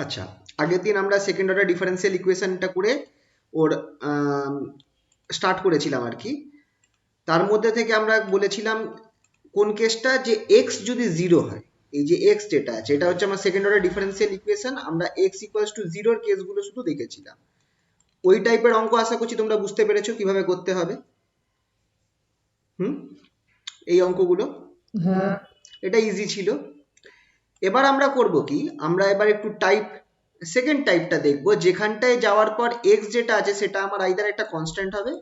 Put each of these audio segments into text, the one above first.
আচ্ছা, আগের দিন আমরা সেকেন্ড অর্ডার ডিফারেন্সিয়াল ইকুয়েশনটা করে ওর স্টার্ট করেছিলাম আর কি। তার মধ্যে থেকে আমরা বলেছিলাম কোন কেসটা, যে এক্স যদি জিরো হয়, এই যে এক্স যেটা আছে এটা হচ্ছে আমার সেকেন্ড অর্ডার ডিফারেন্সিয়াল ইকুয়েশন, আমরা এক্স ইকুয়ালস টু জিরোর কেসগুলো শুধু দেখেছিলাম। ওই টাইপের অঙ্ক আশা করছি তোমরা বুঝতে পেরেছো কিভাবে করতে হবে। হুম, এই অঙ্কগুলো হ্যাঁ। এটা ইজি ছিল। এবার আমরা করব কি, আমরা এবার একটু টাইপ সেকেন্ড টাইপটা দেখব, যেখানটায় যাওয়ার পর এক্স যেটা আছে সেটা আমার আইদার একটা কনস্ট্যান্ট হবে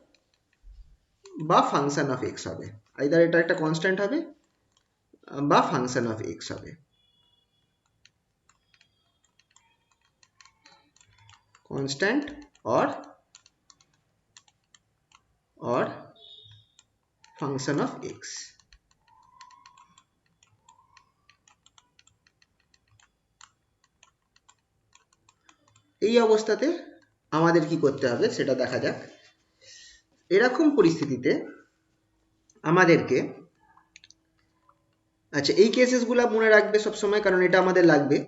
বা ফাংশন অফ এক্স হবে। আইদার এটা একটা কনস্ট্যান্ট হবে বা ফাংশন অফ এক্স হবে। Constant or function of x। এই অবস্থাতে আমাদের কি করতে হবে সেটা দেখা যাক। এরকম পরিস্থিতিতে আমাদেরকে, আচ্ছা এই কেসেসগুলো মনে রাখবে সবসময়, কারণ এটা আমাদের লাগবে।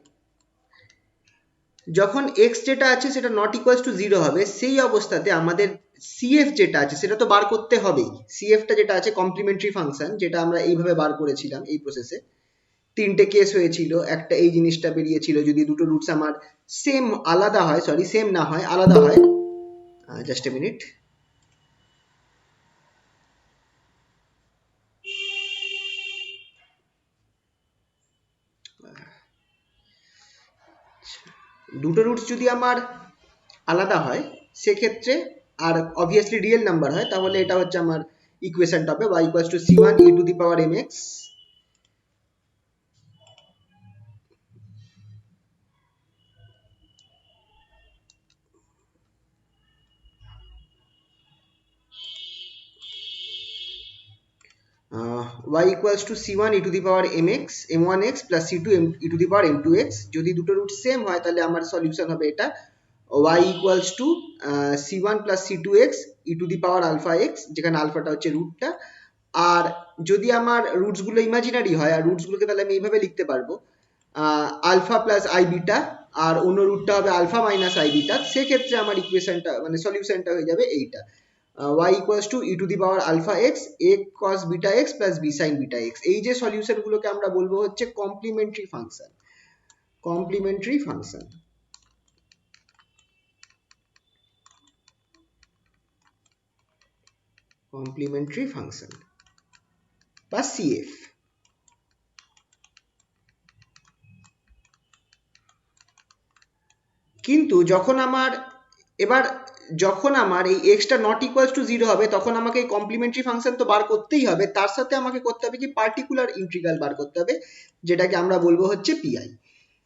যখন x যেটা আছে সেটা নট ইকুয়ালস টু জিরো হবে, সেই অবস্থাতে আমাদের cf যেটা আছে সেটা তো বার করতে হবেই। cfটা যেটা আছে কমপ্লিমেন্টারি ফাংশন, যেটা আমরা এইভাবে বার করেছিলাম এই প্রসেসে। তিনটে কেস হয়েছিল, একটা এই জিনিসটা বেরিয়েছিল যদি দুটো রুটস আমার সেম আলাদা হয়, সরি সেম না হয় আলাদা হয়। Just a minute. দুটো রুটস যদি আমার আলাদা হয় সেক্ষেত্রে, আর অবভিয়াসলি রিয়েল নাম্বার হয়, তাহলে এটা হচ্ছে আমার ইকুয়েশনটা হবে y equals to c1 e to the power mx y equals to c1 e to the power mx m1x plus c2 e to the power m2x। যদি দুটো রুট সেম হয় তাহলে আমার সলিউশন হবে এটা y equals to c1 plus c2x e to the power alpha x, যেখানে আলফাটা হচ্ছে রুটটা। আর যদি আমার রুটস গুলো ইমাজিনারি হয়, আর রুটস গুলোকে তাহলে আমি এইভাবে লিখতে পারবো আলফা প্লাস আই বিটা, আর অন্য রুটটা হবে আলফা মাইনাস আই বিটা। সেক্ষেত্রে আমার ইকুয়েশনটা মানে সলিউশনটা হয়ে যাবে এইটা y equals to e to the power alpha x a cos beta x plus b sin beta x। এই যে সলিউশন গুলোকে আমরা বলবো হচ্ছে complimentary function. Complimentary function, complimentary function বা CF। কিন্তু যখন আমার এবার যখন আমার এই extra not equals to zero হবে, তখন আমাকে এই কমপ্লিমেন্টারি ফাংশন তো বার করতেই হবে, তার সাথে আমাকে করতে হবে কি পার্টিকুলার ইন্টিগ্রাল বার করতে হবে, যেটাকে আমরা বলবো হচ্ছে পিআই।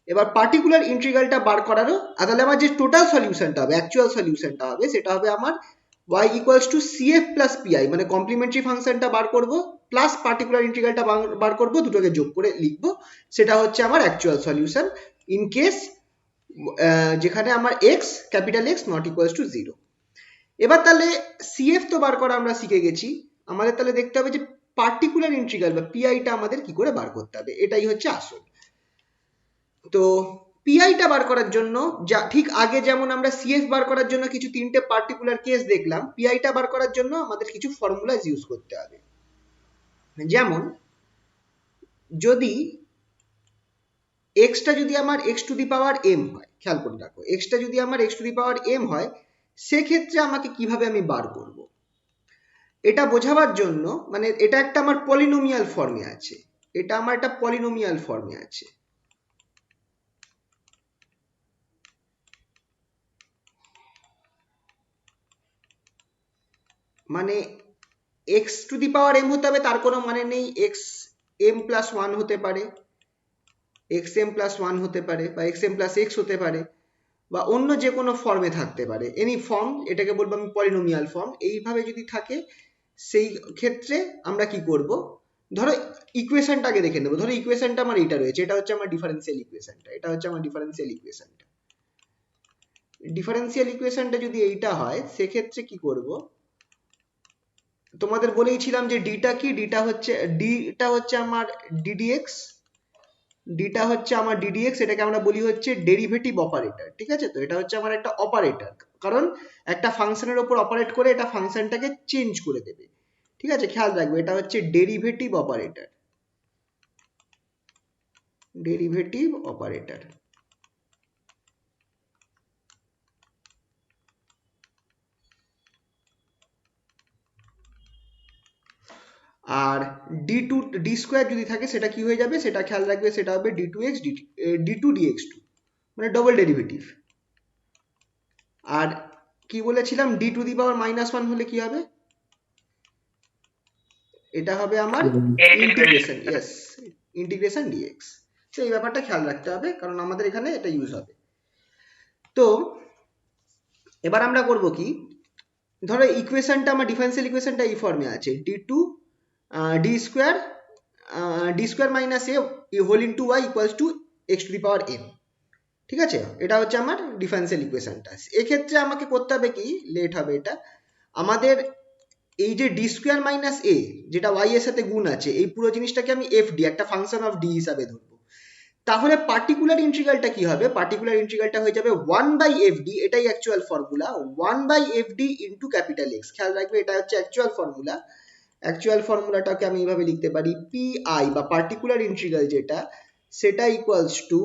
এবার পার্টিকুলার ইন্টিগ্রালটা বার করারও, তাহলে আমার যে টোটাল সলিউশনটা হবে, অ্যাকচুয়াল সলিউশনটা হবে, সেটা হবে আমার y equals two CF plus PI, মানে কমপ্লিমেন্টারি ফাংশনটা বার করব প্লাস পার্টিকুলার ইন্টিগ্রালটা বার করব, দুটোকে যোগ করে লিখবো, সেটা হচ্ছে আমার অ্যাকচুয়াল সলিউশন ইন কেস যেখানে আমার x capital x not equals to zero. এবার তাহলে সিএফ তো বার করা আমরা শিখে গেছি, আমাদের তাহলে দেখতে হবে যে পার্টিকুলার ইন্টিগ্রাল বা পিআইটা আমাদের কি করে বার করতে হবে, এটাই হচ্ছে আসল। তো পিআইটা বার করার জন্য, যা ঠিক আগে যেমন আমরা সিএফ বার করার জন্য কিছু তিনটে পার্টিকুলার কেস দেখলাম, পিআইটা বার করার জন্য আমাদের কিছু ফর্মুলাজ ইউজ করতে হবে। যেমন যদি এক্সটা যদি আমার x to the power m হয়, খেয়াল করে রাখো এক্সটা যদি আমার x to the power m হয়, সেক্ষেত্রে আমাকে কিভাবে আমি বার করব এটা বোঝাবার জন্য, মানে এটা একটা আমার পলিনোমিয়াল ফর্মে আছে, এটা আমার একটা পলিনোমিয়াল ফর্মে আছে। মানে x to the power m হতে হবে তার কোনো মানে নেই, এক্স এম প্লাস ওয়ান হতে পারে, এক্স এম প্লাস ওয়ান হতে পারে, বা এক্স এম প্লাস এক্স হতে পারে, বা অন্য যে কোনো ফর্মে থাকতে পারে, এনি ফর্ম, এটাকে বলবো আমি পলিনোমিয়াল ফর্ম। এইভাবে যদি থাকে সেই ক্ষেত্রে আমরা কি করব, ধরো ইকুয়েশনটাকে দেখে নেবো, ধরো ইকুয়েশনটা আমার এইটা রয়েছে, এটা হচ্ছে আমার ডিফারেন্সিয়াল ইকুয়েশনটা, এটা হচ্ছে আমার ডিফারেন্সিয়াল ইকুয়েশনটা। ডিফারেন্সিয়াল ইকুয়েশনটা যদি এইটা হয় সেক্ষেত্রে কি করব, তোমাদের বলেইছিলাম যে ডিটা কি, ডিটা হচ্ছে আমার ডিডিএক্স ডিটা হচ্ছে আমার ডিডিএক্স, এটাকে আমরা বলি হচ্ছে ডেরিভেটিভ অপারেটর, ঠিক আছে? তো এটা হচ্ছে আমার একটা অপারেটর, কারণ একটা ফাংশনের ওপর অপারেট করে এটা ফাংশনটাকে চেঞ্জ করে দেবে, ঠিক আছে? খেয়াল রাখবে এটা হচ্ছে ডেরিভেটিভ অপারেটর, ডেরিভেটিভ অপারেটর। আর ডি স্কোয়ার যদি থাকে সেটা কি হয়ে যাবে, সেটা খেয়াল রাখবে, সেটা হবে d two x d two d x two, মানে ডবল ডেরিভেটিভ। আর কি বলেছিলাম, ডি টু দি পাওয়ার -1 হলে কি হবে, এটা হবে আমার ইন্টিগ্রেশন, ইয়েস, ইন্টিগ্রেশন ডিএক্স। তো এই ব্যাপারটা খেয়াল রাখতে হবে, কারণ আমাদের এখানে এটা ইউজ হবে। তো এবার আমরা করব কি, ধরো ইকুয়েশনটা আমার ডিফারেন্সিয়াল ইকুয়েশনটা এই ফর্মে আছে, d two d square minus a whole into y equals to x to the power n, ঠিক আছে? এটা হচ্ছে আমার ডিফারেন্সিয়াল ইকুয়েশনটা। এক্ষেত্রে আমাকে করতে হবে কি, লেট হবে এটা, আমাদের এই যে ডি স্কোয়ার মাইনাস এ, যেটা ওয়াই এর সাথে গুণ আছে, এই পুরো জিনিসটাকে আমি এফ ডি, একটা ফাংশন অফ ডি হিসাবে ধরবো। তাহলে পার্টিকুলার ইন্টিগ্রালটা কি হবে, পার্টিকুলার ইন্টিগ্রালটা হয়ে যাবে 1/fd, এটাই actual formula, 1/fd into capital x. খেয়াল রাখবে এটা হচ্ছে অ্যাকচুয়াল ফর্মুলা। অ্যাকচুয়াল ফর্মুলাটাকে আমি এইভাবে লিখতে পারি, পিআই বা পার্টিকুলার ইন্টিগ্রাল যেটা, সেটা equals to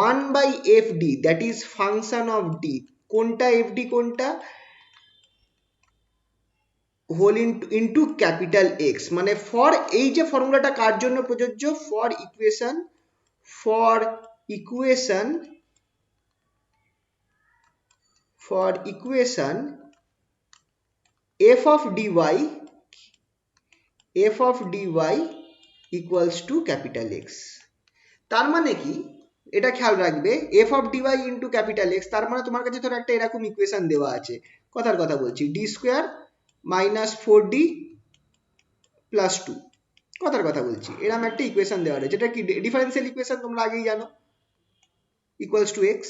1/fd, that is function of D. কোনটা এফডি, কোনটা হোল ইনটু ক্যাপিটাল এক্স, মানে ফর, এই যে ফর্মুলাটা কার জন্য প্রযোজ্য, for equation, for equation f of dy equals to capital X। তার মানে কি, এটা খেয়াল রাখবে, f of dy into capital X, তার মানে তোমার কাছে ধরো একটা এরকম ইকুয়েশন দেওয়া আছে, কথার কথা বলছি, d square minus 4d plus 2, কথার কথা বলছি, এরকম একটা ইকুয়েশন দেওয়া আছে, যেটা কি ডিফারেন্সিয়াল ইকুয়েশন, তোমরা আগেই জানো, ইকুয়ালস টু এক্স,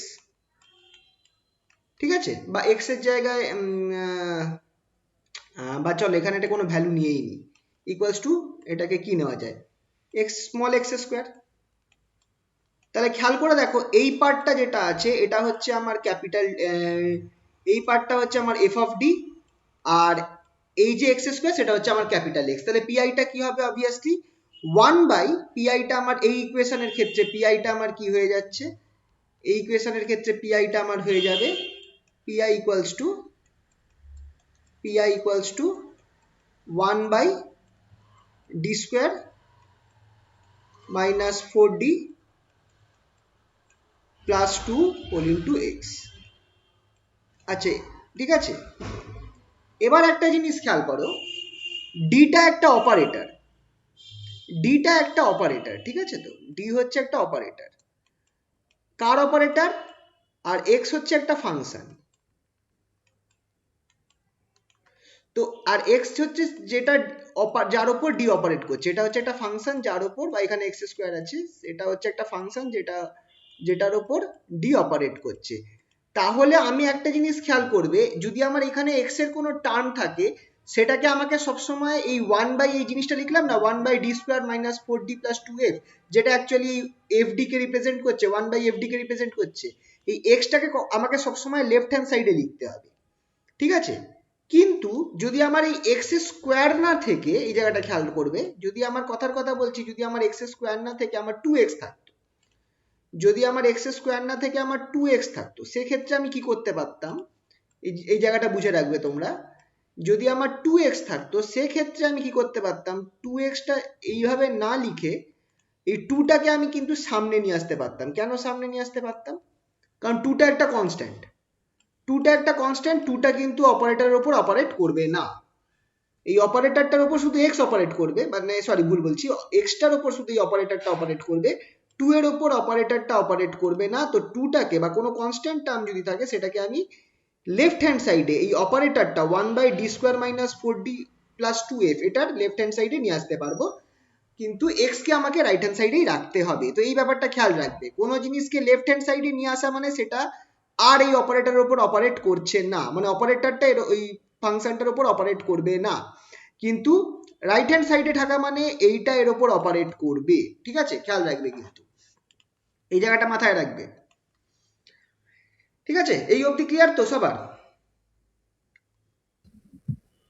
ঠিক আছে? বা এক্স এর জায়গায় বা চলো এখানে এটা কোনো ভ্যালু নিয়েই নি, ইকুয়ালস টু, এটাকে কি নেওয়া যায়, এক্স স্মল এক্স স্কোয়ার। তাহলে খেয়াল করে দেখো, এই পার্টটা যেটা আছে এটা হচ্ছে আমার ক্যাপিটাল, এই পার্টটা হচ্ছে আমার এফ অফ ডি, আর এই যে এক্স স্কোয়ার সেটা হচ্ছে আমার ক্যাপিটাল এক্স। তাহলে পিআইটা কি হবে, অবভিয়াসলি 1/পিআইটা আমার এই ইকুয়েশনের ক্ষেত্রে পিআইটা আমার কি হয়ে যাচ্ছে, এই ইকুয়েশনের ক্ষেত্রে পিআইটা আমার হয়ে যাবে PI equals to 1/d square minus 4d plus 2 whole into x. আচ্ছা, ঠিক আছে? এবার একটা জিনিস খেয়াল করো, ডিটা একটা অপারেটর, ডিটা একটা অপারেটর, ঠিক আছে? তো ডি হচ্ছে একটা অপারেটর, কার অপারেটর, আর এক্স হচ্ছে একটা ফাংশন। তো আর এক্স হচ্ছে যেটা যার উপর ডি অপারেট করছে, এটা হচ্ছে একটা ফাংশন যার উপর, বা এখানে এক্স স্কোয়ার আছে, এটা হচ্ছে একটা ফাংশন যেটার উপর ডি অপারেট করছে। তাহলে আমি একটা জিনিস খেয়াল করবে, যদি আমার এখানে এক্স এর কোনো টার্ম থাকে, সেটাকে আমাকে সবসময় এই 1/, এই জিনিসটা লিখলাম না, 1/d square minus 4d plus 2f, যেটা অ্যাকচুয়ালি এফডি কে রিপ্রেজেন্ট করছে, 1/fd কে রিপ্রেজেন্ট করছে, এই এক্সটাকে আমাকে সবসময় লেফট হ্যান্ড সাইডে লিখতে হবে, ঠিক আছে? কিন্তু যদি আমার এই এক্স স্কোয়ার না থেকে, এই জায়গাটা খেয়াল করবে, যদি আমার কথার কথা বলছি, যদি আমার এক্স স্কোয়ার না থেকে আমার 2x থাকতো, যদি আমার এক্স স্কোয়ার না থেকে আমার 2x থাকতো, সেক্ষেত্রে আমি কি করতে পারতাম, এই জায়গাটা বুঝে রাখবে তোমরা, যদি আমার 2x থাকতো সেক্ষেত্রে আমি কি করতে পারতাম, 2xটা এইভাবে না লিখে এই 2টাকে আমি কিন্তু সামনে নিয়ে আসতে পারতাম। কেন সামনে নিয়ে আসতে পারতাম, কারণ 2টা একটা কনস্ট্যান্ট, 2টা কিন্তু অপারেটরের উপর অপারেট করবে না, এই অপারেটরটার উপর শুধু এক্স অপারেট করবে, মানে সরি ভুল বলছি, এক্সটার উপর শুধু এই অপারেটরটা অপারেট করবে, 2 এর উপর অপারেটরটা অপারেট করবে না। তো 2টাকে বা কোনো কনস্ট্যান্ট টার্ম যদি থাকে সেটাকে আমি লেফট হ্যান্ড সাইডে এই অপারেটরটা 1/d square minus 4d plus 2f, এটার লেফট হ্যান্ড সাইডে নিয়ে আসতে পারবো, কিন্তু এক্স কে আমাকে রাইট হ্যান্ড সাইডেই রাখতে হবে। তো এই ব্যাপারটা খেয়াল রাখবে, কোনো জিনিসকে লেফট হ্যান্ড সাইডে নিয়ে আসা মানে সেটা আর এই অপারেটরের উপর অপারেট করছে না, মানে অপারেটরটা ওই ফাংশনটার উপর অপারেট করবে না, কিন্তু রাইট হ্যান্ড সাইডে থাকা মানে এইটা এর উপর অপারেট করবে, ঠিক আছে? খেয়াল রাখবে কিন্তু। এই জায়গাটা মাথায় রাখবে। ঠিক আছে, এই অবধি ক্লিয়ার তো সবার?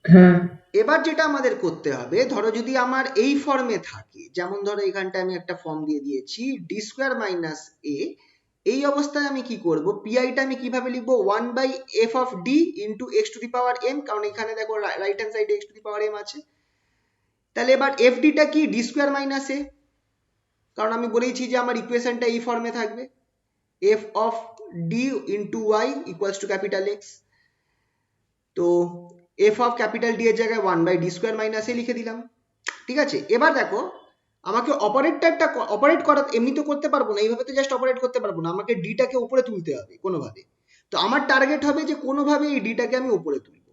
হ্যাঁ এবার যেটা আমাদের করতে হবে, ধরো যদি আমার এই ফর্মে থাকে, যেমন ধরো এখানটা আমি একটা ফর্ম দিয়ে দিয়েছি ডি স্কোয়ার মাইনাস এ, এই অবস্থায় আমি কি করব, পিআইটা আমি কিভাবে লিখবো, 1/f of d into x to the power m, কারণ এখানে দেখো রাইট হ্যান্ড সাইডে x to the power m আছে। তাহলে এবার এফ ডিটা কি, ডি স্কোয়ার মাইনাস এ, কারণ আমি বলেইছি যে আমার ইকুয়েশনটা এই ফর্মে থাকবে, f of d into y equals to capital x. তো এফ অফ ক্যাপিটাল ডি এর জায়গায় 1/d স্কোয়ার মাইনাস এ লিখে দিলাম। ঠিক আছে, এবার দেখো আমাকে অপারেটরটা অপারেট করা এমনি তো করতে পারবো না, এইভাবে তো জাস্ট অপারেট করতে পারবো না, আমাকে ডিটাকে উপরে তুলতে হবে কোনোভাবে। তো আমার টার্গেট হবে যে কোনোভাবে এই ডিটাকে আমি উপরে তুলবো।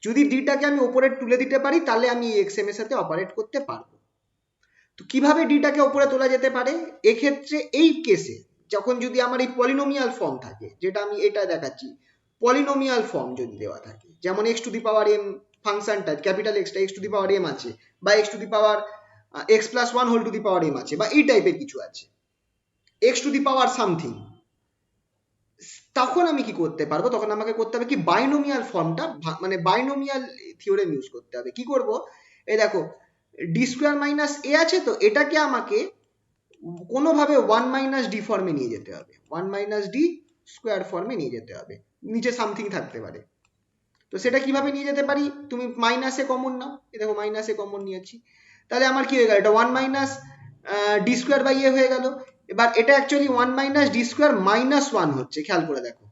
যদি ডিটাকে আমি উপরে তুলে দিতে পারি তাহলে আমি এই এক্সএম এর সাথে অপারেট করতে পারবো। তো কিভাবে ডিটাকে উপরে তোলা যেতে পারে, এক্ষেত্রে এই কেসে যখন যদি আমার এই পলিনোমিয়াল ফর্ম থাকে, যেটা আমি এটা দেখাচ্ছি, পলিনোমিয়াল ফর্ম যদি দেওয়া থাকে, যেমন x to the power m ফাংশনটা, ক্যাপিটাল এক্সটা x to the power m আছে, বা x to the power x plus one whole to the power m আছে, বা এই টাইপের কিছু আছে, x to the power something, তখন আমি কি করতে পারবো, তখন আমাকে করতে হবে কি, বাইনোমিয়াল ফর্মটা, মানে বাইনোমিয়াল থিওরেম ইউজ করতে হবে। কি করব, এই দেখো ডি স্কোয়ার মাইনাস এ আছে, তো এটাকে আমাকে কোনোভাবে 1 - d ফর্মে নিয়ে যেতে হবে, 1 - d স্কোয়ার ফর্মে নিয়ে যেতে হবে, নিচে সামথিং থাকতে পারে। তো সেটা কিভাবে নিয়ে যেতে পারি, তুমি মাইনাসে কমন নাও, এই দেখো মাইনাসে কমন নিয়েছি, তাহলে আমার কি হয়ে গেল, এটা 1 - d স্কোয়ার বাই এ হয়ে গেল। এবার এটা অ্যাকচুয়ালি 1 - d স্কোয়ার -1 হচ্ছে, খেয়াল করে দেখো,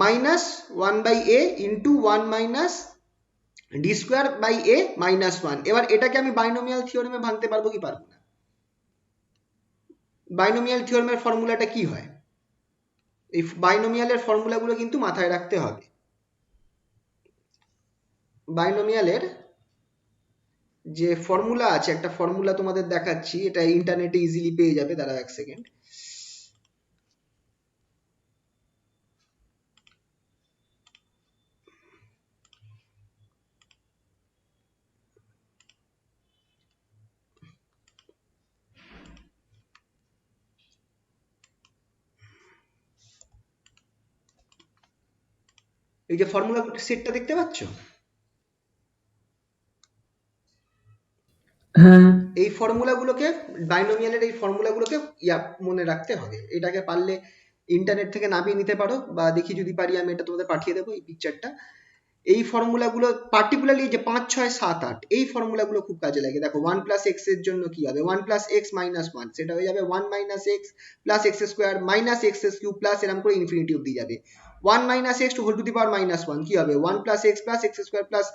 -1/a into 1 - d square by a -1। এবার এটাকে আমি বাইনোমিয়াল থিওরেমে ভাঙতে পারবো কি পারবো না? বাইনোমিয়াল থিওরেমের ফর্মুলাটা কি হয়, এই বাইনোমিয়ালের ফর্মুলাগুলো কিন্তু মাথায় রাখতে হবে। বাইনোমিয়ালের যে ফর্মুলা আছে, একটা ফর্মুলা তোমাদের দেখাচ্ছি, এটা ইন্টারনেটে ইজিলি পেয়ে যাবে, দাঁড়াও এক সেকেন্ড। এই যে ফর্মুলা সেটটা দেখতে পাচ্ছ, হ্যাঁ এই ফর্মুলাগুলোকে, বাইনোমিয়ালের এই ফর্মুলাগুলোকে মনে রাখতে হবে। এটাকে পারলে ইন্টারনেট থেকে নামিয়ে নিতে পারো, বা দেখি যদি পারি আমি এটা তোমাদের পাঠিয়ে দেবো এই পিকচারটা। এই ফর্মুলাগুলো পার্টিকুলারলি যে 5, 6, 7, 8 এই ফর্মুলাগুলো খুব কাজে লাগে। দেখো 1 প্লাস এক্স এর জন্য কি হবে, 1 প্লাস এক্স মাইনাস 1, সেটা হয়ে যাবে 1 minus x plus x square minus x cube plus এরকম করে ইনফিনিটি অব্দি যাবে। 1 minus x to whole to the power -1 কি হবে, 1 plus x square plus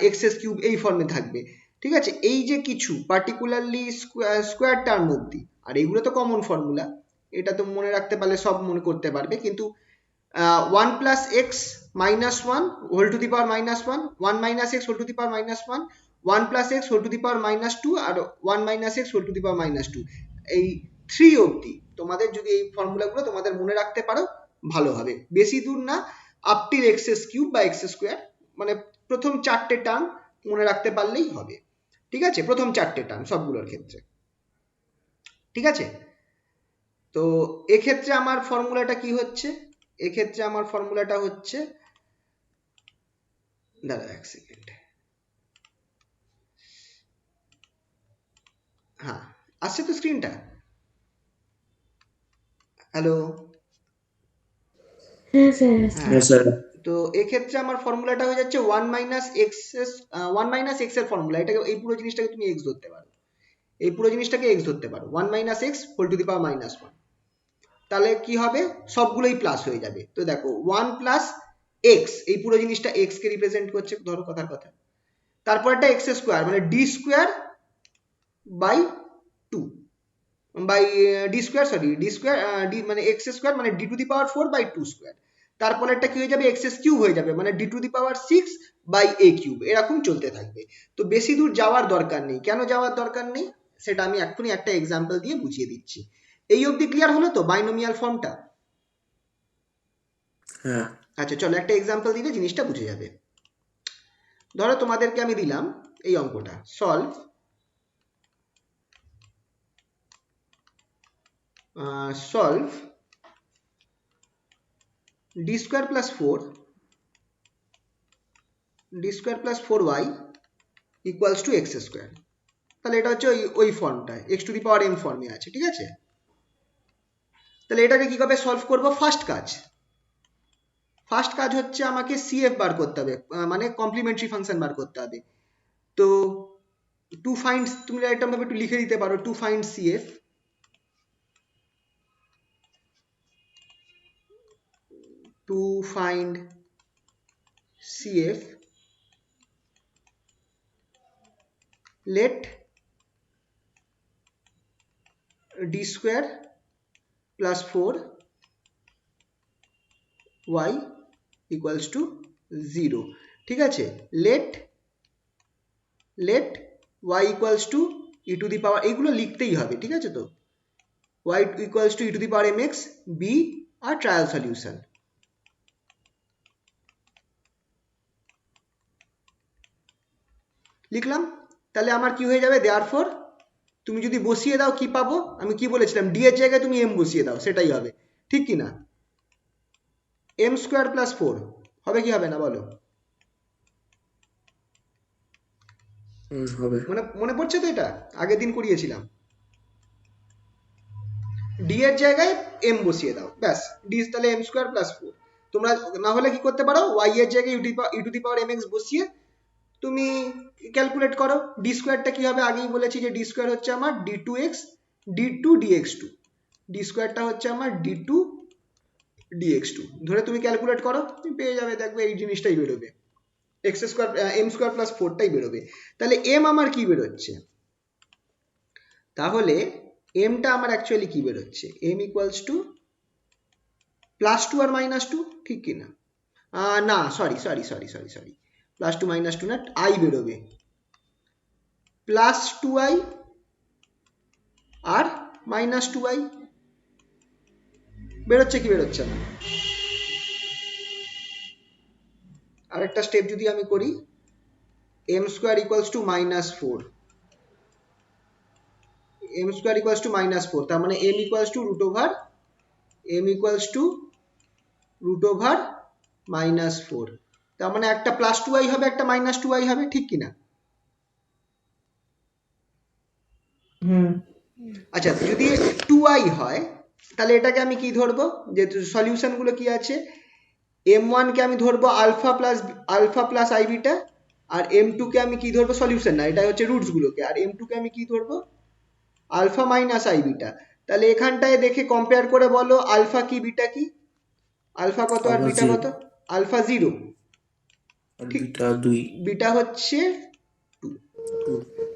x cube, এই ফর্মে থাকবে। ঠিক আছে, এই যে কিছু পার্টিকুলারলি স্কোয়ার টার্ম অব্দি, আর এইগুলো তো কমন ফর্মুলা, এটা তো মনে রাখতে পারলে সব মনে করতে পারবে। কিন্তু 1 plus x minus one whole to the power -1, 1 minus x whole to the power -1, 1 plus x whole to the power -2, আর 1 minus x whole to the power -2, এই 3 অব্দি তোমাদের যদি এই ফর্মুলাগুলো তোমাদের মনে রাখতে পারো ভালো হবে। বেশি দূর না, আপ টিল এক্স কিউব বা এক্স স্কোয়ার, মানে প্রথম 4টে টার্ম মনে রাখতে পারলেই হবে। ঠিক আছে, প্রথম 4টে টার্ম সবগুলোর ক্ষেত্রে। ঠিক আছে, তো এক্ষেত্রে আমার ফর্মুলাটা কি হচ্ছে, এক্ষেত্রে আমার ফর্মুলাটা হচ্ছে, দাঁড়া এক সেকেন্ড, হ্যাঁ আসছে তো স্ক্রিনটা, হ্যালো, হ্যাঁ স্যার হ্যাঁ, হ্যাঁ স্যার তো এক্ষেত্রে আমার ফর্মুলাটা হয়ে যাচ্ছে 1 - x এর ফর্মুলা, এটাকে এই পুরো জিনিসটাকে তুমি এক্স ধরতে পারো, এই পুরো জিনিসটাকে এক্স ধরতে পারো, 1 - x whole to the power -1, তাহলে কি হবে, সবগুলোই প্লাস হয়ে যাবে। তো দেখো 1 প্লাস এক্স, এই পুরো জিনিসটা এক্স কে রিপ্রেজেন্ট করছে, ধরো কথার কথা, তারপর একটা এক্স স্কোয়ার মানে d square by 2, by d square, sorry d square, d মানে এক্স স্কোয়ার মানে d to the power 4/2 square, তারপরে একটা কি হয়ে যাবে, এক্স কিউব হয়ে যাবে, মানে d to the power 6/a cube, এরকম চলতে থাকবে। তো বেশি দূর যাওয়ার দরকার নেই, কেন যাওয়ার দরকার নেই সেটা আমি এক্ষুনি একটা এক্সাম্পল দিয়ে বুঝিয়ে দিচ্ছি। এই অবধি ক্লিয়ার হলো তো বাইনোমিয়াল ফর্মটা? হ্যাঁ আচ্ছা চলো একটা এক্সাম্পল দিলে জিনিসটা বুঝে যাবে। ধরো তোমাদেরকে আমি দিলাম এই অঙ্কটা, solve solve d square plus 4y equals to x square. তাহলে এটা হচ্ছে ওই ফর্মটায় x to the power m ফর্মে আছে, ঠিক আছে? তাহলে এটাকে কিভাবে সলভ করব? ফার্স্ট কাজ হচ্ছে আমাকে সিএফ বার করতে হবে, মানে কমপ্লিমেন্টারি ফাংশন বার করতে হবে। তো টু ফাইন্ড, তুমি এটা ভাবে একটু লিখে দিতে পারো, to find CF, to find CF let d square plus 4y equals to 0, ঠিক আছে? let y equals to e to the power, এইগুলো লিখতেই হবে, ঠিক আছে? তো y equals to e to the power mx b আর ট্রায়াল সলিউশন। লিখলাম, তাহলে আমার কি হয়ে যাবে? দেয়ারফর তুমি যদি বসিয়ে দাও কি পাবো? আমি কি বলেছিলাম, ডি এর জায়গায় তুমি এম বসিয়ে দাও, সেটাই হবে, ঠিক কি না? এম স্কোয়ার প্লাস 4 হবে কি হবে না বলো? হবে। মনে পড়ছে তো? এটা আগের দিন করিয়েছিলাম। ডি এর জায়গায় এম বসিয়ে দাও, ব্যাস, ডি তাহলে এম স্কোয়ার প্লাস 4। তোমরা না হলে কি করতে পারো, ওয়াই এর জায়গায় u to the power m x বসিয়ে তুমি ক্যালকুলেট করো। ডি স্কোয়ারটা কি হবে? আগেই বলেছি যে ডি স্কোয়ার হচ্ছে আমার d two x d two d x two, ডি স্কোয়ারটা হচ্ছে আমার ডি টু ডিএক্স টু ধরে তুমি ক্যালকুলেট করো, তুমি পেয়ে যাবে, দেখবে এই জিনিসটাই বেরোবে, x square m square plus 4টাই বেরোবে। তাহলে এম আমার কি বেরোচ্ছে? তাহলে এমটা আমার অ্যাকচুয়ালি কি বেরোচ্ছে? এম ইকুয়ালস টু প্লাস 2 আর মাইনাস 2, ঠিক কি না? না, সরি, প্লাস 2 মাইনাস 2 না, আই বেরোবে, প্লাস 2i আর মাইনাস 2i। বেরোচ্ছে কি বেরোচ্ছে না? আরেকটা স্টেপ যদি আমি করি, m square equals to minus 4, m square equals to minus 4, তার মানে m equals to root over minus 4, তার মানে একটা প্লাস 2i হবে, একটা মাইনাস 2i হবে, ঠিক কি না? আচ্ছা, যদি 2i হয় তাহলে এটাকে আমি কি ধরবো? যেহেতু সলিউশন গুলো কি আছে, m1 কে আমি ধরবো আলফা প্লাস আই বিটা, আর m2 কে আমি কি ধরবো? সলিউশন না, এটা হচ্ছে রুটস গুলোকে, আর m2 কে আমি কি ধরবো? Alpha minus i beta. তাহলে এখানটায় দেখে কম্পেয়ার করে বলো আলফা কি বিটা কি? আলফা কত আর বিটা কত? আলফা 0, ঠিক, বিটা হচ্ছে 2।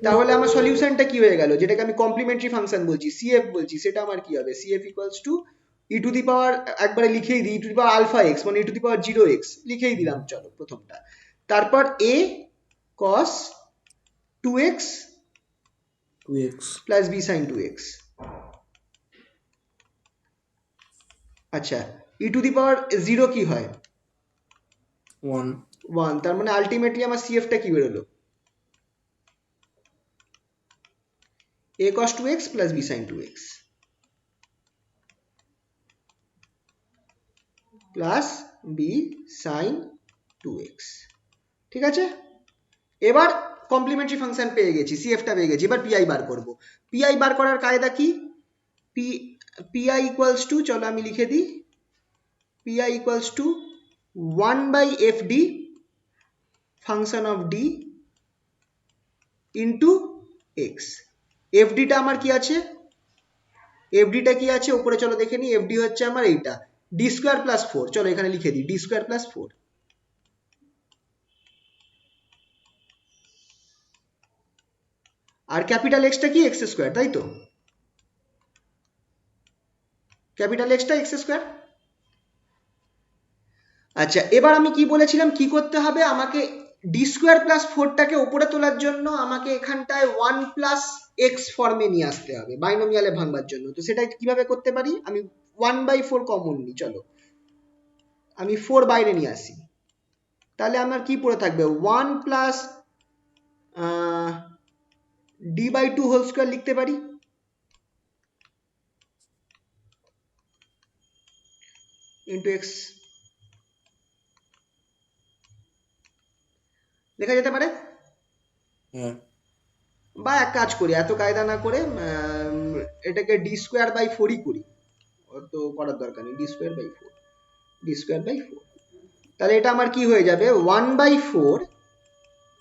তাহলে আমার সলিউশনটা কি হয়ে গেল? যেটাকে আমি কমপ্লিমেন্টারি ফাংশন বলছি, সিএফ বলছি, সেটা আমার কি হবে? CF equals to e to the power, একবারে লিখেই দিই, e to the power alpha x, মানে e to the power 0x লিখেই দিলাম, চলো প্রথমটা। তারপর a cos 2x plus b sine 2x। আচ্ছা, ই টু দি পাওয়ার 0 কি হয়? 1। তার মানে আলটিমেটলি আমার সিএফটা কি বেরোলো? a cos 2x plus b sin 2x plus b sin 2x, ঠিক আছে? এবার কমপ্লিমেন্টারি ফাংশন পেয়ে গেছি, সিএফটা পেয়ে গেছি, এবার পিআই বার করব। পিআই বার করার কায়দা কি? পিআই ইকুয়ালস টু, চলো আমি লিখে দিই, PI equals to 1/fd function of d into x. এফডিটা আমার কি আছে? এফডিটা কি আছে উপরে, চলো দেখে নিই। এফডি হচ্ছে আমার এইটা, ডি স্কোয়ার প্লাস 4, চলো এখানে লিখে দিই ডি স্কোয়ার প্লাস 4, আর ক্যাপিটাল এক্সটা কি? এক্স স্কোয়ার, তাই তো? ক্যাপিটাল এক্সটা এক্স স্কোয়ার। আচ্ছা, এবার আমি কি বলেছিলাম কি করতে হবে? আমাকে ডি স্কোয়ার প্লাস 4টাকে উপরে তোলার জন্য আমাকে এখানটায় 1 প্লাস এক্স ফর্মে নিয়ে আসতে হবে বাইনোমিয়ালে ভাঙবার জন্য। তো সেটা কিভাবে করতে পারি? আমি 1/4 কমন নিই, চলো আমি 4 বাইরে নিয়ে আসি, তাহলে আমার কি পড়ে থাকবে? 1 প্লাস d/2 হোল স্কোয়ার লিখতে পারি, ইন্টু এক্স লেখা যেতে পারে। হ্যাঁ বা এক কাজ করি, এত কায়দা না করে এটাকে ডি স্কোয়ার বাই ফোরই করি, অত করার দরকার নেই। D square by four, d square by four, তাহলে এটা আমার কি হয়ে যাবে, one by four,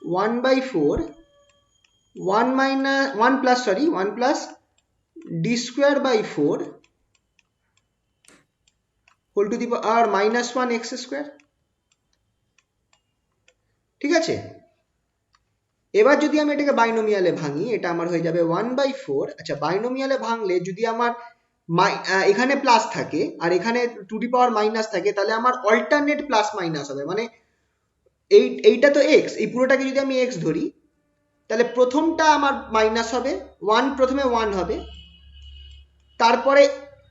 one by four, one minus one plus, sorry one plus d square by four whole to the power minus one x square. ঠিক আছে, এবার যদি আমি এটাকে বাইনোমিয়ালে ভাঙি, এটা আমার হয়ে যাবে ওয়ান বাই ফোর। আচ্ছা, বাইনোমিয়ালে ভাঙলে যদি আমার এখানে প্লাস থাকে আর এখানে টু দি পাওয়ার মাইনাস থাকে, তাহলে আমার অল্টারনেট প্লাস মাইনাস হবে। মানে এইটা তো এক্স, এই পুরোটাকে যদি আমি এক্স ধরি, তাহলে প্রথমটা আমার মাইনাস হবে, ওয়ান প্রথমে ওয়ান হবে, তারপরে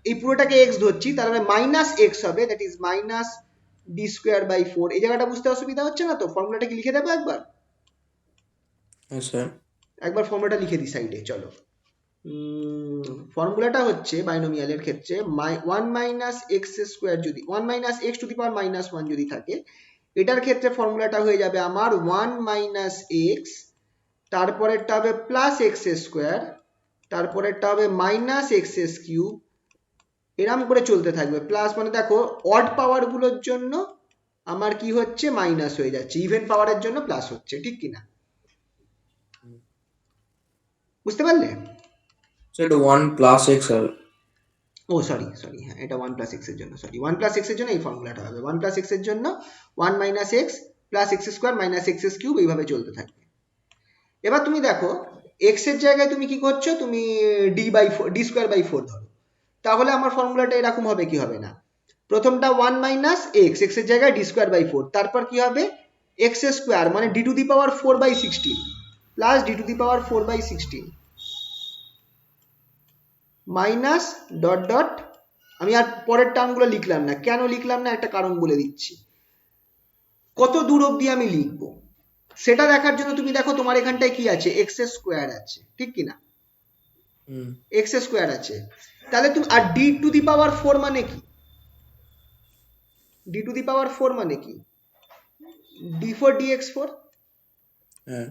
এই পুরোটাকে এক্স ধরছি, তার মানে মাইনাস এক্স হবে, that is minus d square by four. এই জায়গাটা বুঝতে অসুবিধা হচ্ছে না তো? ফর্মুলাটা কি লিখে দেবো একবার? হ্যাঁ স্যার। একবার ফর্মুলাটা লিখে দিই সাইডে, চলো। ফর্মুলাটা হচ্ছে বাইনোমিয়ালের ক্ষেত্রে ওয়ান মাইনাস এক্স স্কোয়ার, যদি one minus x to the power minus one যদি থাকে, এটার ক্ষেত্রে ফর্মুলাটা হয়ে যাবে আমার ওয়ান মাইনাস এক্স, তারপরেরটা হবে প্লাস এক্স স্কোয়ার, তারপরেরটা হবে মাইনাস এক্স কিউব, এরম করে চলতে থাকবে। প্লাস মানে দেখো, অড পাওয়ার গুলোর জন্য আমার কি হচ্ছে, মাইনাস হয়ে যাচ্ছে, ইভেন পাওয়ারের জন্য প্লাস হচ্ছে, ঠিক কিনা? বুঝতে পারলে? স্যার এটা ওয়ান প্লাস এক্স হবে। ও সরি সরি, হ্যাঁ এটা ওয়ান প্লাস এক্স এর জন্য, সরি ওয়ান প্লাস এক্স এর জন্য এই ফর্মুলাটা হবে। ওয়ান প্লাস এক্স এর জন্য one minus x plus x square minus x cube, এইভাবে চলতে থাকবে। এবার তুমি দেখো, এক্স এর জায়গায় তুমি কি করছো, তুমি d by four, d square by four ধরো, তাহলে আমার ফর্মুলাটা এরকম হবে, কি হবে না, প্রথমটা ওয়ান মাইনাস এক্স, এক্স এর জায়গায় ডি স্কোয়ার বাই ফোর, তারপর কি হবে, এক্স স্কোয়ার মানে d to the power four by sixteen plus d to the power four by sixteen minus dot dot, আমি আর পরের টার্মগুলো লিখলাম না, কেন লিখলাম না একটা কারণ বলে দিচ্ছি। কত দূর অবধি আমি লিখবো সেটা দেখার জন্য তুমি দেখো তোমার এখানটায় কি আছে, এক্স স্কোয়ার আছে, ঠিক কিনা? হুম এক্স স্কোয়ার আছে, তাহলে তুমি আর d to the power four মানে কি, d to the power four মানে কি, d four d x four. হ্যাঁ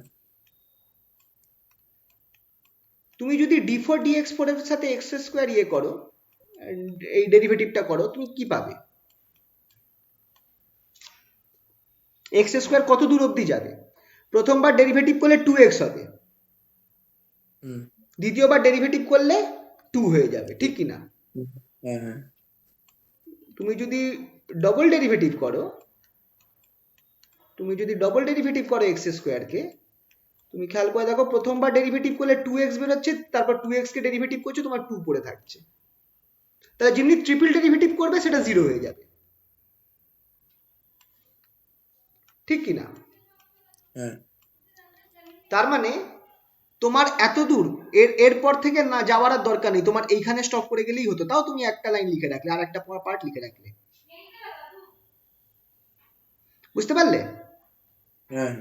তুমি যদি d four d x four এর সাথে এক্স স্কোয়ার ইয়ে করো, এই ডেরিভেটিভটা করো, তুমি কি পাবে, এক্স স্কোয়ার কত দূর অবধি যাবে, প্রথমবার ডেরিভেটিভ করলে টু এক্স হবে, হুম দ্বিতীয়বার ডেরিভেটিভ করলে টু হয়ে যাবে, ঠিক কিনা? হুম, হ্যাঁ হ্যাঁ তুমি যদি ডবল ডেরিভেটিভ করো, তুমি যদি ডবল ডেরিভেটিভ করো এক্স স্কোয়ারকে, তুমি খেয়াল করে দেখো প্রথমবার ডেরিভেটিভ করলে টু এক্স বেরোচ্ছে, তারপর টু এক্স কে ডেরিভেটিভ করছো, তোমার টু পড়ে থাকছে, তাহলে যেমনি ট্রিপল ডেরিভেটিভ করবে সেটা জিরো হয়ে যাবে, ঠিক কিনা? হ্যাঁ তার মানে তোমার এত দূর এরপর থেকে না যাওয়ার আর দরকার নেই, তোমার এইখানে স্টপ করে গেলেই হতো, তাও তুমি একটা লাইন লিখে রাখলে আর একটা পার্ট লিখে রাখলে। বুঝতে পারলে? হ্যাঁ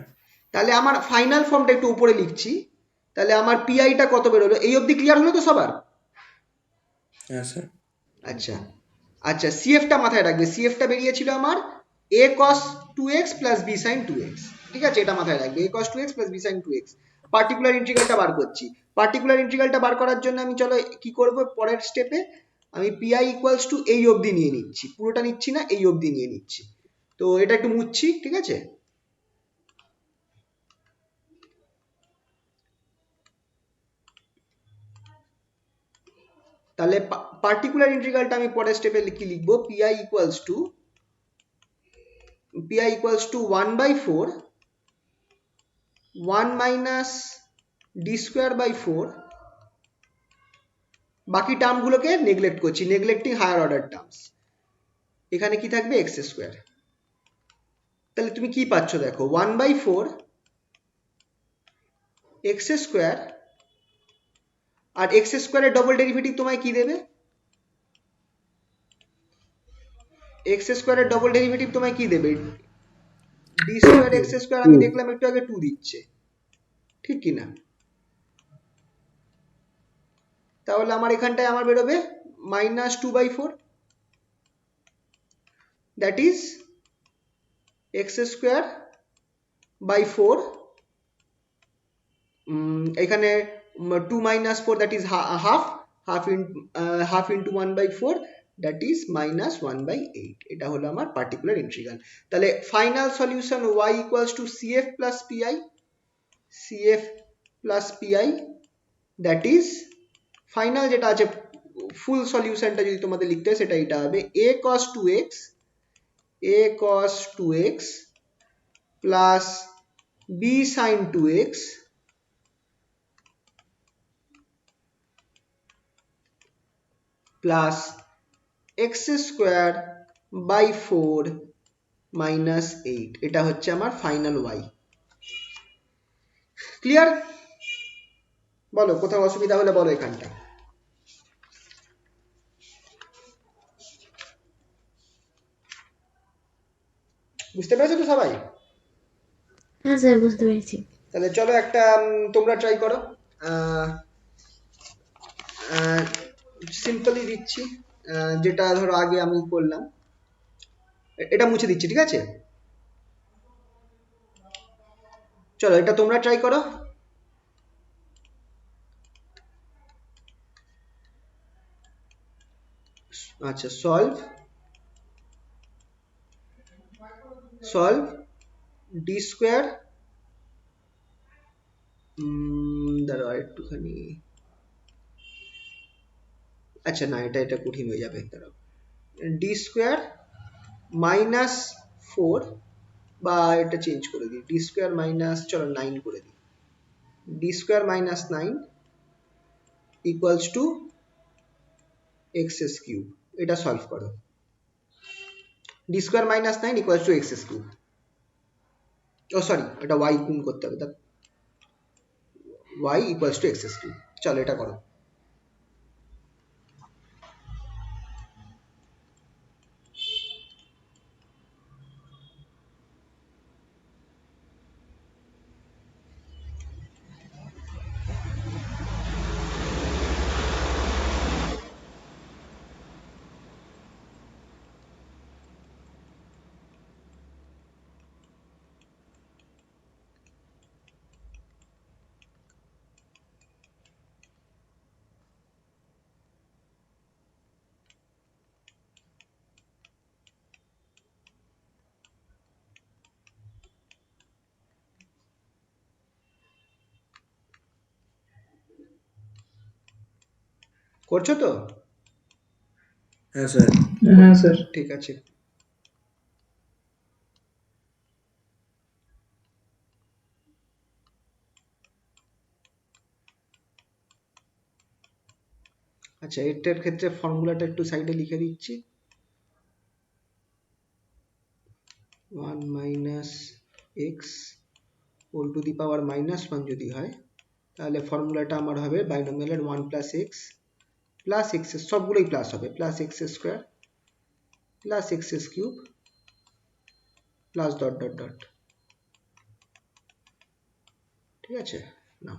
তাহলে আমার ফাইনাল ফর্মটা একটু উপরে লিখছি, তাহলে আমার পিআইটা কত বেরোলো, এই অবধি ক্লিয়ার হলো তো সবার? হ্যাঁ স্যার। আচ্ছা আচ্ছা, সিএফটা মাথায় রাখবে, সিএফটা বেরিয়েছিল আমার a cos two x plus b sine two x. ঠিক আছে, এটা মাথায় রাখবে, a cos two x plus b sine two x. Particular ইন্টিগ্রালটা বার করছি, পার্টিকুলার ইন্টিগ্রালটা বার করার জন্য আমি চলো কি করব, পরের স্টেপে আমি পিআই ইকুয়ালস টু এই অবধি নিয়ে নিচ্ছি, পুরোটা নিচ্ছি না, এই অবধি নিয়ে নিচ্ছি। তো এটা একটু মুছছি, ঠিক আছে? তাহলে পার্টিকুলার ইন্টিগ্রালটা আমি পরের স্টেপে কি লিখবো, PI equals to one by four, one minus d square by four, বাকি টার্মগুলোকে নেগলেক্ট করছি, নেগলেক্টিং হায়ার অর্ডার টার্মস, এখানে কি থাকবে, এক্স স্কোয়ার। তাহলে তুমি কি পাচ্ছ দেখো, one by four x square, আর এক্স স্কোয়ারের ডবল ডেরিভেটিভ তোমায় কি দেবে, এক্স স্কোয়ারের ডবল ডেরিভেটিভ তোমায় কি দেবে, ডি স্কোয়ার এক্স স্কোয়ার, আমি দেখলাম একটু আগে টু দিচ্ছে, ঠিক কিনা? তাহলে আমার এখানটায় আমার বেরোবে minus two by four. that is x square by 4, এখানে 2 minus 4 that is half into 1 by 4 that is minus 1 by 8, এটা হলো আমার পার্টিকুলার ইন্টিগ্রাল। তাহলে final solution y equals to cf plus pi that is final যেটা আছে ফুল সলিউশনটা যদি তোমাদের লিখতে হয় সেটা এটা হবে a cos 2x plus b sin 2x plus x square by 4 minus 8, এটা হচ্ছে আমার ফাইনাল y। ক্লিয়ার? বলো কোথাও অসুবিধা হলে বলো এখানটা। বুঝতে পেরেছো তো সবাই? হ্যাঁ স্যার, বুঝতে পেরেছি। তাহলে চলো একটা তোমরা ট্রাই করো, সিম্পলি দিচ্ছি, যেটা ধরো আগে আমি করলাম, এটা মুছে দিচ্ছি, ঠিক আছে? চলো এটা তোমরা ট্রাই করো। আচ্ছা, সলভ ডি স্কোয়ার, দাঁড়াও একটুখানি, আচ্ছা না এটা কঠিন হয়ে যাবে, দাঁড়াও, ডি স্কোয়ার মাইনাস 4, বা এটা চেঞ্জ করে দিই, ডি স্কোয়ার মাইনাস, চলো 9 করে দিই, d square minus 9 equals to x cube, এটা সলভ করো। D square minus 9 equals to x cube, oh sorry এটা y গুণ করতে হবে, y equals to x cube. চলো এটা করো। করছো তো? হ্যাঁ স্যার। হ্যাঁ স্যার। ঠিক আছে। আচ্ছা এটার ক্ষেত্রে ফর্মুলাটা একটু সাইডে লিখে দিচ্ছি, 1 minus x whole to the power minus 1 যদি হয় তাহলে ফর্মুলাটা আমার হবে বাইনোমিয়ালের 1 প্লাস এক্স প্লাস এক্স, সবগুলোই প্লাস হবে, plus x square plus x cube plus dot dot dot, ঠিক আছে না?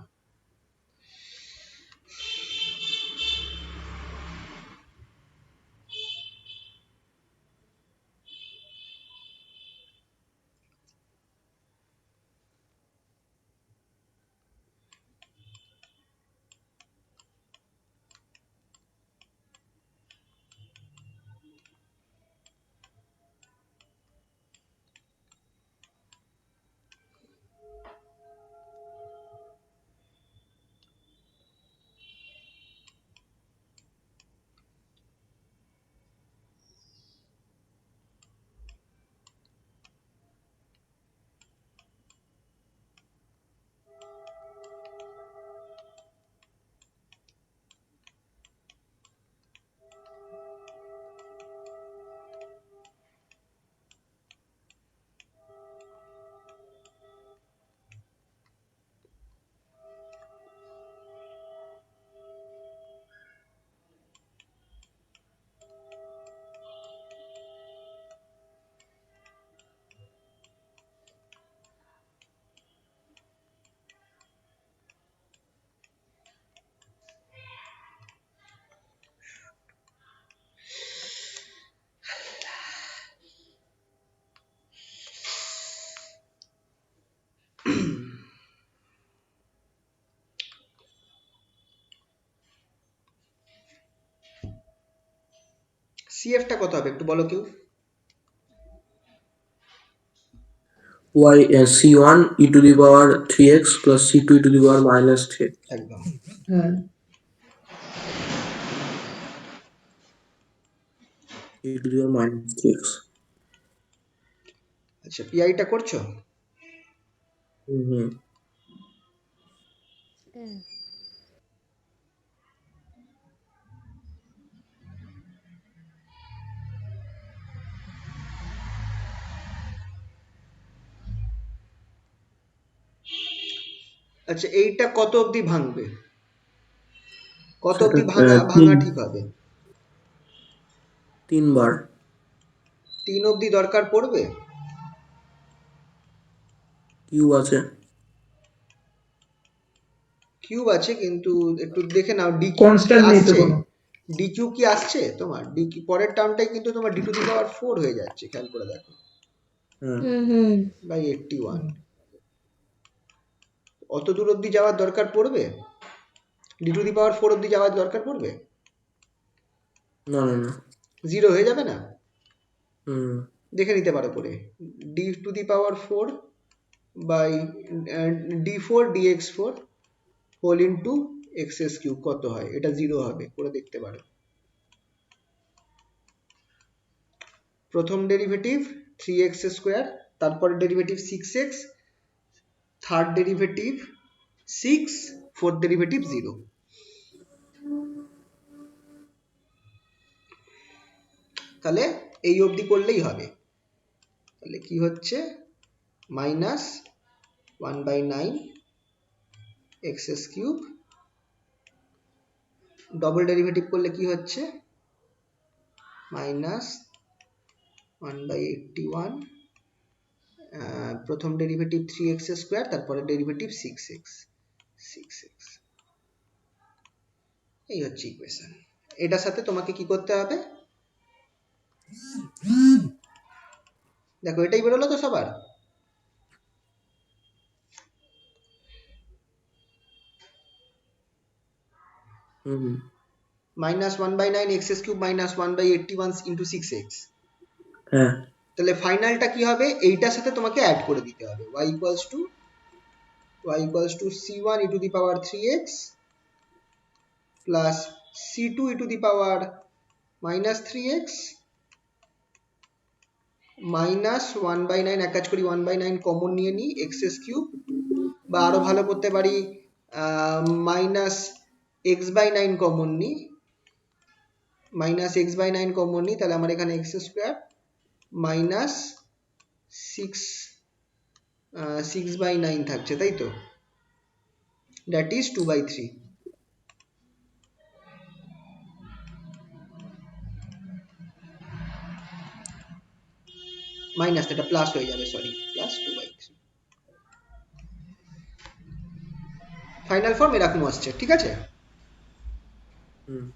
সিএফটা কত হবে একটু বলো কেউ? y c1 e to the power 3x plus c2 e to the power minus 3x. একদম। e to the power minus 3x. আচ্ছা, পিআইটা করছো? হুম। আচ্ছা, এইটা কত অবধি ভাঙবে? কত সেটা অবধি ভাঙা ভাঙা ঠিক হবে? 3 বার। 3 অবধি দরকার পড়বে? কিউব আছে। কিউব আছে, কিন্তু একটু দেখে নাও ডি কিউব কি কনস্ট্যান্ট নেই তো আসছে? কোনো। ডি কিউব কি আসছে তোমার? ডি পরের টার্মটাই কিন্তু তোমার ডি টু দি পাওয়ার 4 হয়ে যাচ্ছে, খেয়াল করে দেখো, হ্যাঁ। বাই 81। অত দূর অবধি যাওয়ার দরকার পড়বে? ডি টু দি পাওয়ার 4 অবধি যাওয়ার দরকার পড়বে? না। 0 হয়ে যাবে না? হুম। দেখে নিতে পারো করে, d to the power 4 by d4 dx4 whole into x cube কত হয়? এটা 0 হবে, করে দেখতে পারো। প্রথম ডেরিভেটিভ 3x স্কোয়ার, তারপর derivative 6x, third derivative 6, fourth derivative 0। তাহলে এই অবধি করলেই হবে। তাহলে কি হচ্ছে? Minus 1/9 x cube, double derivative করলে কি হচ্ছে? মাইনাস 1/81, প্রথম ডেরিভেটিভ 3x স্কোয়ার, তারপরে ডেরিভেটিভ 6x। এই হচ্ছে ইকুয়েশন। এটার সাথে তোমাকে কি করতে হবে? দেখো, এটাই বেরোলো তো সবার? হুম। Minus 1/9 x cube minus 1/81 into 6x। হ্যাঁ। তাহলে ফাইনালটা কি হবে? এইটার সাথে তোমাকে অ্যাড করে দিতে হবে, y equals to c1 e to the power 3x plus c2 e to the power minus 3x minus 1/9, এক কাজ করি 1/9 কমন নিয়ে নিই, এক্স কিউব, বা আরো ভালো করতে পারি মাইনাস x/9 কমন নিই, মাইনাস x/9 কমন নিই, তাহলে আমার এখানে এক্স স্কোয়ার মাইনাস 6/9 থাকছে, তাই তো? That is 2/3। মাইনাস, এটা প্লাস হয়ে যাবে, সরি, প্লাস 2/3। ফাইনাল ফর্ম এরকম আসছে, ঠিক আছে? হুম।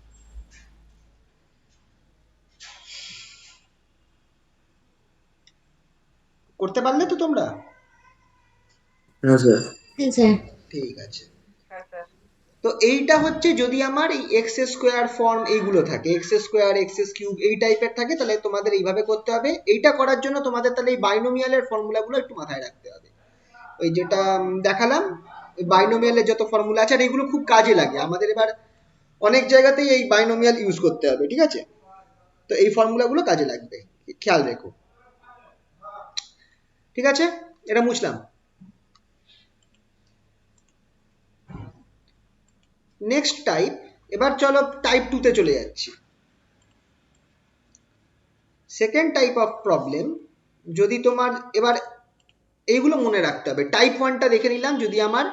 করতে পারলে তো তোমরা? হ্যাঁ স্যার। ঠিক আছে। তো এইটা হচ্ছে যদি আমার এই এক্স স্কোয়ার ফর্ম এইগুলো থাকে, এক্স স্কোয়ার এক্স কিউব এই টাইপের থাকে, তাহলে তোমাদের এইভাবে করতে হবে। এইটা করার জন্য তোমাদের তাহলে এই বাইনোমিয়ালের ফর্মুলাগুলো একটু মাথায় রাখতে হবে। ওই যেটা দেখালাম, বাইনোমিয়ালের যত ফর্মুলা আছে, আর এগুলো খুব কাজে লাগে আমাদের। এবার অনেক জায়গাতেই এই বাইনোমিয়াল ইউজ করতে হবে, ঠিক আছে? তো এই ফর্মুলাগুলো কাজে লাগবে, খেয়াল রেখো, ঠিক আছে? এটা মুছলাম। নেক্সট টাইপ, এবার চলো টাইপ 2 তে চলে যাচ্ছি। সেকেন্ড টাইপ অফ প্রবলেম, যদি তোমার এবার এইগুলো মনে রাখতে হবে। টাইপ 1টা দেখে নিলাম, যদি আমার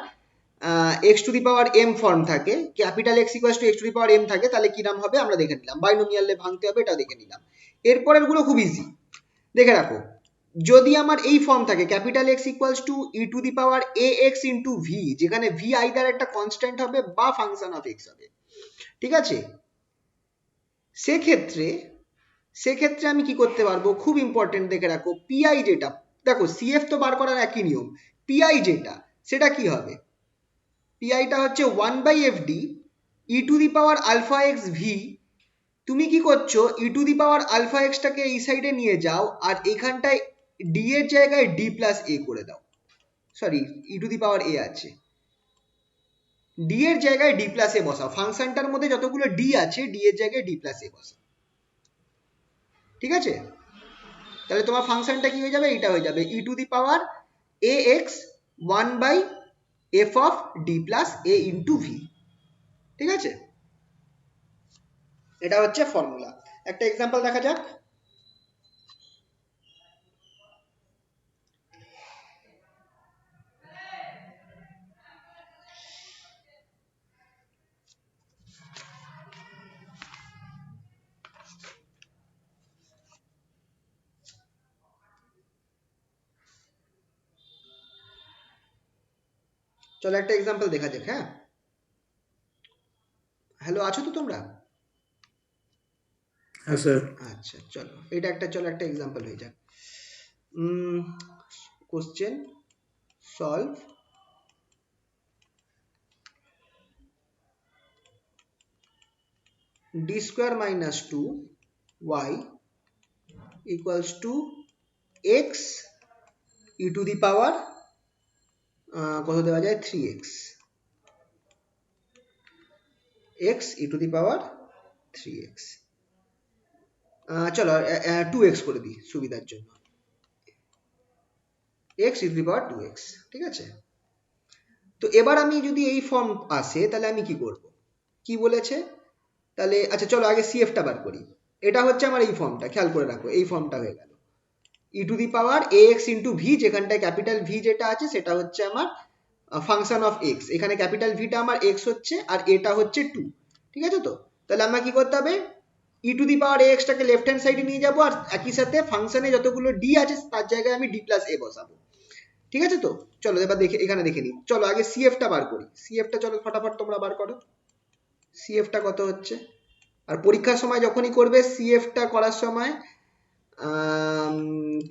x to the power m form থাকে, capital x equal to x to the power m থাকে, তাহলে কি নাম হবে আমরা দেখে নিলাম। বাইনোমিয়ালে ভাঙতে হবে, এটা দেখে নিলাম। এরপরের গুলো খুব ইজি, দেখে রাখো। যদি আমার এই ফর্ম থাকে capital x equals to e to the power a x into V, যেখানে ভি আইদার একটা কনস্ট্যান্ট হবে বা ফাংশন অফ এক্স হবে, ঠিক আছে? সেক্ষেত্রে আমি কি করতে পারবো? খুব ইম্পর্টেন্ট, দেখে রাখো। পিআই যেটা, দেখো সিএফ তো বার করার একই নিয়ম, পিআই যেটা সেটা কি হবে? পিআইটা হচ্ছে 1/fd e to the power alpha x v তুমি কি করছো, ই টু দি পাওয়ার আলফা এক্সটাকে এই সাইডে নিয়ে যাও আর এখানটায় ডি এর জায়গায় ডি প্লাস এ করে দাও। Sorry, E to the power এ আছে, ডি এর জায়গায় ডি প্লাস এ বসাও। ফাংশনটার মধ্যে যতগুলো ডি আছে ডি এর জায়গায় ডি প্লাস এ বসাও। ঠিক আছে, তাহলে তোমার ফাংশনটা কি হয়ে যাবে, এটা হয়ে যাবে e to the power a x 1/f of d plus a into v. ঠিক আছে, এটা হচ্ছে ফর্মুলা। একটা এক্সাম্পল দেখা যাক। চলো একটা এক্সাম্পল দেখা যাক। হ্যাঁ, হ্যালো, আছো তো তোমরা? হ্যাঁ স্যার। আচ্ছা চলো, এটা একটা, চলো একটা এক্সাম্পল হয়ে যাক। Question solve d square minus 2y equals to x e to the power কত দেওয়া যায়, 3x, x E to the power 3x। চলো 2x করে দিই সুবিধার জন্য, x E to the power 2x। ঠিক আছে, তো এবার আমি যদি এই ফর্ম আসে তাহলে আমি কি করব, কি বলেছে, তাহলে আচ্ছা চলো আগে সিএফটা বার করি। এটা হচ্ছে আমার এই ফর্মটা, খেয়াল করে রাখো, এই ফর্মটা হয়ে গেল e to the power a x into v, যেখানটায় ক্যাপিটাল ভি যেটা আছে সেটা হচ্ছে আমার ফাংশন অফ এক্স। এখানে ক্যাপিটাল ভিটা আমার এক্স হচ্ছে আর এটা হচ্ছে 2। ঠিক আছে, তো তাহলে আমার কি করতে হবে, e to the power a এক্সটাকে লেফট হ্যান্ড সাইডে নিয়ে যাবো আর একই সাথে ফাংশনে যতগুলো ডি আছে তার জায়গায় আমি ডি প্লাস এ বসাবো। ঠিক আছে, তো চলো এবার দেখে, এখানে দেখে নিই। চলো আগে সিএফটা বার করি, সিএফটা চলো ফটাফট তোমরা বার করো, সিএফটা কত হচ্ছে। আর পরীক্ষার সময় যখনই করবে সিএফটা করার সময়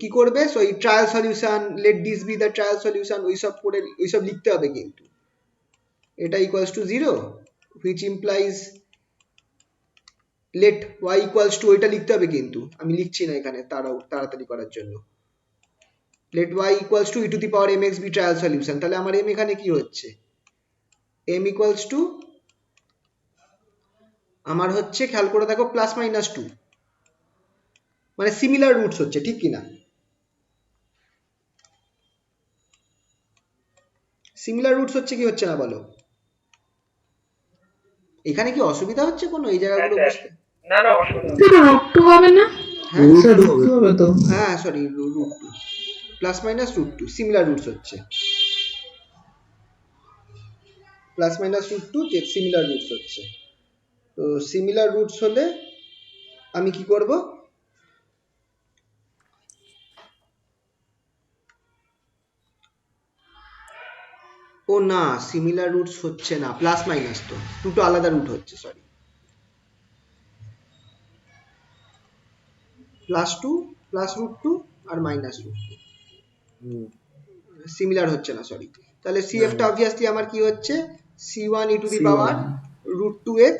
কি করবে, সো এই trial solution, let this be the trial solution, ওইসব করে ওইসব লিখতে হবে কিন্তু। এটা equals to 0 which implies let y equals to, ওইটা লিখতে হবে কিন্তু, আমি লিখছি না এখানে তাড়াতাড়ি করার জন্য। Let y equals to e to the power m x be trial solution, তাহলে আমার এম এখানে কি হচ্ছে, এম ইকুয়ালস টু আমার হচ্ছে, খেয়াল করে দেখো, প্লাস মাইনাস 2, মানে সিমিলার রুটস হচ্ছে, ঠিক কিনা? সিমিলার রুটস হচ্ছে কি হচ্ছে না বলো, এখানে কি অসুবিধা হচ্ছে কোনো এই জায়গাগুলো বুঝতে? না না অসুবিধা নেই। স্যার রুট টু হবে না? হ্যাঁ রুট হবে। হবে তো। হ্যাঁ sorry, root two, plus minus root two, similar roots হচ্ছে, plus minus root two similar roots হচ্ছে। তো সিমিলার রুটস হলে আমি কি করব, ও না সিমিলার রুটস হচ্ছে না, প্লাস মাইনাস, তো দুটো আলাদা রুট হচ্ছে, সরি, প্লাস 2 প্লাস রুট 2 আর মাইনাস রুট 2, সিমিলার হচ্ছে না, সরি। তাহলে সিএফটা অবভিয়াসলি আমার কি হচ্ছে, c1 e to the power root 2x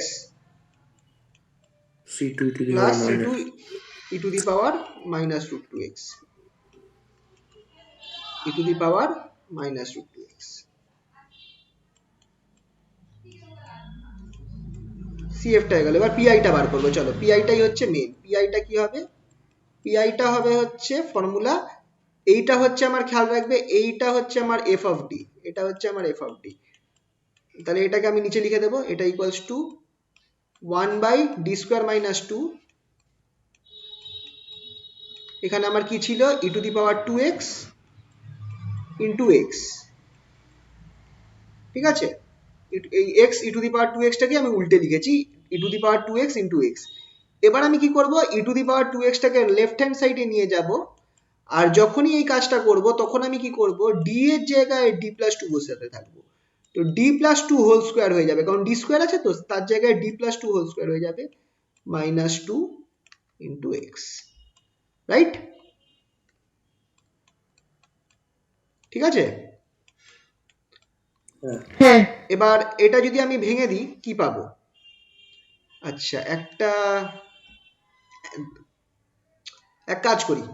c2 to the plus power c2 e to the power minus root 2x e to the power minus root 2x। সিএফটা হয়ে গেল, এবার পিআইটা বার করবো। চলো পিআইটাই হচ্ছে মেন, পিআইটা কি হবে, পিআইটা হবে হচ্ছে ফর্মুলা, এইটা হচ্ছে আমার, খেয়াল রাখবে এইটা হচ্ছে আমার এফ অফ ডি, এটা হচ্ছে আমার এফ অফ ডি। তাহলে এটাকে আমি নিচে লিখে দেবো, এটা equals to 1/d square minus 2, এখানে আমার কি ছিল, e to the power 2x into x. ঠিক আছে, এই x e to the power 2x টাকে আমি উল্টে লিখেছি, e to the power 2x into x. এবার আমি কি করব, ই টু দি পাওয়ার 2x টাকে লেফট হ্যান্ড সাইডে নিয়ে যাব, আর যখনই এই কাজটা করব তখন আমি কি করব, ডি এর জায়গায় ডি প্লাস 2 বসাতে থাকবো। তো ডি প্লাস 2 হোল স্কোয়ার হয়ে যাবে, কারণ ডি স্কোয়ার আছে তো তার জায়গায় ডি প্লাস 2 হোল স্কোয়ার হয়ে যাবে, মাইনাস 2 ইন্টু এক্স, রাইট? ঠিক আছে, হ্যাঁ। এবার এটা যদি আমি ভেঙে দিই কি পাবো, আচ্ছা এক কাজ করি,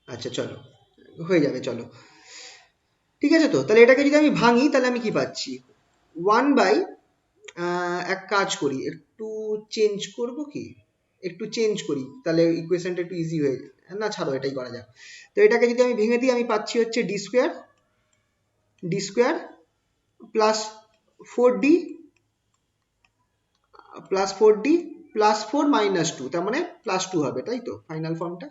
আচ্ছা চলো, হয়ে যাবে, চলো ঠিক আছে। তো তাহলে এটাকে যদি আমি ভাঙি তাহলে আমি কি পাচ্ছি, 1 বাই, এক কাজ করি, একটু চেঞ্জ করব কি, একটু চেঞ্জ করি তাহলে ইকুয়েশনটা একটু ইজি হয়ে যায়। না ছাড়ো, এটাই করা যাক। তো এটাকে যদি আমি ভেঙে দিই আমি পাচ্ছি হচ্ছে D square plus 4d plus 4 minus 2, তার মানে +2 হবে, তাই তো ফাইনাল ফর্মটা,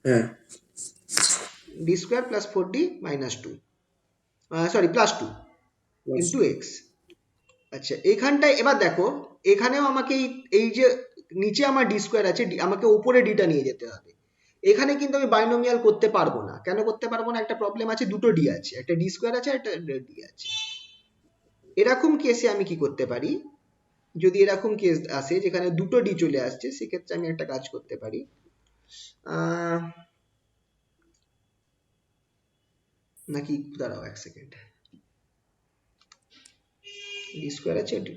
হ্যাঁ d² plus 4d minus 2, sorry +2 into x. আচ্ছা এইখানটায় এবার দেখো, এখানেও আমাকে এই যে নিচে আমার ডি² আছে, আমাকে উপরে ডিটা নিয়ে যেতে হবে। এখানে কিন্তু আমি বাইনোমিয়াল করতে পারবো না। কেন করতে পারবো না? একটা প্রবলেম আছে, দুটো ডি আছে, একটা ডি² আছে, একটা ডি আছে। এরকম কেসে আমি কি করতে পারি, যদি এরকম কেস আসে যেখানে দুটো ডি চলে আসছে, সেক্ষেত্রে আমি একটা কাজ করতে পারি, নাকি দাঁড়াও এক সেকেন্ড, ডি² আছে, d⁴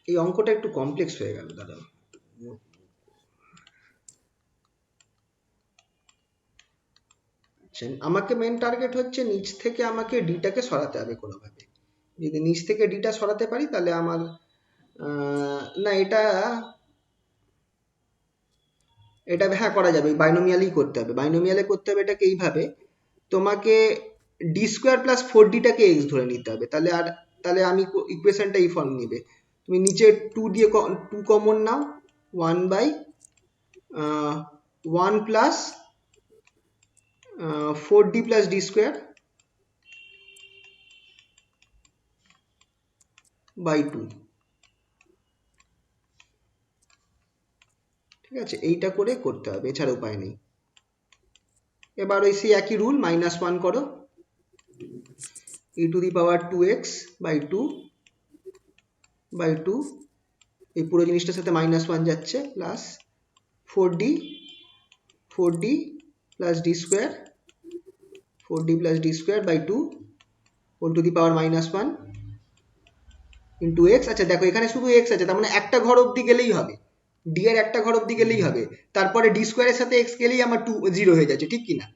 এই অঙ্কটা একটু কমপ্লেক্স হয়ে গেল দাদা। আমাকে মেন টার্গেট হচ্ছে নিচ থেকে আমাকে ডিটাকে সরাতে হবে কোনোভাবে। যদি নিচ থেকে ডিটা সরাতে পারি তাহলে আমার, না এটা হ্যাঁ করা যাবে, বাইনোমিয়ালই করতে হবে, বাইনোমিয়ালে করতে হবে এটাকে এইভাবে, তোমাকে d² প্লাস 4dটাকে x ধরে নিতে হবে, তাহলে আমি ইকুয়েশনটা এই ফর্ম নিবে, তুমি নিচে 2 দিয়ে 2 কমন নাও, 1 plus 4d plus d² by 2, ঠিক আছে, এইটা করে করতে হবে, এছাড়া উপায় নেই। এবার ওই সেই একই রুল, -1 করো, e⁻²x বাই 2 বাই 2, এই পুরো জিনিসটার সাথে -1 যাচ্ছে, plus 4d plus d² 4d plus d² by 2 whole to the power -1 into x. আচ্ছা দেখো এখানে শুধু এক্স আছে, তার মানে একটা ঘর অবধি গেলেই হবে, ডি এর একটা ঘর অবধি গেলেই হবে, তারপরে d² এর সাথে এক্স গেলেই আমার 0 হয়ে যাচ্ছে, ঠিক কিনা?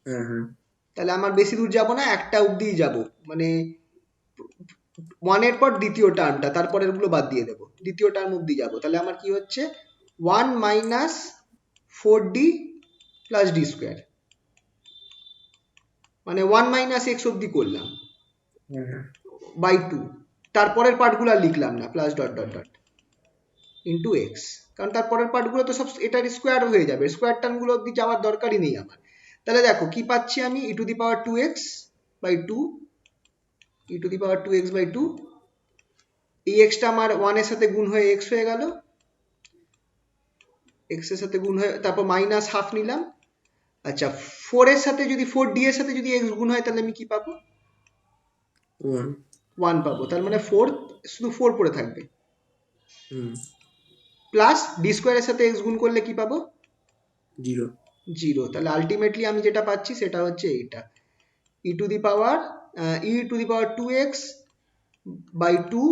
হ্যাঁ হ্যাঁ তাহলে আমার বেশি দূর যাব না, একটা অবধিই যাব, মানে 1 এর পর দ্বিতীয় টার্মটা, তারপরের গুলো বাদ দিয়ে দেবো, দ্বিতীয় টার্ম অবধি যাব। তাহলে আমার কি হচ্ছে 1 মাইনাস 4d প্লাস d², মানে 1 মাইনাস এক্স অবধি করলাম হ্যাঁ বাই 2, তারপরের পার্টগুলো আর লিখলাম না, plus dot dot dot into x, কারণ তারপরের পার্টগুলো তো সব এটার স্কোয়ার হয়ে যাবে, স্কোয়ার টার্মগুলো অবধি যাওয়ার দরকারই নেই আমার। তাহলে দেখো কি পাচ্ছি আমি, e⁻²x বাই 2, e⁻²x বাই 2, এই এক্সটা আমার 1 এর সাথে গুণ হয়ে এক্স হয়ে গেল, এক্স এর সাথে গুণ হয়ে তারপর -½ নিলাম। আচ্ছা 4 এর সাথে যদি 4d এর সাথে যদি এক্স গুণ হয় তাহলে আমি কি পাবো, 1 1 পাবো, তার মানে 4, শুধু 4 পড়ে থাকবে, হুম প্লাস d² এর সাথে এক্স গুণ করলে কি পাবো, 0 0। তাহলে আলটিমেটলি আমি যেটা পাচ্ছি সেটা হচ্ছে এইটা, e⁻²x বাই 2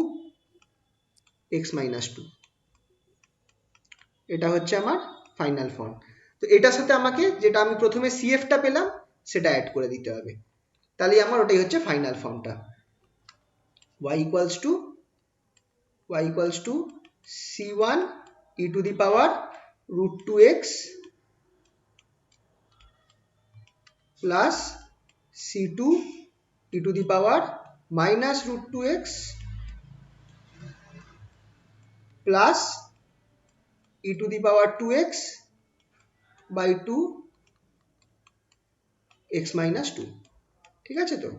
x মাইনাস 2, এটা হচ্ছে আমার ফাইনাল ফর্ম। তো এটার সাথে আমাকে যেটা আমি প্রথমে সিএফটা পেলাম সেটা অ্যাড করে দিতে হবে, তাহলে আমার ওটাই হচ্ছে ফাইনাল ফর্মটা, y equals to c1 e⁻√2x plus c2 e⁻√2x plus e⁻2x by 2 x minus 2, ঠিক আছে তো?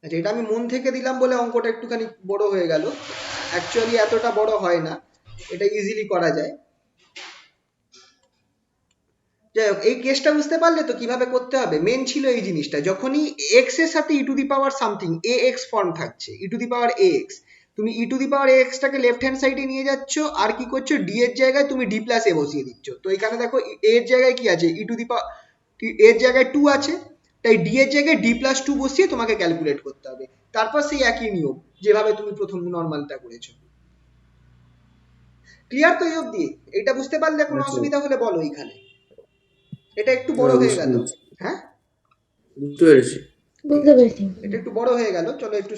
আচ্ছা এটা আমি মন থেকে দিলাম বলে অঙ্কটা একটুখানি বড় হয়ে গেল, অ্যাকচুয়ালি এতটা বড় হয় না, এটা ইজিলি করা যায়। যাই হোক, এই কেসটা বুঝতে পারলে তো কিভাবে করতে হবে? মেন ছিল এই জিনিসটা, যখনই এক্স এর সাথে e to the power something a x form থাকছে, e to the power a x, তুমি e to the power a এক্সটাকে লেফট হ্যান্ড সাইডে নিয়ে যাচ্ছ, আর কি করছো, ডি এর জায়গায় তুমি ডি প্লাস এ বসিয়ে দিচ্ছ। তো এখানে দেখো এ এর জায়গায় কি আছে, ই টু দি পাওয়ার এর জায়গায় 2 আছে, তাই ডি এর জায়গায় ডি প্লাস 2 বসিয়ে তোমাকে ক্যালকুলেট করতে হবে। তারপর সেই একই নিয়ম যেভাবে তুমি প্রথম নর্মালটা করেছো। ক্লিয়ার তো এই অবধি? এটা বুঝতে পারলে কোনো আচ্ছা, অসুবিধা হলে বলো এইখানে। এটা একটু না বড় হয়ে বুঝতে গেল। পেরেছি, হ্যাঁ, বুঝতে পেরেছি। ঠিক বুঝতে আছে, পেরেছি। এটা একটু বড় হয়ে গেল, চলো একটু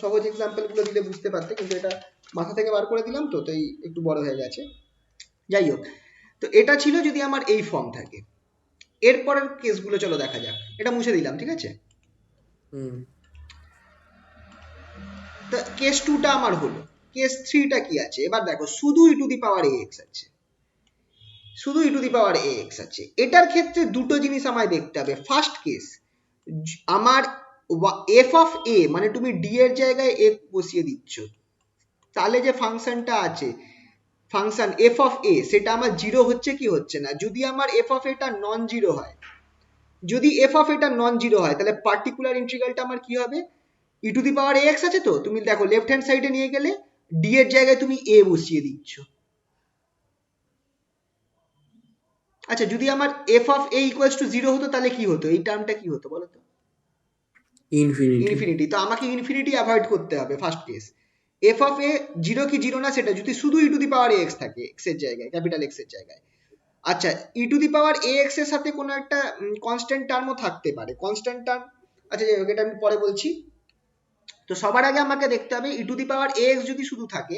সহজ এক্সাম্পল গুলো দিলে বুঝতে পারতে, কিন্তু এটা মাথা থেকে বার করে দিলাম তো, তাই একটু বড় হয়ে গেছে। যাই হোক, তো এটা ছিল যদি আমার এই ফর্ম থাকে। এরপরের কেসগুলো চলো দেখা যাক। এটা মুছে দিলাম, ঠিক আছে। হুম। তো কেস 2টা আমার হলো। কেস 3টা কি আছে এবার দেখো, শুধু e to the power a x আছে, শুধু e to the power a x আছে। এটার ক্ষেত্রে দুটো জিনিস আমায় দেখতে হবে। ফার্স্ট কেস, আমার এফ অফ এ মানে তুমি ডি এর জায়গায় এ বসিয়ে দিচ্ছ, তাহলে যে ফাংশনটা আছে, ফাংশন এফ অফ এ, সেটা আমার জিরো হচ্ছে কি হচ্ছে না। যদি আমার এফ অফ এটা নন জিরো হয়, যদি এফ অফ এটা নন জিরো হয়, তাহলে পার্টিকুলার ইন্টিগ্রালটা আমার কি হবে, e to the power a x আছে, তো তুমি দেখো লেফট হ্যান্ড সাইডে নিয়ে গেলে ডি এর জায়গায় তুমি এ বসিয়ে দিচ্ছ। আচ্ছা, যদি আমার F of A equals to zero হতো তাহলে কি হতো, এই টার্মটা কি হতো বলো তো? ইনফিনিটি। ইনফিনিটি। তো আমাকে ইনফিনিটি অ্যাভয়েড করতে হবে first case. F of a zero কি জিরো না সেটা, যদি শুধু e to the power a x থাকে এক্স এর জায়গায়, ক্যাপিটাল এক্স এর জায়গায়। আচ্ছা, ই to the power a x এর সাথে কোনো একটা কনস্ট্যান্ট টার্মও থাকতে পারে, কনস্ট্যান্ট টার্ম। আচ্ছা যাই হোক, এটা আমি পরে বলছি। তো সবার আগে আমাকে দেখতে হবে e to the power a x যদি শুধু থাকে,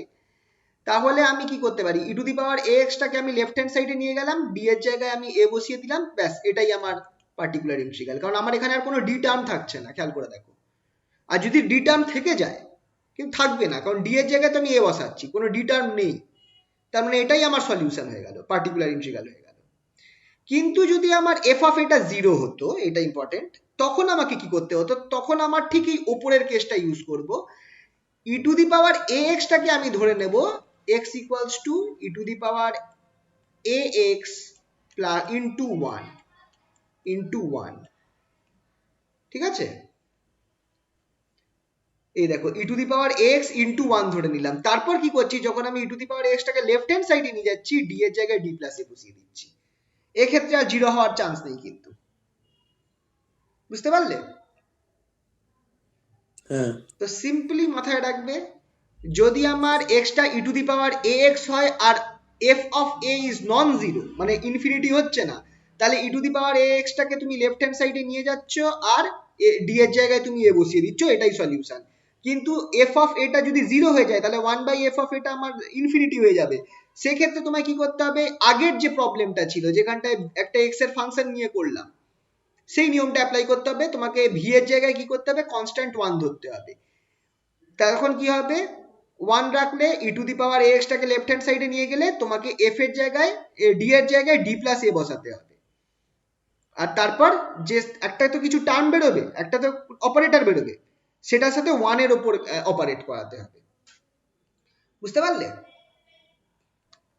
তাহলে আমি কি করতে পারি, e to the power a এক্সটাকে আমি লেফট হ্যান্ড সাইডে নিয়ে গেলাম, ডি এর জায়গায় আমি এ বসিয়ে দিলাম, ব্যাস এটাই আমার পার্টিকুলার ইন্টিগ্রাল। কারণ আমার এখানে আর কোনো ডি টার্ম থাকছে না, খেয়াল করে দেখো। আর যদি ডি টার্ম থেকে যায়, কিন্তু থাকবে না, কারণ ডি এর জায়গায় তো আমি এ বসাচ্ছি, কোনো ডি টার্ম নেই, তার মানে এটাই আমার সলিউশন হয়ে গেল, পার্টিকুলার ইন্টিগ্রাল হয়ে গেল। কিন্তু যদি আমার এফ অফ এটা জিরো হতো, এটা ইম্পর্টেন্ট, তখন আমাকে কি করতে হতো, তখন আমার ঠিক এই ওপরের কেসটা ইউজ করব। ই টু দি পাওয়ার এ এক্সটাকে আমি ধরে নেব x equals to e to the power a x plus into one, ঠিক আছে। এই দেখো e to the power x into one ধরে নিলাম। তারপর কি করছি, যখন আমি ই টু দি পাওয়ার এক্সটাকে লেফট হ্যান্ড সাইডে নিয়ে যাচ্ছি, ডি এর জায়গায় ডি প্লাস এ বসিয়ে দিচ্ছি। এক্ষেত্রে আর জিরো হওয়ার চান্স নেই কিন্তু, বুঝতে পারলে? হ্যাঁ। তো সিম্পলি মাথায় রাখবে, যদি আমার এক্সটা e to the power a x হয় আর f of a is non zero, মানে ইনফিনিটি হচ্ছে না, তাহলে e to the power a এক্সটাকে তুমি লেফট হ্যান্ড সাইডে নিয়ে যাচ্ছ, আর ডি এর জায়গায় তুমি এ বসিয়ে দিচ্ছ, এটাই সলিউশন। কিন্তু এফ অফ এটা যদি জিরো হয়ে যায়, তাহলে ওয়ান বাই এফ অফ এটা আমার ইনফিনিটি হয়ে যাবে। সেক্ষেত্রে তোমায় কি করতে হবে, আগের যে প্রবলেমটা ছিল যেখানটায় একটা এক্স এর ফাংশন নিয়ে করলাম, সেই নিয়মটা অ্যাপ্লাই করতে হবে। তোমাকে ভি এর জায়গায় কি করতে হবে, কনস্ট্যান্ট ওয়ান ধরতে হবে। তখন কি হবে, ওয়ান রাখলে e to the power a এক্সটাকে লেফট হ্যান্ড সাইডে নিয়ে গেলে তোমাকে এফ এর জায়গায় ডি এর জায়গায় ডি প্লাস এ বসাতে হবে। আর তারপর যে একটা তো কিছু টার্ম বেরোবে, একটা তো অপারেটর বেরোবে, সেটার সাথে ওয়ানের ওপর অপারেট করাতে হবে, বুঝতে পারলে?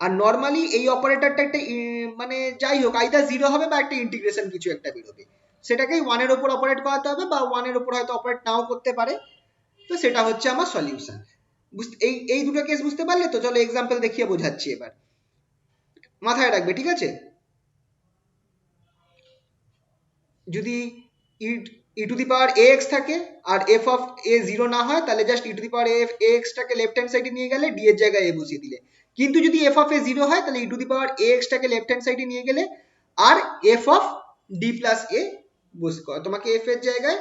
আর নর্মালি এই অপারেটরটা একটা মানে যাই হোক আইদার জিরো হবে বা একটা ইন্টিগ্রেশন কিছু একটা বেরোবে, সেটাকেই ওয়ানের ওপর অপারেট করাতে হবে, বা ওয়ানের ওপর হয়তো অপারেট নাও করতে পারে। তো সেটা হচ্ছে আমার সলিউশন। এই এই দুটো কেস বুঝতে পারলে তো? চলো এক্সাম্পল দেখিয়ে বোঝাচ্ছি এবার, মাথায় রাখবে, ঠিক আছে। যদি ই to the power a x থাকে আর এফ অফ এ জিরো না হয়, তাহলে just e to the power a এক্সটাকে লেফট হ্যান্ড সাইডে নিয়ে গেলে ডি এর জায়গায় এ বসিয়ে দিলে। কিন্তু যদি এফ অফ এ জিরো হয়, তাহলে e to the power a এক্সটাকে লেফট হ্যান্ড সাইডে নিয়ে গেলে আর f of d plus a তোমাকে এফ এর জায়গায়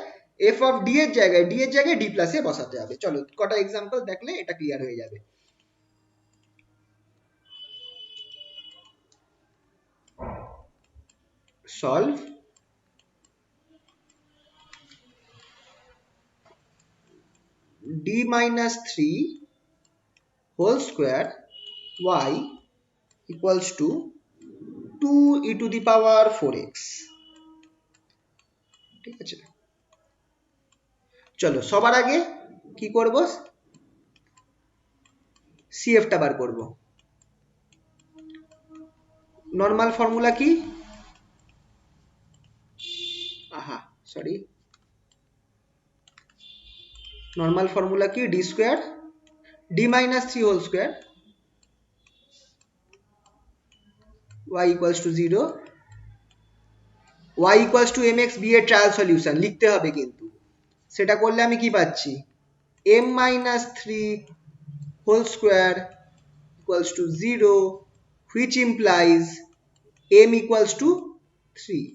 এফ অফ ডি এর জায়গায় ডি প্লাস এ বসাতে হবে। চলো কটা এক্সাম্পল দেখলে এটা ক্লিয়ার হয়ে যাবে। Solve d minus 3 whole square y equals to 2 e to the power 4x, ঠিক আছে। চলো সবার আগে কি করব, সিএফটা বার করব। নর্মাল ফর্মুলা কি, সরি, নর্মাল ফর্মুলা কি, d square d minus three whole square y equals to 0, y equals to mx b এর ট্রায়াল সলিউশন লিখতে হবে কিন্তু। সেটা করলে আমি কি পাচ্ছি, m minus three whole square equals to 0, which implies m equals to 3।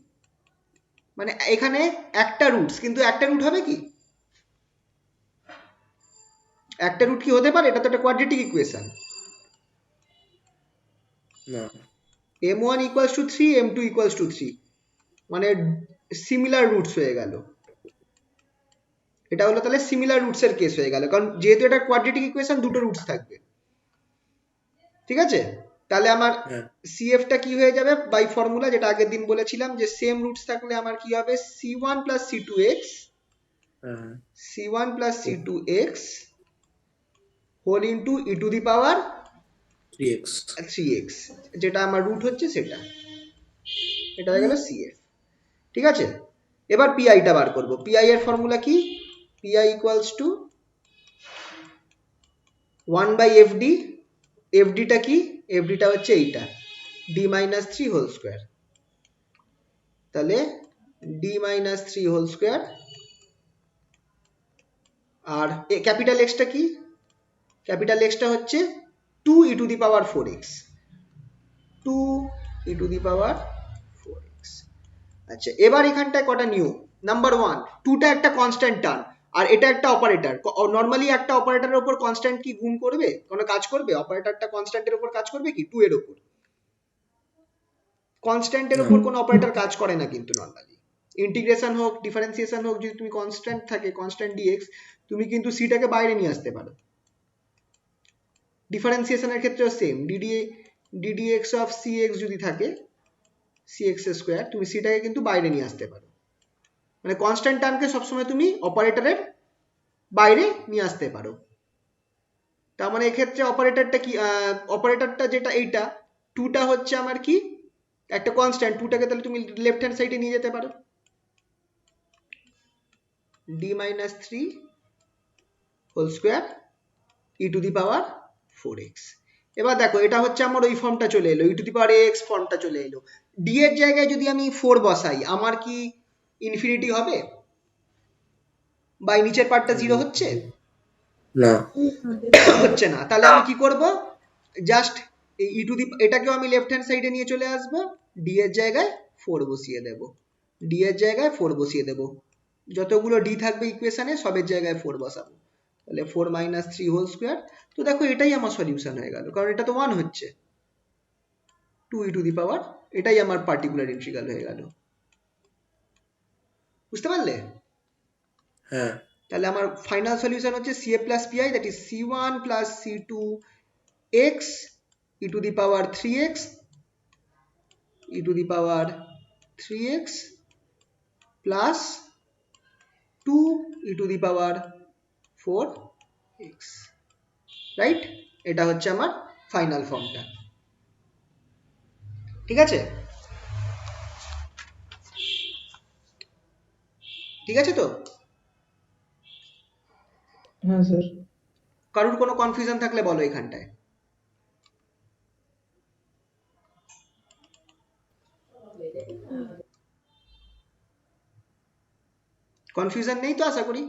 মানে এখানে একটা রুটস, কিন্তু একটা রুট হবে কি, একটা রুট কি হতে পারে? এটা তো একটা কোয়াড্রেটিক ইকুয়েশন। না, m1 equals to 3, m2 equals to 3, মানে সিমিলার রুটস হয়ে গেল। এটা হলো তাহলে সিমিলার রুটস এর কেস হয়ে গেল, কারণ যেহেতু এটা কোয়াড্রেটিক ইকুয়েশন দুটো রুটস থাকবে। ঠিক আছে, তাহলে আমার হ্যাঁ, CF টা কি হয়ে যাবে বাই ফর্মুলা, যেটা আগের দিন বলেছিলাম যে সেম রুটস থাকলে আমার কি হবে, c1 প্লাস c2x, হ্যাঁ, c1 plus c2x whole into e to the power 3x। 3x, যেটা আমার রুট হচ্ছে সেটা, এটা হয়ে গেল CF। ঠিক আছে, এবার PI টা বার করব। PI এর ফর্মুলা কি, PI equals to 1 by FD, FD টা কি, FD টা হচ্ছে এইটা, d minus three whole square, তাহলে d minus three whole square, আর ক্যাপিটাল এক্স টা কি, ক্যাপিটাল এক্স টা হচ্ছে 2 ই to the power 4x, 2 E to the power 4x। আচ্ছা, এবার এখানটায় কটা নিয়ম। নাম্বার 1, 2 টা একটা কনস্ট্যান্ট টার্ম, আর এটা একটা অপারেটর। নর্মালি একটা অপারেটরের উপর কনস্ট্যান্ট কি গুণ করবে, কোনো কাজ করবে? অপারেটরটা কনস্ট্যান্টের উপর কাজ করবে কি 2 এর উপর? কনস্ট্যান্টের না, উপর কোনো অপারেটর কাজ করে না কিন্তু নর্মালি। ইন্টিগ্রেশন হোক, ডিফারেন্সিয়েশন হোক, যদি তুমি কনস্ট্যান্ট থাকে, কনস্ট্যান্ট ডিএক্স, তুমি কিন্তু সিটাকে বাইরে নিয়ে আসতে পারো। ডিফারেন্সিয়েশনের ক্ষেত্রেও সেম, ডিডিএক্স অফ সিএক্স যদি থাকে, সিএক্স স্কোয়ার, তুমি সিটাকে কিন্তু বাইরে নিয়ে আসতে পারো। মানে কনস্ট্যান্ট টার্মকে সবসময় তুমি অপারেটরের বাইরে নিয়ে আসতে পারো। তার মানে এক্ষেত্রে অপারেটরটা কি, অপারেটরটা যেটা এইটা, টুটা হচ্ছে আমার কি, একটা কনস্ট্যান্ট, টুটাকে তাহলে তুমি লেফট হ্যান্ড সাইডে নিয়ে যেতে পারো, d minus three whole square e to the power 4x। এবার দেখো, এটা হচ্ছে আমার ওই ফর্মটা চলে এলো, ই টু দি পাওয়ার এক্স ফর্মটা চলে এলো। ডি এর জায়গায় যদি আমি 4 বসাই, আমার কি ইনফিনিটি হবে, বা নিচের পার্টটা 0 হচ্ছে? না, হচ্ছে না। তাহলে আমি কি করব, জাস্ট এই ই টু দি, এটাকেও আমি লেফট হ্যান্ড সাইডে নিয়ে চলে আসবো, ডি এর জায়গায় 4 বসিয়ে দেব, ডি এর জায়গায় 4 বসিয়ে দেব, যতগুলো ডি থাকবে ইকুয়েশনে সবের জায়গায় 4 বসাবো, তাহলে 4 মাইনাস থ্রি হোল স্কোয়ার। তো দেখো, এটাই আমার সলিউশন হয়ে গেল, কারণ এটা তো 1 হচ্ছে, 2 ই টু দি পাওয়ার, এটাই আমার পার্টিকুলার ইন্টিগ্রাল হয়ে গেল। বুঝতে পারলে? হ্যাঁ, তাহলে আমার ফাইনাল সলিউশন হচ্ছে CF plus PI, that is C1 plus C2x E to the power 3x E to the power 3x plus 2 E to the power 4x, right? এটা হচ্ছে আমার ফাইনাল ফর্মটা। ঠিক আছে, ঠিক আছে তো? হ্যাঁ স্যার। কারোর কোনো কনফিউশন থাকলে বলো এখানটায়। কনফিউশন নেই তো আশা করি?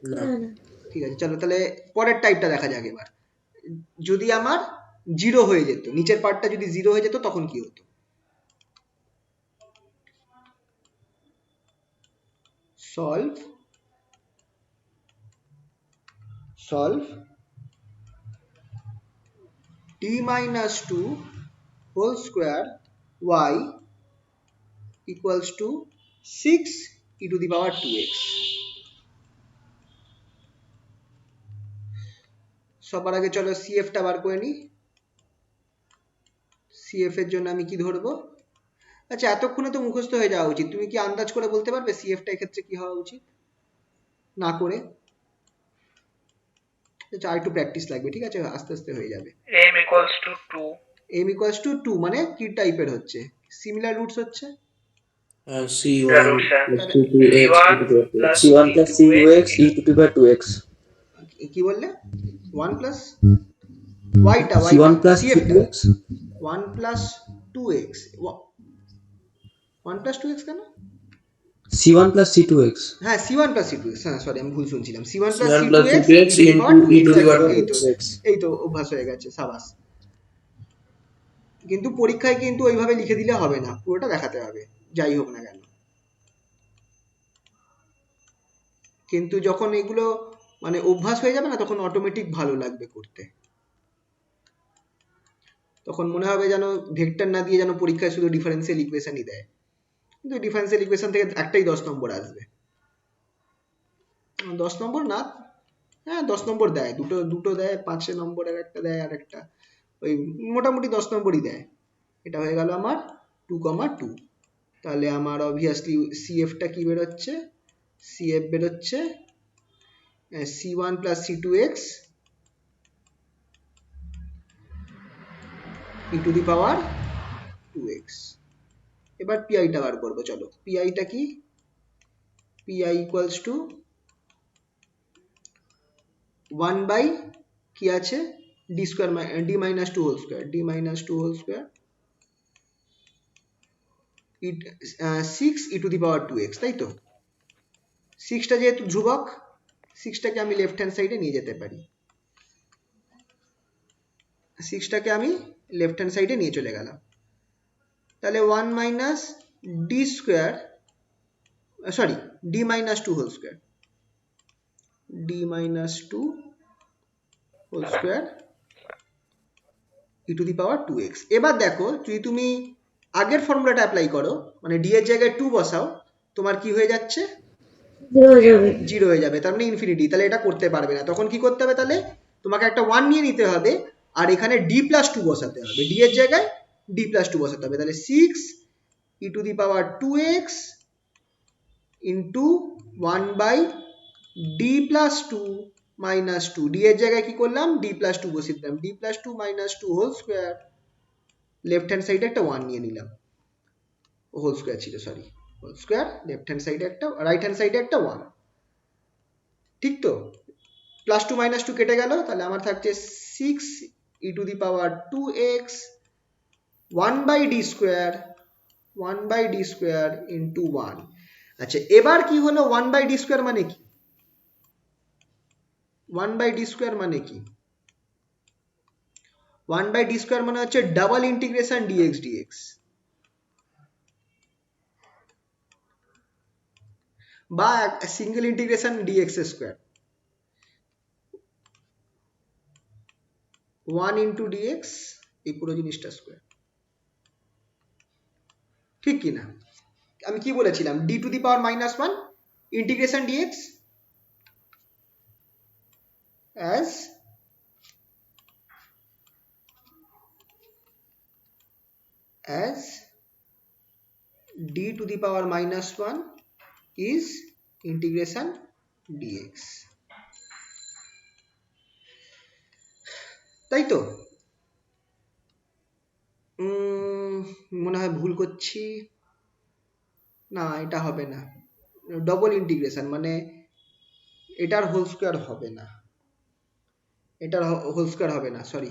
না, না না, ঠিক আছে, চলো তাহলে পরের টাইপটা দেখা যাক এবার। যদি আমার 0 হয়ে যেত, নিচের পার্টটা যদি 0 হয়ে যেত, তখন কি হতো? Solve d minus 2 whole square y equals to 6 e to the power 2x। সবার আগে চলো CF টা বার করে নি। CF এর জন্য আমি কি ধরবো? আচ্ছা, এতক্ষণে তো মুখস্থ হয়ে যাওয়া উচিত, তুমি কি আন্দাজ করে বলতে পারবে CF টা এক্ষেত্রে কি হওয়া উচিত না করে? আচ্ছা, আর একটু প্র্যাকটিস লাগবে, ঠিক আছে, আস্তে আস্তে হয়ে যাবে। m equals to 2। m equals to 2 মানে কি টাইপের হচ্ছে? সিমিলার রুটস হচ্ছে, C1 plus তাহলে C2x e to the power 2x. C1 plus C2x e to the power 2x. কি বললে? 1 প্লাস ওয়াইটা C1 plus সিএফটা C2x. 1 plus 2x 1 plus 2x কেন? C1 plus C2x. হ্যাঁ C1 প্লাস C2x, হ্যাঁ sorry আমি ভুল শুনছিলাম, C1 plus C1 plus C2x C2x e to the power into e to 2x, the power এই 2x. তো অভ্যাস হয়ে গেছে, সাবাস। কিন্তু পরীক্ষায় কিন্তু ওইভাবে লিখে দিলে হবে না, পুরোটা দেখাতে হবে যাই হোক না কেন। কিন্তু যখন এগুলো মানে অভ্যাস হয়ে যাবে না, তখন অটোমেটিক ভালো লাগবে করতে, তখন মনে হবে যেন ভেক্টর না দিয়ে যেন পরীক্ষায় শুধু ডিফারেন্সিয়াল ইকুয়েশনই দেয়, কিন্তু ডিফারেন্সিয়াল ইকুয়েশন থেকে একটাই 10 নম্বর আসবে। 10 নম্বর না, হ্যাঁ 10 নম্বর দেয়, দুটো দেয়, 5 নম্বরের একটা দেয়, আর একটা ওই মোটামুটি 10 নম্বরই দেয়। এটা হয়ে গেল আমার 2,2। তাহলে আমার অবভিয়াসলি সিএফটা কি বেরোচ্ছে? সিএফ বেরোচ্ছে C1 plus C2x e to the power 2x। এবার পিআইটা বার করবো, চলো পিআইটা কি? পিআই ইকুয়ালস টু 1 বাই কি আছে d square d minus two whole square, d minus two whole square 6 e to the power 2x, তাই তো? 6টা যেহেতু ধ্রুবক, 6টাকে আমি লেফট হ্যান্ড সাইডে নিয়ে যেতে পারি, 6টাকে আমি লেফট হ্যান্ড সাইডে নিয়ে চলে গেলাম। তাহলে 1 minus d square, sorry d minus two whole square, d minus two whole square e to the power 2x। এবার দেখো যদি তুমি আগের ফর্মুলাটা অ্যাপ্লাই করো, মানে ডি এর জায়গায় 2 বসাও, তোমার কি হয়ে যাচ্ছে? 0 হয়ে যাবে। 0 হয়ে যাবে, তার মানে ইনফিনিটি। তাহলে এটা করতে পারবে না, তখন কি করতে হবে? তাহলে তোমাকে একটা 1 নিয়ে নিতে হবে, আর এখানে ডি প্লাস টু বসাতে হবে, ডি এর জায়গায় ডি প্লাস টু বসাতে হবে। তাহলে 6 e to the power 2x into 1 by d plus two minus two, d এর জায়গায় কি করলাম? ডি প্লাস টু বসিয়ে দিলাম, d plus two minus two whole square, left hand সাইডে একটা 1 নিয়ে নিলাম, হোল স্কোয়ার ছিল sorry, whole square, left hand সাইডে একটা, রাইট হ্যান্ড সাইডে একটা 1, ঠিক তো? প্লাস টু মাইনাস টু কেটে গেল, তাহলে আমার থাকছে 6 e to the power 2x 1 by d square, 1 by d square into 1। আচ্ছা এবার কি হলো 1 বাই ডি স্কোয়ার মানে কি? 1 বাই ডি স্কোয়ার মানে কি? 1 বাই ডি স্কোয়ার মানে হচ্ছে ডাবল ইন্টিগ্রেশন ডিএক্স ডিএক্স, বা single integration d x square, 1 into d x এই পুরো জিনিসটা স্কোয়ার, ঠিক কি না? আমি কি বলেছিলাম? D to the power minus 1 integration d x as d to the power minus 1 is integration dx, তাই তো? মনে হয় ভুল করছি, না এটা হবে না, ডবল ইন্টিগ্রেশন মানে এটার হোল স্কোয়ার হবে না, এটার হোল স্কোয়ার হবে না, সরি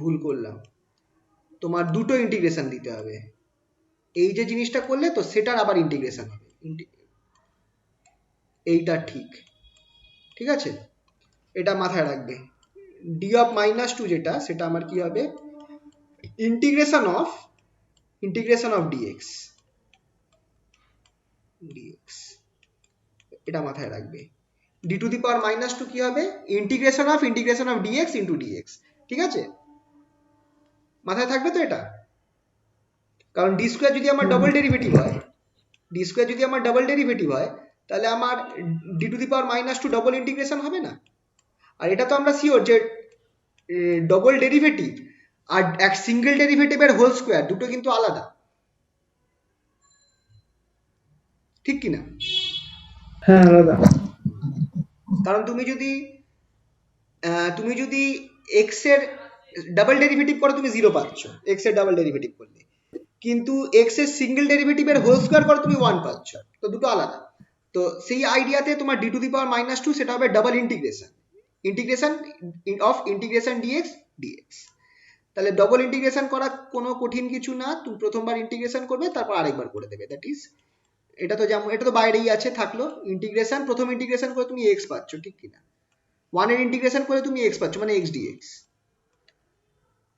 ভুল করলাম, তোমার দুটো ইন্টিগ্রেশন দিতে হবে, এই যে জিনিসটা করলে তো সেটার আবার ইন্টিগ্রেশন হবে, এইটা ঠিক, ঠিক আছে? এটা মাথায় রাখবে, ডি অফ মাইনাস টু যেটা, সেটা আমার কি হবে? ইন্টিগ্রেশন অফ ডিএক্স, এটা মাথায় রাখবে। D to the power minus two কি হবে? Integration of d x into d x, ঠিক আছে? মাথায় থাকবে তো এটা? কারণ ডি স্কোয়ার যদি আমার ডবল ডেরিভেটিভ হয়, ডি স্কোয়ার যদি আমার ডবল ডেরিভেটিভ হয়, তাহলে আমার d to the power minus two double integration হবে না? আর এটা তো আমরা শিওর যে ডবল ডেরিভেটিভ আর এক সিঙ্গেল ডেরিভেটিভের হোল স্কোয়ার দুটো কিন্তু আলাদা, ঠিক কি না? হ্যাঁ আলাদা। কারণ তুমি যদি এক্স এর ডাবল ডেরিভেটিভ করো, তুমি 0 পাচ্ছ এক্স এর ডাবল ডেরিভেটিভ করলে, কিন্তু এক্স এর সিঙ্গেল ডেরিভেটিভের হোল স্কোয়ার করে তুমি 1 পাচ্ছ, তো দুটো আলাদা। তো সেই আইডিয়াতে তোমার ডি টু দি পাওয়ার -2 সেটা হবে double integration, integration of integration d x d x. তাহলে ডবল ইন্টিগ্রেশন করা কোনো কঠিন কিছু না, তুমি প্রথমবার ইন্টিগ্রেশন করবে তারপর আরেকবার করে দেবে, দ্যাট ইজ এটা তো যেমন এটা তো বাইরেই আছে থাকলো ইন্টিগ্রেশন, প্রথম ইন্টিগ্রেশন করে তুমি এক্স পাচ্ছ ঠিক কিনা, 1 এর ইন্টিগ্রেশন করে তুমি এক্স পাচ্ছ মানে এক্স ডিএক্স,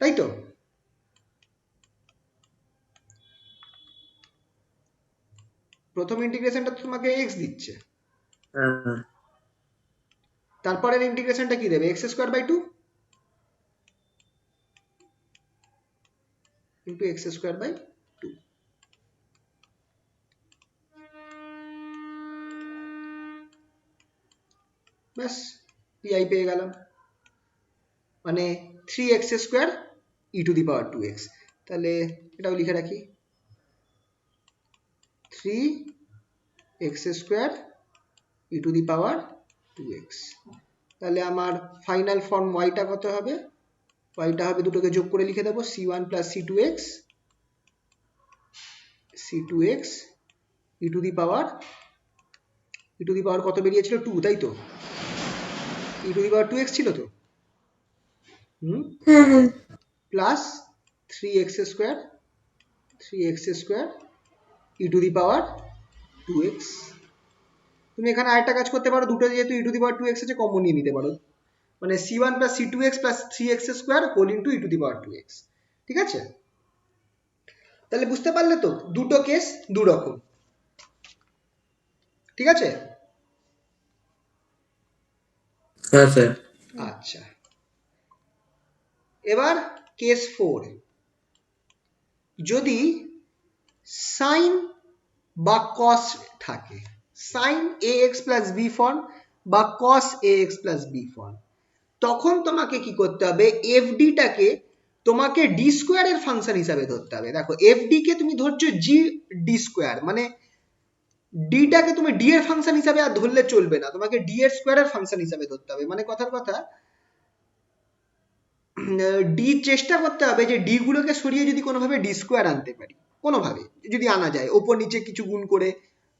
তাই তো? প্রথম ইন্টিগ্রেশনটা তোমাকে এক্স দিচ্ছে, হ্যাঁ তারপরের ইন্টিগ্রেশনটা কি দেবে, x square by 2 into x square by 2। ব্যাস পিআই পেয়ে গেলাম, মানে 3x square e to the power 2x। তাহলে এটাও লিখে রাখি 3x square e to the power 2x। তাহলে আমার ফাইনাল ফর্ম ওয়াইটা কত হবে, ওয়াইটা হবে দুটোকে যোগ করে লিখে দেবো c1 plus c2x E to the power কত বেরিয়েছিল 2, তাই তো? ই টু দি পাওয়ার 2x ছিল তো, হ্যাঁ হ্যাঁ plus 3x square e to the power 2x। তুমি এখানে আরেকটা কাজ করতে পারো, দুটো যেহেতু ই টু দি পাওয়ার 2x আছে কমন নিয়ে নিতে পারো, মানে c1 plus c2x plus 3x square whole into e to the power 2x, ঠিক আছে? তাহলে বুঝতে পারলে তো দুটো কেস দু রকম, ঠিক আছে? হ্যাঁ স্যার। আচ্ছা, এবার কেস 4, যদি সাইন বা কস থাকে, sine ax plus b form বা cos ax plus b form, তখন তোমাকে কি করতে হবে, এফডিটাকে তোমাকে ডি স্কোয়ারের ফাংশন হিসাবে ধরতে হবে। দেখো এফডি কে তুমি ধরছো জি ডি স্কোয়ার, মানে ডিটাকে তুমি ডি এর ফাংশন হিসাবে আর ধরলে চলবে না, তোমাকে ডি এর স্কোয়ারের ফাংশন হিসাবে ধরতে হবে। মানে কথার কথা ডি চেষ্টা করতে হবে যে ডি গুলোকে সরিয়ে যদি কোনোভাবে ডি স্কোয়ার আনতে পারি, কোনোভাবে যদি আনা যায় ওপর নিচে কিছু গুণ করে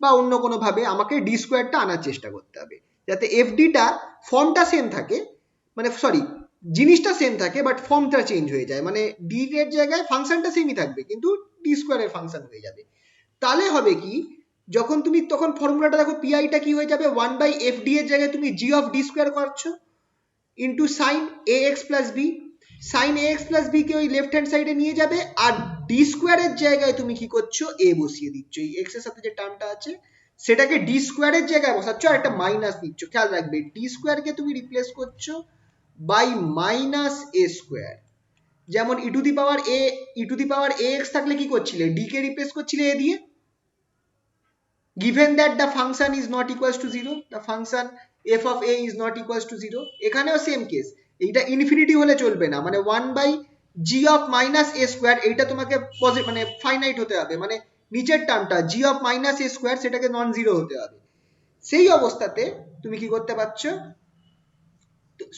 বা অন্য কোনোভাবে আমাকে ডি স্কোয়ারটা আনার চেষ্টা করতে হবে, যাতে এফডিটা ফর্মটা সেম থাকে, মানে সরি জিনিসটা সেম থাকে বাট ফর্মটা চেঞ্জ হয়ে যায়, মানে ডি এর জায়গায় ফাংশনটা সেমই থাকবে কিন্তু ডি স্কোয়ারের ফাংশন হয়ে যাবে। তাহলে হবে কি, যখন তুমি তখন ফর্মুলাটা দেখো পিআইটা কি হয়ে যাবে, 1/fd এর জায়গায় তুমি জি অফ ডি স্কোয়ার করছো into sign a x plus b, sign a x plus B কে ওই লেফট হ্যান্ড সাইডে নিয়ে যাবে, আর ডি স্কোয়ারের জায়গায় তুমি কি করছো, এ বসিয়ে দিচ্ছ, এই এক্স এর সাথে যে টার্মটা আছে সেটাকে ডি স্কোয়ারের জায়গায় বসাচ্ছ আর একটা মাইনাস দিচ্ছ। খেয়াল রাখবে ডি স্কোয়ারকে তুমি রিপ্লেস করছো বাই মাইনাস এ স্কোয়ার, যেমন e to the power a x থাকলে কি করছিলে, ডি কে রিপ্লেস করছিলে এ দিয়ে, given that the function is not equals to 0, the function f of a is not equals to 0, এখানেও সেম কেস, এইটা infinity হলে চলবে না, মানে 1/g of minus a square এইটা তোমাকে মানে ফাইনাইট হতে হবে, মানে নিচের টার্মটা g of minus a square সেটাকে নন জিরো হতে হবে। সেই অবস্থাতে তুমি কি করতে পারছো,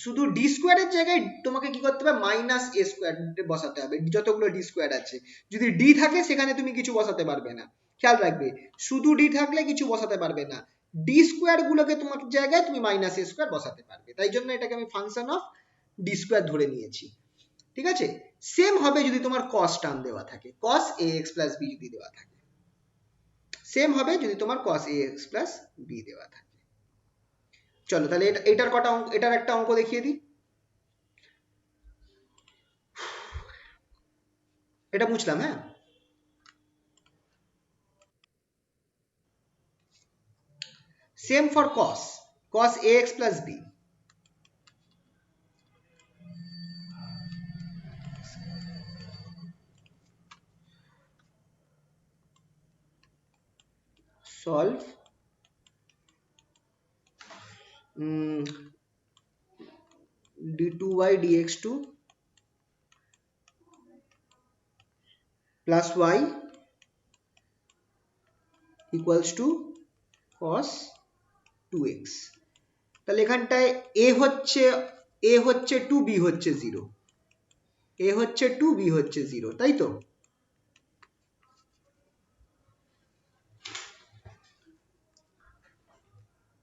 শুধু ডি স্কোয়ারের জায়গায় তোমাকে কি করতে হবে, মাইনাস এ স্কোয়ার বসাতে হবে, যতগুলো ডি স্কোয়ার আছে। যদি ডি থাকে সেখানে তুমি কিছু বসাতে পারবে না, খেয়াল রাখবে শুধু ডি থাকলে কিছু বসাতে পারবে না, ডি স্কোয়ার গুলোকে তোমার জায়গায় তুমি মাইনাস এ স্কোয়ার বসাতে পারবে, তাই জন্য এটাকে আমি ফাংশন অফ ডি স্কোয়ার ধরে নিয়েছি, ঠিক আছে? সেম হবে যদি তোমার কস টার্ম দেওয়া থাকে, কস এ এক্স প্লাস বি যদি দেওয়া থাকে, সেম হবে যদি তোমার কস এ এক্স প্লাস বি দেওয়া থাকে। চলো তাহলে এটার কটা অঙ্ক, এটার একটা অঙ্ক দেখিয়ে দিই, এটা বুঝলাম। হ্যাঁ, same for cos ax plus b, solve d2y dx2 plus y equals to cos 2x। তাহলে এখানটায় a হচ্ছে 2, b হচ্ছে 0, a হচ্ছে 2, b হচ্ছে 0, তাই তো?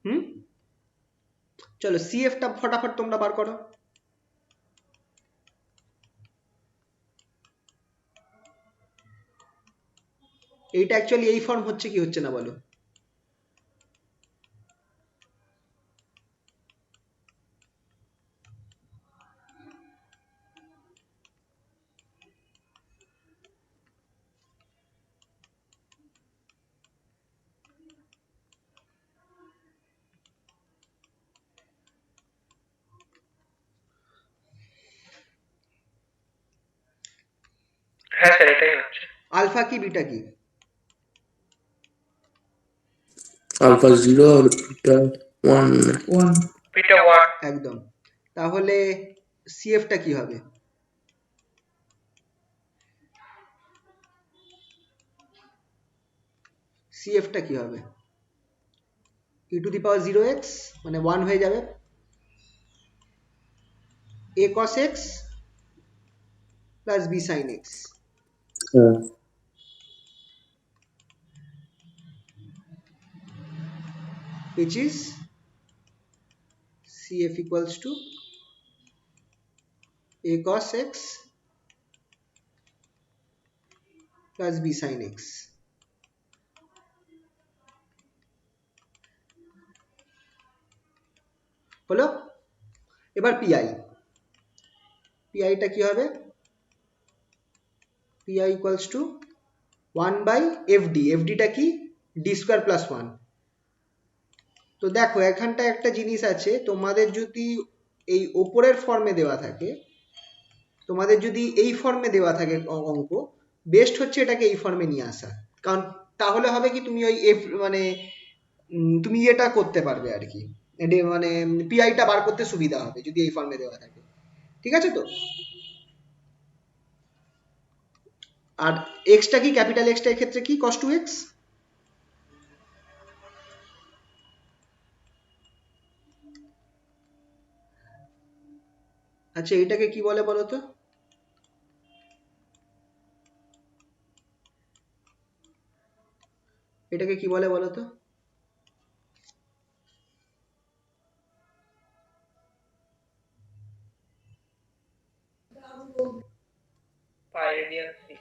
হুম, চলো CF টা ফটাফট তোমরা বার করো। এইটা অ্যাকচুয়ালি এই ফর্ম হচ্ছে কি হচ্ছে না বলো? হ্যাঁ স্যার এটাই হচ্ছে। আলফা কি বিটা কি? alpha 0 और beta 1 1 বিটা 1। একদম। তাহলে CF টা কি হবে? CF টা কি হবে? e to the power 0x মানে 1 হয়ে যাবে a cos x plus b sin x, हाँ which is CF equals to a cos x plus b sin x। হলো? এবার PI টা কি হবে? PI equals to 1 by FD, FD টা কি? d square plus 1। তো দেখো এখানটা একটা জিনিস আছে, তোমাদের যদি এই ওপরের ফর্মে দেওয়া থাকে, তোমাদের যদি এই ফর্মে দেওয়া থাকে অঙ্ক, বেস্ট হচ্ছে এটাকে এই ফর্মে নিয়ে আসা। কারণ তাহলে হবে কি তুমি ওই এফ মানে তুমি এটা করতে পারবে আর কি, মানে পিআইটা বার করতে সুবিধা হবে যদি এই ফর্মে দেওয়া থাকে। ঠিক আছে তো? আর এক্সটা কি, ক্যাপিটাল এক্সটা এক্ষেত্রে কি? cos 2x। আচ্ছা এইটাকে কি বলে বলো তো? এটাকে কি বলে বলো তো? Pi radian c.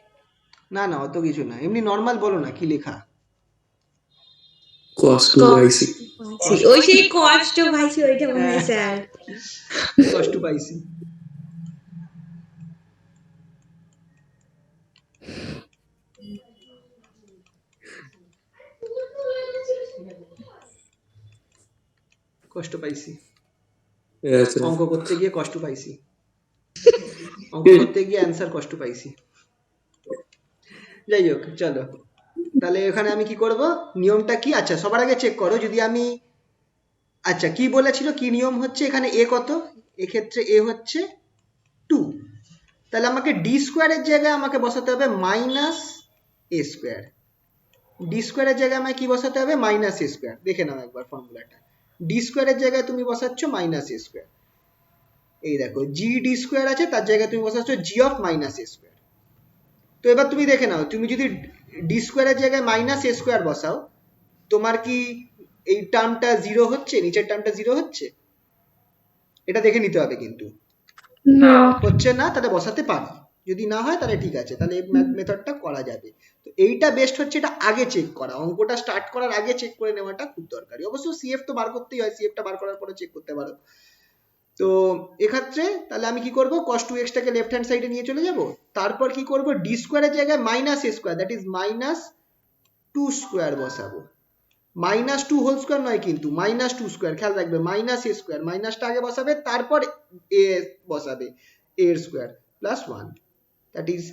না না অত কিছু না, এমনি নর্মাল বলো না কি লেখা। cos 2 by 6 ওই সেই কষ্ট পাইছি ওইটা মনে হয় স্যার। কষ্ট পাইছি। কষ্ট পাইছি yes sir অঙ্ক করতে গিয়ে, কষ্ট পাইছি অঙ্ক করতে গিয়ে অ্যান্সার কষ্ট পাইছি। যাই হোক চলো, তাহলে এখানে আমি কি করব, নিয়মটা কি? আচ্ছা সবার আগে চেক করো যদি আমি, আচ্ছা কি বলেছিল, কি নিয়ম হচ্ছে এখানে? এ কত? এক্ষেত্রে এ হচ্ছে 2, তাহলে আমাকে ডি স্কোয়ারের জায়গায় আমাকে বসাতে হবে মাইনাস এ স্কোয়ার। ডি স্কোয়ারের জায়গায় আমায় কি বসাতে হবে? Minus a square. দেখে নাও একবার ফর্মুলাটা, ডি স্কোয়ারের জায়গায় তুমি বসাচ্ছ মাইনাস এ স্কোয়ার। এই দেখো জি ডি স্কোয়ার আছে, তার জায়গায় তুমি বসাচ্ছ জি অফ মাইনাস এ স্কোয়ার। তো এবার তুমি দেখে নাও, তুমি যদি ডি স্কোয়ারের জায়গায় মাইনাস এ স্কোয়ার বসাও, তোমার কি এই টার্মটা জিরো হচ্ছে, নিচের টার্মটা জিরো হচ্ছে? এটা দেখে নিতে হবে কিন্তু। না হচ্ছে না, তাহলে বসাতে পারি। যদি না হয় তাহলে ঠিক আছে, তাহলে এই মেথডটা করা যাবে। তো এইটা বেস্ট হচ্ছে এটা আগে চেক করা, অঙ্কটা স্টার্ট করার আগে চেক করে নেওয়াটা খুব দরকারি। অবশ্য সিএফ তো বার করতেই হয়, সিএফটা বার করার পরে চেক করতে পারো। তো এক্ষেত্রে তাহলে আমি কি করব, cos 2x টাকে লেফট হ্যান্ড সাইডে নিয়ে চলে যাব, তারপর কি করব, ডি স্কোয়ারের জায়গায় minus a square, that is minus 2 square বসাবো। মাইনাস 2 হোল স্কোয়ার নয় কিন্তু, মাইনাস 2 স্কোয়ার, খেয়াল রাখবে মাইনাস এ স্কোয়ার, মাইনাসটা আগে বসাবে তারপর এ বসাবে, এ এর square plus 1, that is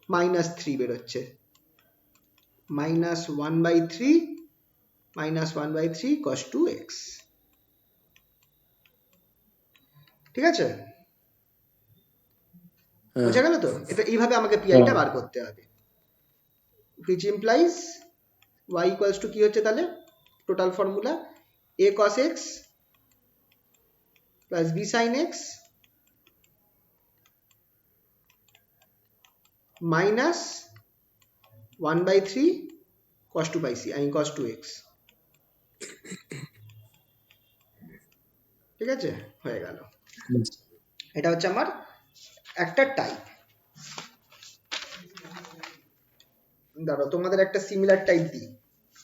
minus 3 বেরোচ্ছে, মাইনাস 1/3 মাইনাস 1/3 cos 2x। ঠিক আছে, বোঝা গেল তো? এটা এইভাবে আমাকে পিআইটা বার করতে হবে, which implies y equals to কি হচ্ছে তাহলে total formula, a cos x plus b sin x minus 1/3 cos 2 pi c, I mean cos 2x। ঠিক আছে, হয়ে গেল। এটা হচ্ছে আমার একটা টাইপ। দাঁড়াও, তোমাদের একটা সিমিলার টাইপ দিই,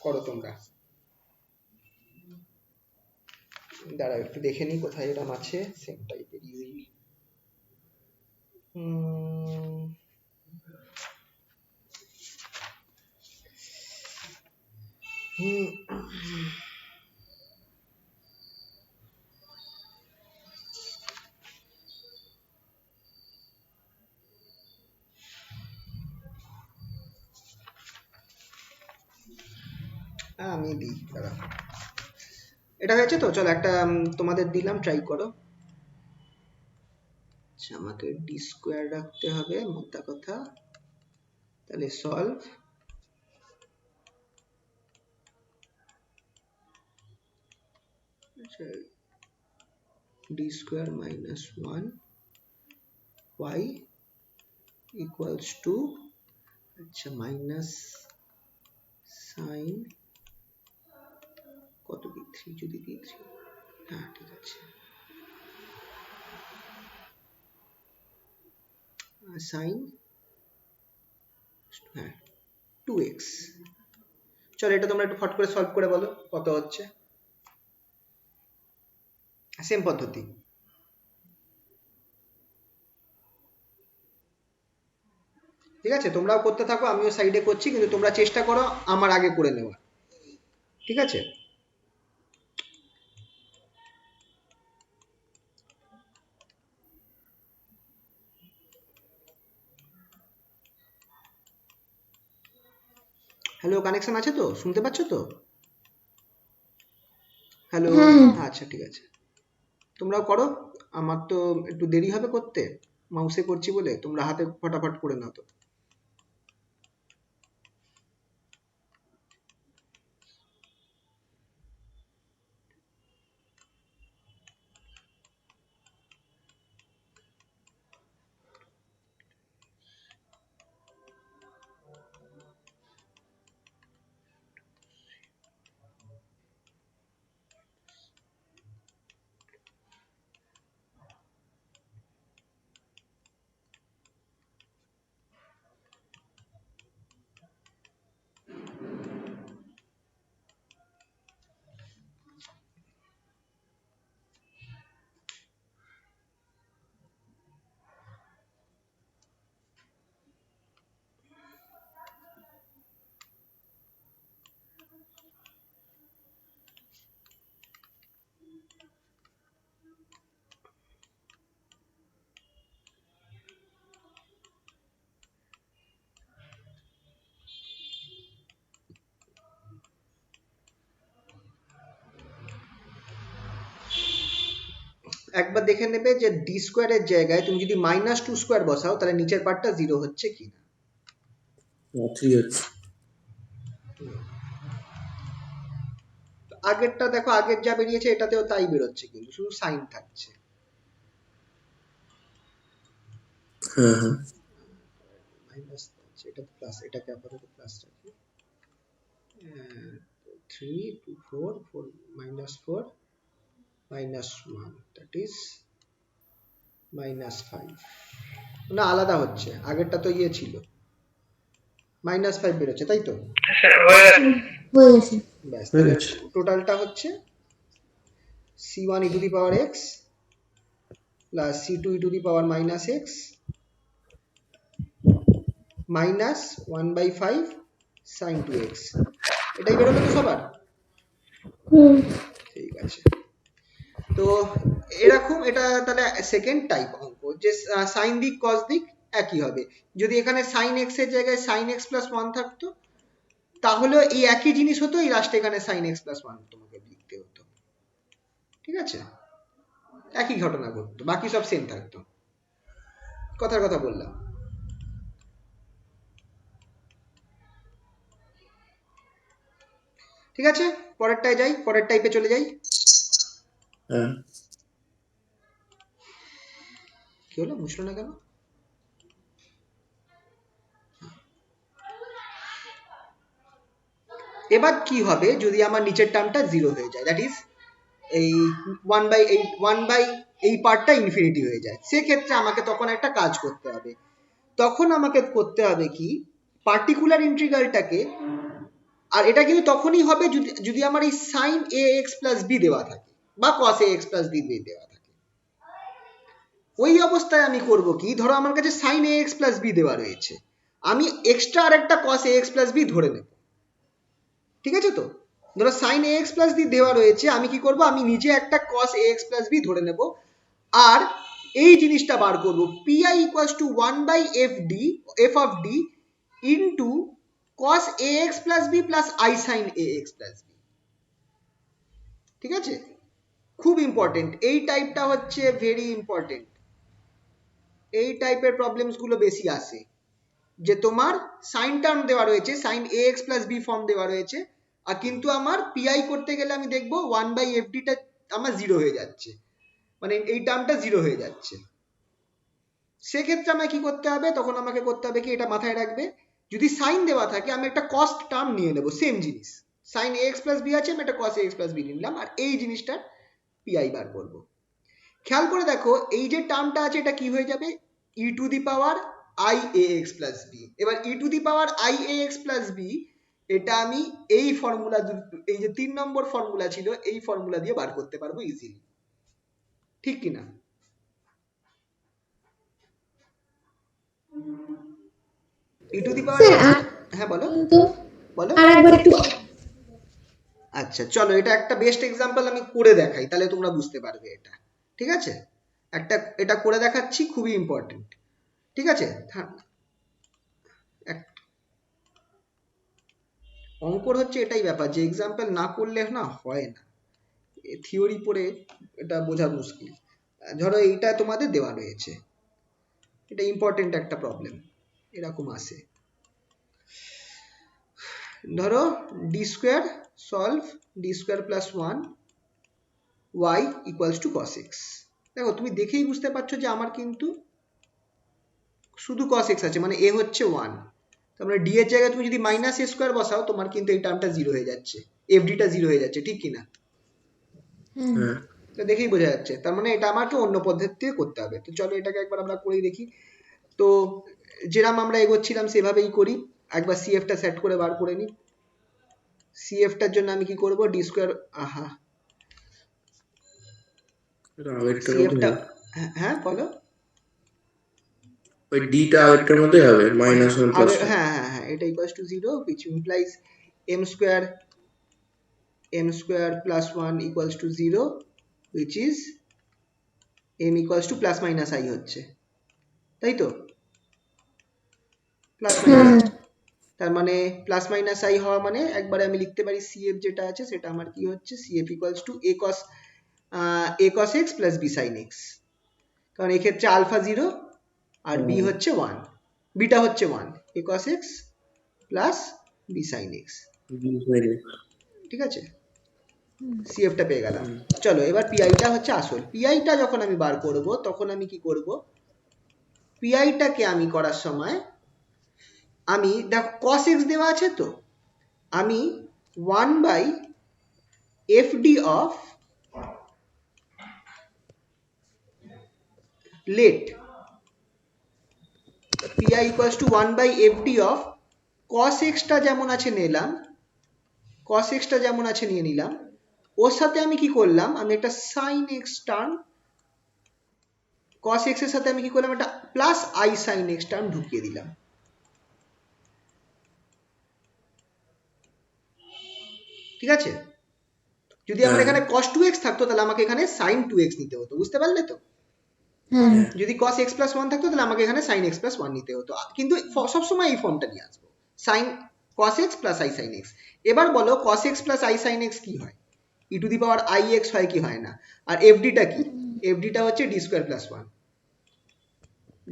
করো তোমরা। দাঁড়াও একটু দেখে নিই কোথায় এরকম আছে সেম টাইপের ইজি। আমি দিই, দাঁড়াও। এটা হয়েছে তো, চলো একটা তোমাদের দিলাম, ট্রাই করো। আচ্ছা, আমাকে ডি স্কোয়ার রাখতে হবে মোদ্দা কথা। তাহলে সলভ। আচ্ছা, D square minus 1 y equals two, আচ্ছা মাইনাস সাইন কত d3, যদি d3, হ্যাঁ ঠিক আছে, সাইন, হ্যাঁ 2x। চলো এটা তোমরা একটু ফট করে সলভ করে বলো কত হচ্ছে। সেম পদ্ধতি। ঠিক আছে, তোমরাও করতে থাকো, আমিও সাইডে করছি, কিন্তু তোমরা চেষ্টা করো আমার আগে করে নেওয়ার। ঠিক আছে, হ্যালো, কানেকশন আছে তো, শুনতে পাচ্ছ তো? হ্যালো, আচ্ছা ঠিক আছে, তোমরাও করো। আমার তো একটু দেরি হবে করতে, মাউসে করছি বলে, তোমরা হাতে ফটাফট করে নাও তো। একবার দেখে নেবে যে ডি স্কোয়ারের জায়গায় তুমি যদি মাইনাস 2 স্কোয়ার বসাও, তাহলে নিচের পার্টটা 0 হচ্ছে কিনা। 3x। আগেরটা দেখো, আগের যা বেরিয়েছে এটাতেও তাই বেরোচ্ছে, কিন্তু শুধু সাইন থাকছে। হ্যাঁ হ্যাঁ। মাইনাস থাকছে, এটা প্লাস, এটাকে আপাতত প্লাস রাখি। 3 2 4 4 minus 4 minus 1, that is minus 5। না, আলাদা হচ্ছে, আগেরটা তো ইয়ে ছিল, মাইনাস 5 বেরোচ্ছে, তাই তো? হয়ে গেছে। ব্যাস, হয়ে তাহলে গেছে। টোটালটা হচ্ছে c1 e to the power x plus c2 e to the power minus x minus 1/5 sin 2x। এটাই বেরোলো তো সবার? ঠিক আছে, তো এরকম এটা তাহলে সেকেন্ড টাইপ অঙ্ক, যে সাইন দিক কস দিক একই হবে। যদি এখানে সাইন এক্স এর জায়গায় সাইন এক্স প্লাস 1 থাকতো, তাহলে এই একই জিনিস হতো, এই লাস্টে এখানে সাইন এক্স প্লাস 1 তোমাকে লিখতে হতো। ঠিক আছে, একই ঘটনা ঘটতো, বাকি সব সেম থাকতো। কথার কথা বললাম। ঠিক আছে, পরেরটায় যাই, পরের টাইপে চলে যাই। হ্যাঁ। কি হলো, বুঝলো না কেন? এবার কি হবে যদি আমার নিচের টার্মটা 0 হয়ে যায়, দ্যাট ইজ এই ওয়ান বাই এই পার্টটা ইনফিনিটি হয়ে যায়, সেক্ষেত্রে আমাকে তখন একটা কাজ করতে হবে। তখন আমাকে করতে হবে কি, পার্টিকুলার ইন্টিগ্রালটাকে, আর এটা কিন্তু তখনই হবে যদি যদি আমার এই sign a x plus b দেওয়া থাকে বা কস এ এক্স প্লাস বি দেওয়া থাকে। ওই অবস্থায় আমি করব কি, ধরো আমার কাছে sine a x plus b দেওয়া রয়েছে, আমি এক্সট্রা আর একটা cos a x plus b ধরে নেব। ঠিক আছে তো, ধরো sine a x plus b দেওয়া রয়েছে, আমি কি করব, আমি নিজে একটা cos a x plus b ধরে নেব, আর এই জিনিসটা বার করব, PI equals to 1/f of d into cos ax plus b plus i sine ax plus b. ঠিক আছে, খুব ইম্পর্টেন্ট এই টাইপটা, হচ্ছে ভেরি ইম্পর্টেন্ট। এই টাইপের প্রবলেমস গুলো বেশি আসে, যে তোমার সাইন টার্ম দেওয়া রয়েছে, sine ax plus b form দেওয়া রয়েছে, আর কিন্তু আমার পিআই করতে গেলে আমি দেখবো 1/fd টা আমার জিরো হয়ে যাচ্ছে, মানে এই টার্মটা জিরো হয়ে যাচ্ছে। সেক্ষেত্রে আমাকে কি করতে হবে, তখন আমাকে করতে হবে কি, এটা মাথায় রাখবে, যদি সাইন দেওয়া থাকে আমি একটা কস্ট টার্ম নিয়ে নেব, সেম জিনিস, sign a x plus B আছে, আমি একটা cos a x plus B নিলাম, আর এই জিনিসটার পিআই বার করব। খেয়াল করে দেখো, এই যে টার্মটা আছে এটা কি হয়ে যাবে, e to the power i a x plus b. এবার e to the power i a x plus b, এটা আমি এই ফর্মুলা, এই যে 3 নম্বর ফর্মুলা ছিল, এই ফর্মুলা দিয়ে বার করতে পারবো ইজিলি। ঠিক কিনা? ই টু দি পাওয়ার, স্যার হ্যাঁ বলো কিন্তু বলো। আরেকবার একটু আচ্ছা চলো, এটা একটা বেস্ট এক্সাম্পল আমি করে দেখাই, তাহলে তোমরা বুঝতে পারবে এটা। ঠিক আছে, এটা করে দেখাচ্ছি, খুবই ইম্পর্টেন্ট। ঠিক আছে, অঙ্কর হচ্ছে এটাই ব্যাপার, যে এক্সাম্পল না করলে না হয় না, থিওরি পড়ে এটা বোঝা মুশকিল। ধরো এইটা তোমাদের দেওয়া রয়েছে, এটা ইম্পর্টেন্ট একটা প্রবলেম, এরকম আসে। ধরো D square solve d square plus 1 y equals to cos x। দেখো তুমি দেখেই বুঝতে পারছো যে আমার কিন্তু শুধু cos x আছে, মানে a হচ্ছে 1, তার মানে d এর জায়গায় তুমি যদি মাইনাস a স্কোয়ার বসাও, তোমার কিন্তু এই টার্মটা জিরো হয়ে যাচ্ছে, fd টা জিরো হয়ে যাচ্ছে, ঠিক কিনা? হ্যাঁ তো দেখেই বোঝা যাচ্ছে, তার মানে এটা আমাকে অন্য পদ্ধতিতে করতে হবে। তো চলো এটাকে একবার আমরা করেই দেখি। তো যেরাম আমরা এগোচ্ছিলাম সেভাবেই করি, একবার সিএফ টা সেট করে বার করে নিই। সিএফ টার জন্য আমি কি করব, ডি স্কোয়ার, আহা এটা আগেরটার সিএফ মধ্যে টা, হ্যাঁ বলো। ওই ডিটা আগেরটার মধ্যে হবে মাইনাস ওয়ান প্লাস আগে হ্যাঁ হ্যাঁ হ্যাঁ, এটা equals to 0 which implies m square plus 1 equals to 0, which is m equals to plus minus i হচ্ছে, তাই তো? প্লাস মাইনাস, তার মানে প্লাস মাইনাস আই হওয়া মানে একবারে আমি লিখতে পারি সিএফ যেটা আছে সেটা আমার কি হচ্ছে, CF equals to a cos x plus b sine x, কারণ এক্ষেত্রে আলফা 0 আর বি হচ্ছে 1, বিটা হচ্ছে 1, a cos x plus b sine x. ঠিক আছে, সিএফটা পেয়ে গেলাম। চলো এবার পিআইটা হচ্ছে আসল, পিআইটা যখন আমি বার করব তখন আমি কি করব, পিআইটাকে আমি করার সময় আমি দেখো cos x দেওয়া আছে, তো আমি 1/fd of let pi equals to 1/fd of cos x টা যেমন আছে নিলাম, cos x টা যেমন আছে নিয়ে নিলাম, ওর সাথে আমি কি করলাম, আমি একটা sin x term, cos x এর সাথে আমি কি করলাম, একটা plus i sin x term ঢুকিয়ে দিলাম। ঠিক আছে, যদি আমার এখানে cos 2x থাকতো তাহলে আমাকে এখানে sin 2x নিতে হতো, বুঝতে পারলে তো? যদি cos x plus 1 থাকতো তাহলে আমাকে এখানে sin x plus 1 নিতে হতো, কিন্তু সবসময় এই ফর্মটা নিয়ে আসবো, sin cos x plus i sin x। এবার বলো cos x plus i sin x কি হয়, e to the power ix হয় কি হয় না? আর fd টা কি, fd টা হচ্ছে d square plus 1,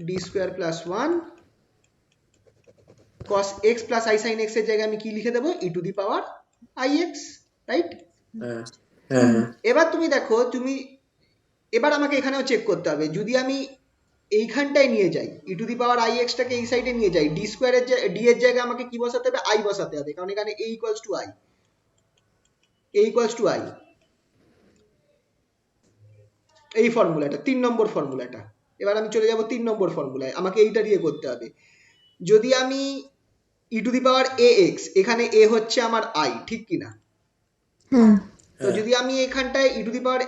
d square plus 1 cos x plus i sin x এর জায়গায় আমি কি লিখে দেবো, e to the power ix, right? এবার তুমি দেখো, এবার আমাকে এখানেও চেক করতে হবে, যদি আমি এইখানটায় নিয়ে যাই, e to the power i x টাকে এই সাইডে নিয়ে যাই, ডি স্কোয়ারের ডি এর জায়গায় আমাকে কি বসাতে হবে, আই বসাতে হবে, কারণ এখানে এ ইকুয়ালস টু আই, এই ফর্মুলাটা 3 নম্বর ফর্মুলাটা। এবার আমি চলে যাব 3 নম্বর ফর্মুলায়, আমাকে এইটা দিয়ে করতে হবে। যদি আমি e to the power ax, এখানে a হচ্ছে আমার i, ঠিক কি না? হ্যাঁ তো যদি আমি এখানটায় e to the power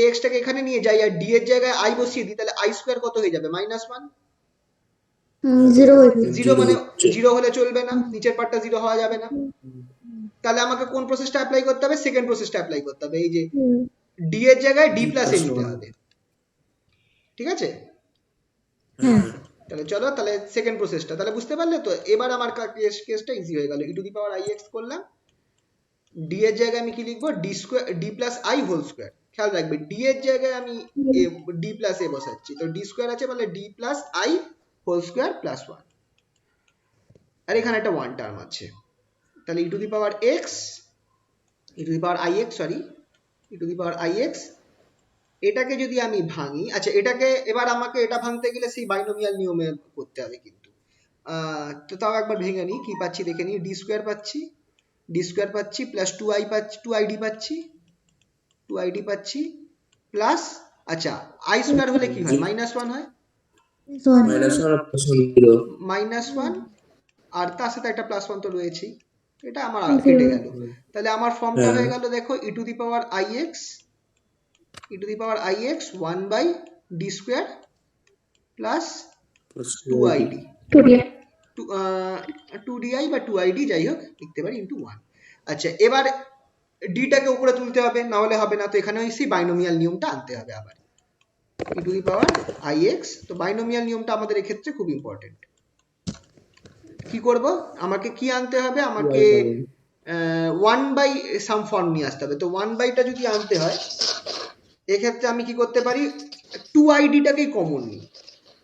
ax টাকে এখানে নিয়ে যাই আর d এর জায়গায় i বসিয়ে দিই, তাহলে i স্কয়ার কত হয়ে যাবে? -1। 0 হয়ে যাবে। 0 মানে 0 হলে চলবে না, নিচের পার্টটা 0 হওয়া যাবে না। তাহলে আমাকে কোন প্রসেসটা অ্যাপ্লাই করতে হবে? সেকেন্ড প্রসেসটা অ্যাপ্লাই করতে হবে। এই যে d এর জায়গায় d প্লাস a নিতে হবে, ঠিক আছে? হ্যাঁ তাহলে চলো, তাহলে সেকেন্ড প্রসেসটা তাহলে বুঝতে পারলে তো। এবার আমার কেসটা ইজি হয়ে গেল। e to the power ix করলাম, d এর জায়গায় আমি কি লিখবো? d square d plus i whole square. খেয়াল রাখবে d এর জায়গায় আমি d প্লাস a বসাচ্ছি, তো d স্কয়ার আছে বলে d plus i whole square plus 1, আর এখানে একটা 1 টার্ম আছে। তাহলে e to the power x, e to the power ix, sorry, e to the power ix, এটাকে যদি আমি ভাঙি, আচ্ছা এটাকে এবার আমাকে এটা ভাঙতে গেলে সেই বাইনোমিয়াল নিয়মে করতে হবে কিন্তু। তো তাও একবার ভেঙে নিই, কি পাচ্ছি দেখে নিই। d স্কয়ার পাচ্ছি, d স্কয়ার পাচ্ছি প্লাস 2i পাচ্ছি, 2id পাচ্ছি, 2id পাচ্ছি প্লাস, আচ্ছা i স্কয়ার হলে কি হয়? -1 হয়, -1 আর তার সাথে একটা +1 তো রয়েছেই, এটা আমার কেটে গেল। তাহলে আমার ফর্মটা হয়ে গেল দেখো, e to the power ix, e to the power ix 1 by d square plus 2id, 2di বা 2id যাই হোক লিখতে পারি, ইন্টু 1। আচ্ছা এবার d টাকে উপরে তুলতে হবে, না হলে হবে না, তো এখানে সেই বাইনোমিয়াল নিয়মটা আনতে হবে আবার, e to the power ix। তো বাইনোমিয়াল নিয়মটা আমাদের এক্ষেত্রে খুব ইম্পর্টেন্ট। কি করব? আমাকে কি আনতে হবে? আমাকে 1 বাই সাম ফর্ম নিয়ে আসতে হবে। তো 1 বাইটা যদি আনতে হয়, এক্ষেত্রে আমি কি করতে পারি? 2id টাকেই কমন নিই,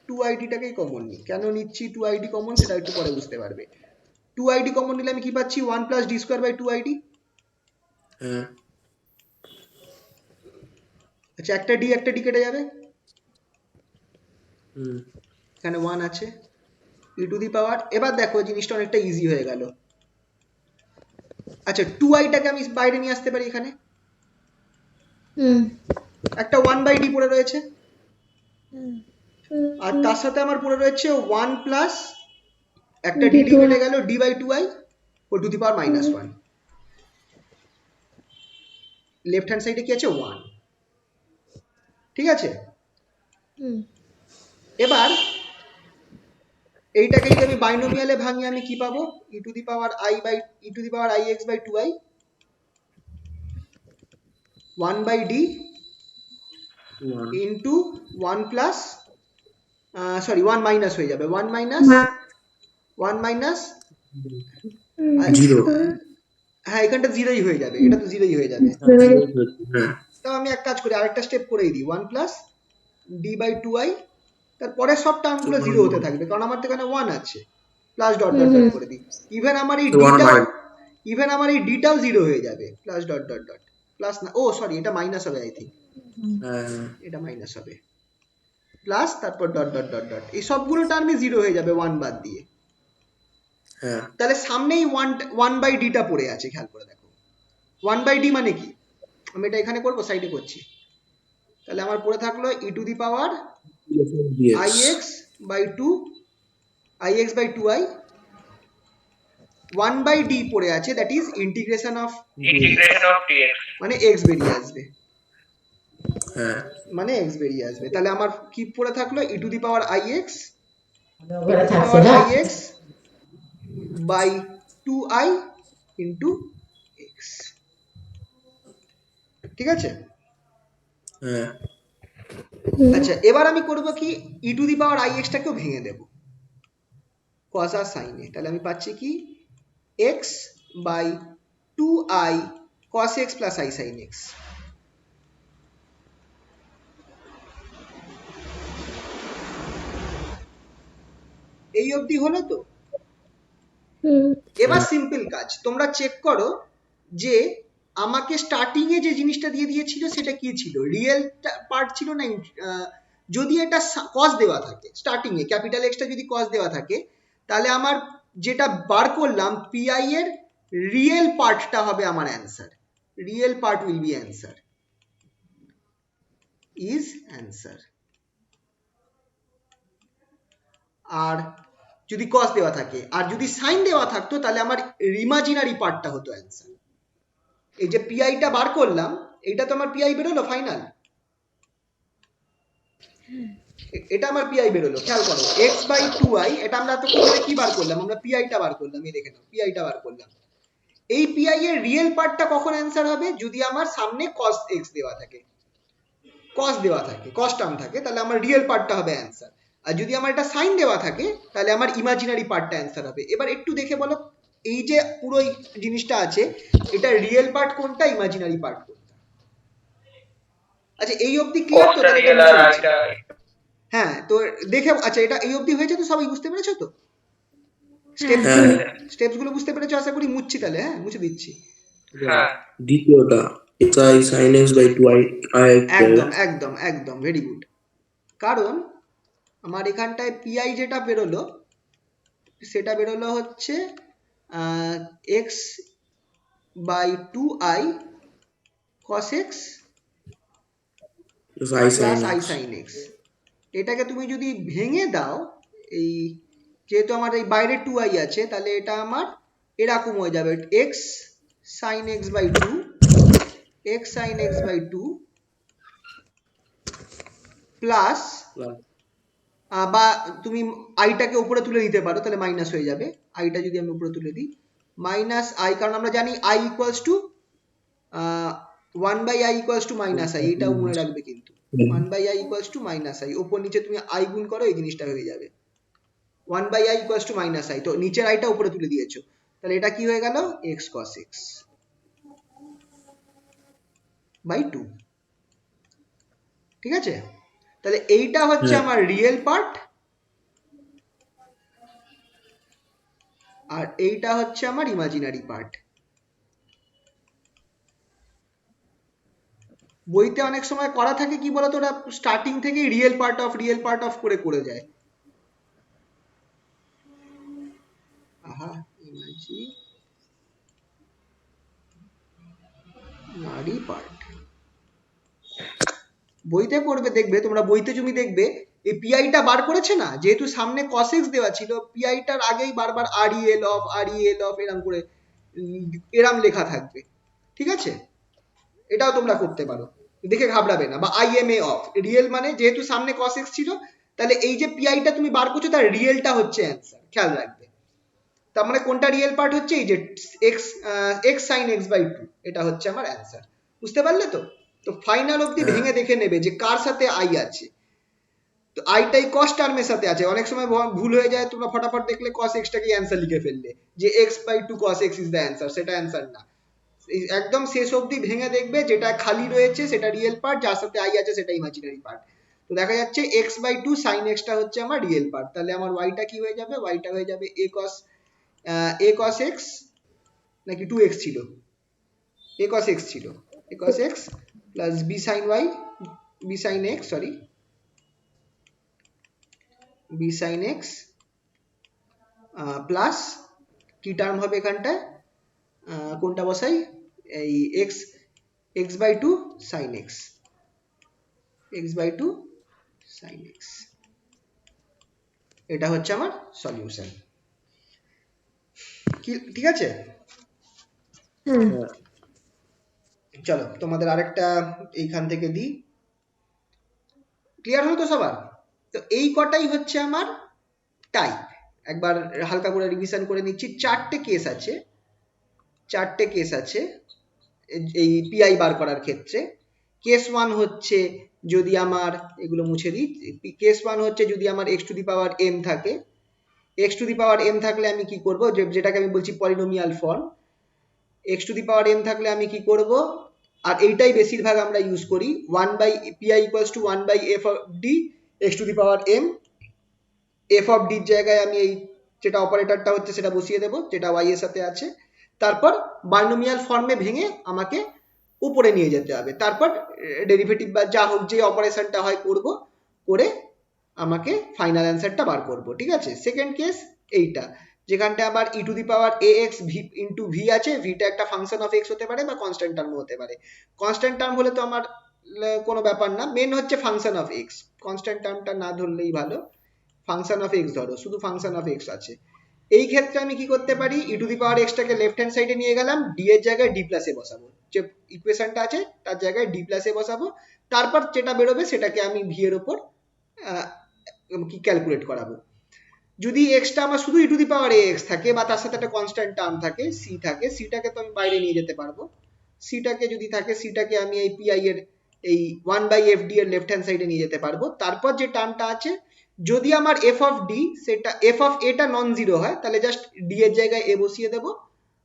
2id টাকেই কমন নিই। কেন নিচ্ছি 2id কমন, সেটা একটু পরে বুঝতে পারবে। 2id কমন নিলে আমি কি পাচ্ছি? 1 plus d square by 2id। আচ্ছা একটা d কেটে যাবে, এখানে 1 আছে, e টু দি পাওয়ার, এবার দেখো জিনিসটা অনেকটা ইজি হয়ে গেল। আচ্ছা 2i টাকে আমি বাইরে নিয়ে আসতে পারি, এখানে একটা 1 বাই d পড়ে রয়েছে, আর তার সাথে আমার পড়ে রয়েছে 1 প্লাস একটা d কেটে গেল, d বাই 2i ও to the power -1। Left hand সাইডে কি আছে? 1, ঠিক আছে? এবার এইটাকে যদি আমি বাইনোমিয়ালে ভাঙি, আমি কি পাবো? e to the power ix by 2i 1 by d into 1 plus, sorry 1 minus হয়ে যাবে, 1 মাইনাস 0, হ্যাঁ এখানটা 0ই হয়ে যাবে, এটা তো 0ই হয়ে যাবে। তো আমি এক কাজ করি, আরেকটা স্টেপ করেই দিই, 1 প্লাস d বাই 2i, তারপরে সব টার্মগুলো 0 হতে থাকবে, কারণ আমার তো এখানে 1 আছে, প্লাস ডট ডট ডট করে দিই। ইভেন আমার এই ডটাও 0 হয়ে যাবে, plus dot dot dot, plus না, ও সরি এটা মাইনাস হবে, আই থিঙ্ক এটা মাইনাস হবে, প্লাস তারপর ডট ডট ডট ডট, এই সবগুলো টার্মই 0 হয়ে যাবে 1 বাদ দিয়ে। তাহলে সামনেই 1 বাই ডটা পড়ে আছে, খেয়াল করে দেখো 1 বাই ডি মানে কি, আমি এটা এখানে করবো, সাইডে করছি। তাহলে আমার পড়ে থাকলো e to the power ix by 2i 1 by d পড়ে আছে, that is integration of dx, মানে x বেরিয়ে আসবে, মানে x বেরিয়ে আসবে। তাহলে আমার কি পড়ে থাকলো? e to the power ix by 2i into x, ঠিক আছে? আচ্ছা এবার আমি করব কি, e to the power ix টাকেও ভেঙে দেব cos আর sin এ। তাহলে আমি পাচ্ছি কি, x by 2i cos x plus i sin x। এই অবধি হলো তো? এবার সিম্পল কাজ, তোমরা চেক করো যে আমাকে স্টার্টিং এ যে জিনিসটা দিয়ে দিয়েছিল সেটা কি ছিল, রিয়েল পার্ট ছিল না? যদি এটা কস দেওয়া থাকে স্টার্টিং এ, ক্যাপিটাল এক্সটা যদি কস দেওয়া থাকে, তাহলে আমার যেটা বার করলাম পিআই এর রিয়েল পার্টটা হবে আমার answer, real part will be answer. Is answer. আর যদি কস দেওয়া থাকে, আর যদি সাইন দেওয়া থাকতো তাহলে আমার ইমাজিনারি পার্টটা হতো অ্যান্সার। এই যে পিআইটা বার করলাম, এইটা তো আমার পিআই বেরোলো ফাইনাল, এটা আমার পিআই বেরোলো। খেয়াল করো x/2i, এটা আমরা এতক্ষণ ধরে কি বার করলাম, আমরা পিআইটা বার করলাম। এই দেখে নাও পিআইটা বার করলাম। এই পিআই এর রিয়েল পার্টটা কখন অ্যান্সার হবে, যদি আমার সামনে cos x দেওয়া থাকে, cos দেওয়া থাকে, cos টার্ম থাকে, তাহলে আমার রিয়েল পার্টটা হবে অ্যান্সার। আর যদি আমার এটা সাইন দেওয়া থাকে তাহলে আমার ইমাজিনারি পার্টটা অ্যান্সার হবে। এবার একটু দেখে বলো, এই যে পুরো জিনিসটা আছে, এটা রিয়েল পার্ট কোনটা, ইমাজিনারি পার্ট কোনটা? আচ্ছা এই অবধি ক্লিয়ার তো? কস্টটা তাহলে এটা রিয়েল আর মুছে দিচ্ছি। আইটা হ্যাঁ তো দেখে, আচ্ছা এটা এই অবধি হয়েছে তো, সবাই বুঝতে পেরেছো তো? হ্যাঁ স্টেপস হ্যাঁ স্টেপস গুলো বুঝতে পেরেছো আশা করি। মুছছি তাহলে, হ্যাঁ মুছে দিচ্ছি। হ্যাঁ দ্বিতীয়টা xi sin x by 2i একদম একদম একদম ভেরি গুড। কারণ আমার এখানটায় পিআই যেটা বেরোলো, সেটা বেরোলো হচ্ছে x by 2i cos x plus i sin plus i x. sin x। এটাকে তুমি যদি ভেঙে দাও, এই যেহেতু আমার এই বাইরে 2i আছে, তাহলে এটা আমার এরকম হয়ে যাবে, x sin x by 2, x sin x by 2 plus, Plus বা তুমি আইটাকে উপরে তুলে দিতে পারো, তাহলে মাইনাস হয়ে যাবে। আইটা যদি আমি উপরে তুলে দিই মাইনাস আই, কারণ আমরা জানি I equals to 1/i equals to minus I, এটাও মনে রাখবে কিন্তু। 1/i equals to minus I, ওপর নিচে তুমি আই গুণ করো, এই জিনিসটা হয়ে যাবে 1/i equals to minus I. তো নিচের আইটা উপরে তুলে দিয়েছো, তাহলে এটা কি হয়ে গেল, x cos x বাই 2। ঠিক আছে, তাহলে এইটা হচ্ছে হ্যাঁ আমার রিয়েল পার্ট, আর এইটা হচ্ছে আমার ইমাজিনারি পার্ট। বইতে অনেক সময় করা থাকে কি বলতো, ওরা স্টার্টিং থেকে রিয়েল পার্ট অফ করে করে যায়। আহা, ইমাজিনারি পার্ট বইতে পড়বে, দেখবে তোমরা বইতে তুমি দেখবে এই পিআইটা বার করেছে না, যেহেতু সামনে cos x দেওয়া ছিল, পিআইটার আগেই বারবার রিএল অফ এরম করে এরম লেখা থাকবে। ঠিক আছে, এটাও তোমরা করতে পারো, দেখে ঘাবড়াবে না। বা আইএমএ অফ, রিয়েল মানে যেহেতু সামনে cos x ছিল, তাহলে এই যে পিআইটা তুমি বার করছো তার রিয়েলটা হচ্ছে অ্যান্সার, খেয়াল রাখবে। তার মানে কোনটা রিয়েল পার্ট হচ্ছে, এই যে x sin x by 2, এটা হচ্ছে আমার অ্যান্সার। বুঝতে পারলে তো? তো ফাইনাল অবধি হ্যাঁ ভেঙে দেখে নেবে যে কার সাথে আই আছে। তো আইটাই cos টার্মের সাথে আছে, অনেক সময় ভুল হয়ে যায়, তোমরা ফটাফট দেখলে cos x টাকে অ্যান্সার লিখে ফেললে, যে x/2 cos x is the answer, সেটা অ্যান্সার না। একদম শেষ অবধি ভেঙে দেখবে যেটা খালি রয়েছে সেটা রিয়েল পার্ট, যার সাথে আই আছে সেটা ইমাজিনারি পার্ট। তো দেখা যাচ্ছে x/2 sin x টা হচ্ছে আমার রিয়েল পার্ট, তাহলে আমার ওয়াইটা কি হয়ে যাবে, ওয়াইটা হয়ে যাবে a cos x, নাকি 2x ছিল, a cos x ছিল, a cos x plus b sin x, sorry b sin x plus কি টার্ম হবে এখানটায়, কোনটা বসাই, এই x/2 sin x, x/2 sin x, এটা হচ্ছে আমার সলিউশন। ঠিক আছে, হুম হ্যাঁ চলো তোমাদের আরেকটা এইখান থেকে দিই। ক্লিয়ার হলো তো সবার? তো এই কটাই হচ্ছে আমার টাইপ। একবার হালকা করে রিভিশন করে নিচ্ছি। চারটে কেস আছে এই পিআই বার করার ক্ষেত্রে। কেস 1 হচ্ছে যদি আমার, এগুলো মুছে দিই, কেস 1 হচ্ছে যদি আমার x two the power m থাকে, x two the power m থাকলে আমি কি করব, যেটাকে আমি বলছি polynomial form. x two the power m থাকলে আমি কি করব, আর এইটাই বেশিরভাগ আমরা ইউজ করি, 1/pi equals to 1/f of d x two the power m, f of d এর জায়গায় আমি এই যেটা অপারেটরটা হচ্ছে সেটা বসিয়ে দেব, যেটা y এর সাথে আছে। তারপর বাইনোমিয়াল ফর্মে ভেঙে আমাকে উপরে নিয়ে যেতে হবে, তারপর ডেরিভেটিভ বা যা হোক যে অপারেশনটা হয় করব, করে আমাকে ফাইনাল অ্যান্সারটা বার করব। ঠিক আছে, সেকেন্ড কেস এইটা, যেখানটা আবার e to the power ax into V আছে, ভিটা একটা ফাংশন অফ এক্স হতে পারে বা কনস্ট্যান্ট টার্ম হতে পারে। কনস্ট্যান্ট টার্ম হলে তো আমার কোনো ব্যাপার না, মেন হচ্ছে ফাংশন অফ এক্স, কনস্ট্যান্ট টার্মটা না ধরলেই ভালো, ফাংশন অফ এক্স ধরো, শুধু ফাংশন অফ এক্স আছে। এই ক্ষেত্রে আমি কি করতে পারি, ই টু দি পাওয়ার এক্সটাকে লেফট হ্যান্ড সাইডে নিয়ে গেলাম, ডি এর জায়গায় ডি প্লাস এ বসাবো, যে ইকুয়েশনটা আছে তার জায়গায় ডি প্লাস এ বসাবো, তারপর যেটা বেরোবে সেটাকে আমি ভি এর ওপর কি ক্যালকুলেট করাবো। যদি এক্সটা আমার শুধু e to the power x থাকে বা তার সাথে একটা কনস্ট্যান্ট টার্ম থাকে সি থাকে, সিটাকে তো আমি বাইরে নিয়ে যেতে পারবো, সিটাকে যদি থাকে সিটাকে আমি এই পিআই এর এই 1/fd এর লেফট হ্যান্ড সাইডে নিয়ে যেতে পারবো। তারপর যে টার্মটা আছে, যদি আমার এফ অফ ডি সেটা এফ অফ এটা নন জিরো হয় তাহলে জাস্ট ডি এর জায়গায় এ বসিয়ে দেবো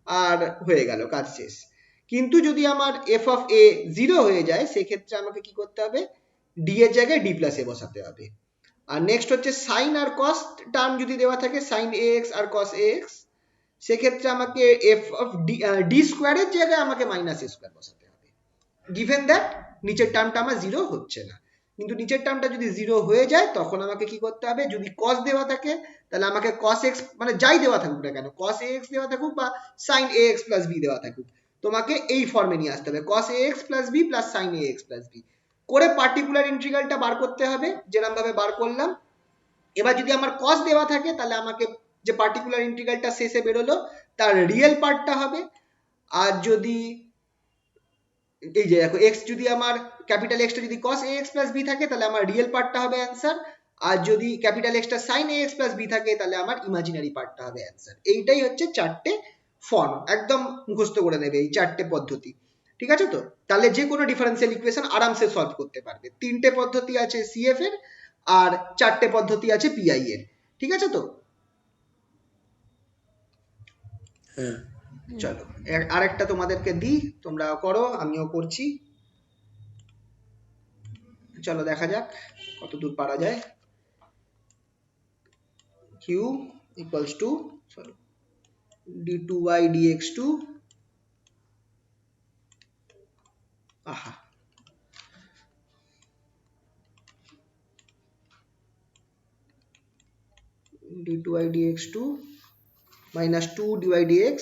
আর হয়ে গেল, কাজ শেষ। কিন্তু যদি আমার এফ অফ এ জিরো হয়ে যায় সেক্ষেত্রে আমাকে কি করতে হবে, ডি এর জায়গায় ডি প্লাস এ বসাতে হবে। আর নেক্সট হচ্ছে সাইন আর কস টার্ম যদি দেওয়া থাকে, sign a x R cos a x, সেক্ষেত্রে আমাকে এফ অফ ডি স্কোয়ারের জায়গায় আমাকে মাইনাস এ স্কোয়ার বসাতে হবে, গিভেন দ্যাট নিচের টার্মটা আমার জিরো হচ্ছে না। কিন্তু নিচের টার্মটা যদি জিরো হয়ে যায় তখন আমাকে কি করতে হবে, যদি কস দেওয়া থাকে তাহলে আমাকে কস এক্স মানে যাই দেওয়া থাকুক না কেন, কস এ এক্স দেওয়া থাকুক বা sine a x plus b দেওয়া থাকুক, তোমাকে এই ফর্মে নিয়ে আসতে হবে, cos a x plus b plus sine a x plus b করে পার্টিকুলার ইন্টিগ্রালটা বার করতে হবে, যেরকম ভাবে বার করলাম। এবার যদি আমার কস দেওয়া থাকে তাহলে আমাকে যে পার্টিকুলার ইন্টিগ্রালটা শেষে বেরোলো তার রিয়েল পার্টটা হবে, আর যদি এই যে দেখো এক্স যদি আমার ক্যাপিটাল এক্সটা যদি কস এ এক্স প্লাস বি থাকে তাহলে আমার রিয়েল পার্টটা হবে অ্যান্সার, আর যদি ক্যাপিটাল এক্সটা sign a x plus B থাকে তাহলে আমার ইমাজিনারি পার্টটা হবে অ্যান্সার। এইটাই হচ্ছে চারটে ফর্ম, একদম মুখস্থ করে নেবে এই চারটে পদ্ধতি, ঠিক আছে তো? তাহলে যে কোনো ডিফারেন্সিয়াল ইকুয়েশন আরামসে সলভ করতে পারবে। তিনটে পদ্ধতি আছে সিএফ এর আর চারটে পদ্ধতি আছে পিআই এর, ঠিক আছে তো? হ্যাঁ। চলো আরেকটা তোমাদেরকে দিই, তোমরা করো, আমিও করছি। চলো দেখা যাক কত দূর পারা যায়। q equals to sorry d2y dx2 aha d2y dx2 minus 2 dy dx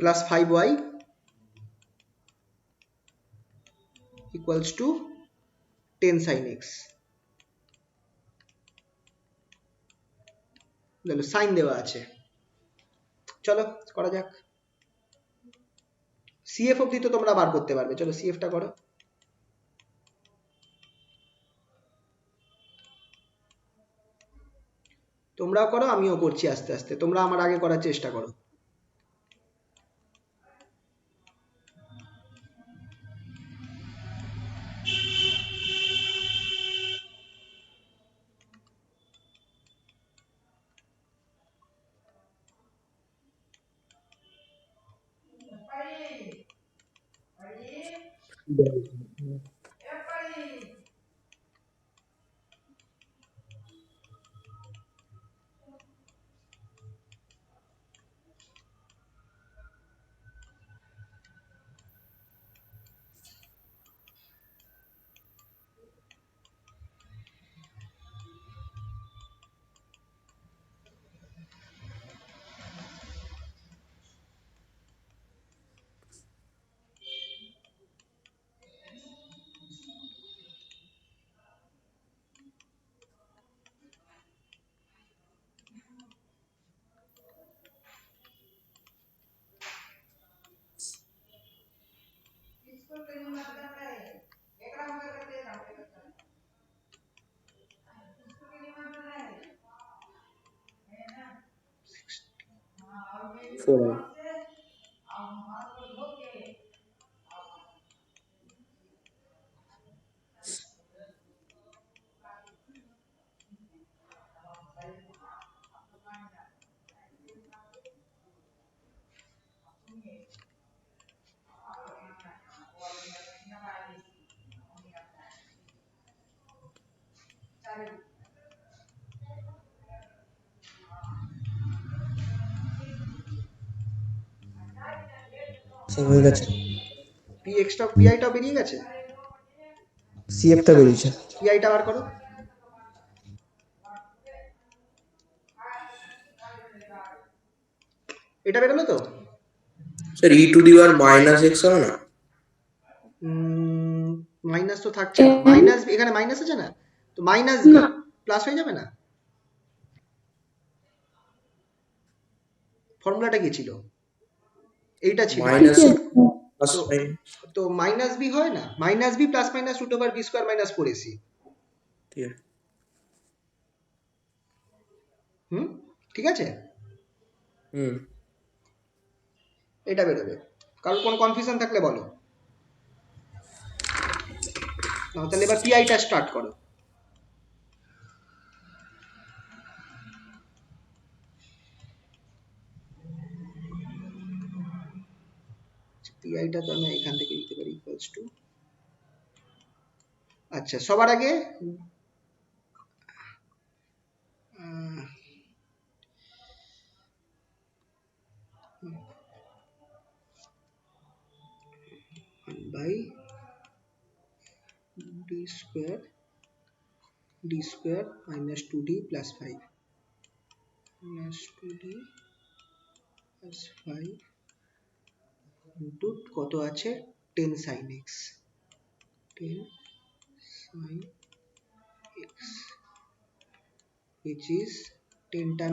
plus 5y equals to 10 sin x, দেখো সাইন দেওয়া আছে। চলো করা যাক, সিএফ অবধি তো তোমরা বার করতে পারবে, চলো সিএফটা করো। তোমরাও করো আমিও করছি আস্তে আস্তে, তোমরা আমার আগে করার চেষ্টা করো। Four. হয়ে গেছে, পিআইটাও বেরিয়ে গেছে, সিএফটা বেরিয়েছে। পিআইটা বার করো। এটা বেরোলো তো? Sir E to the power minus x হবে না? মাইনাস তো থাকছে না, মাইনাস এখানে মাইনাস আছে না, তো মাইনাস বি প্লাস হয়ে যাবে না? ফর্মুলাটা কি ছিল? এইটা ছিল মাইনাস প্লাস তো তো মাইনাস বি হয় না, minus b plus minus root over b square minus 4ac। ঠিক আছে। ঠিক আছে, হুম। এটা বেরোবে। কারোর কোনো কনফিউশন থাকলে বলো, নাও তাহলে এবার পিআইটা স্টার্ট করো। পিআইটা তো আমি এখান থেকে লিখতে পারি ইকুয়ালস টু, আচ্ছা সবার আগে by d square minus 2d plus 5 plus 2d plus 5 into কত আছে 10 sin x, 10 sin x which is 10টা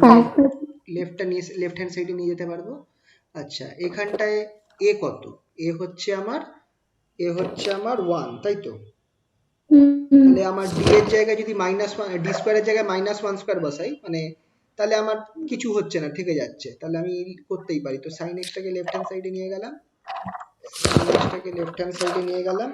লেফট হ্যান্ড সাইডে নিয়ে যেতে পারবো। আচ্ছা এখানটায় a কত, a হচ্ছে আমার 1, তাই তো? তাহলে আমার d এর জায়গায় যদি -1, d স্কয়ারের জায়গায় -1 স্কয়ার বসাই, মানে তাহলে আমার কিছু হচ্ছে না, থেকে যাচ্ছে, তাহলে আমি করতেই পারি। তো sin x টাকে লেফট হ্যান্ড সাইডে নিয়ে গেলাম,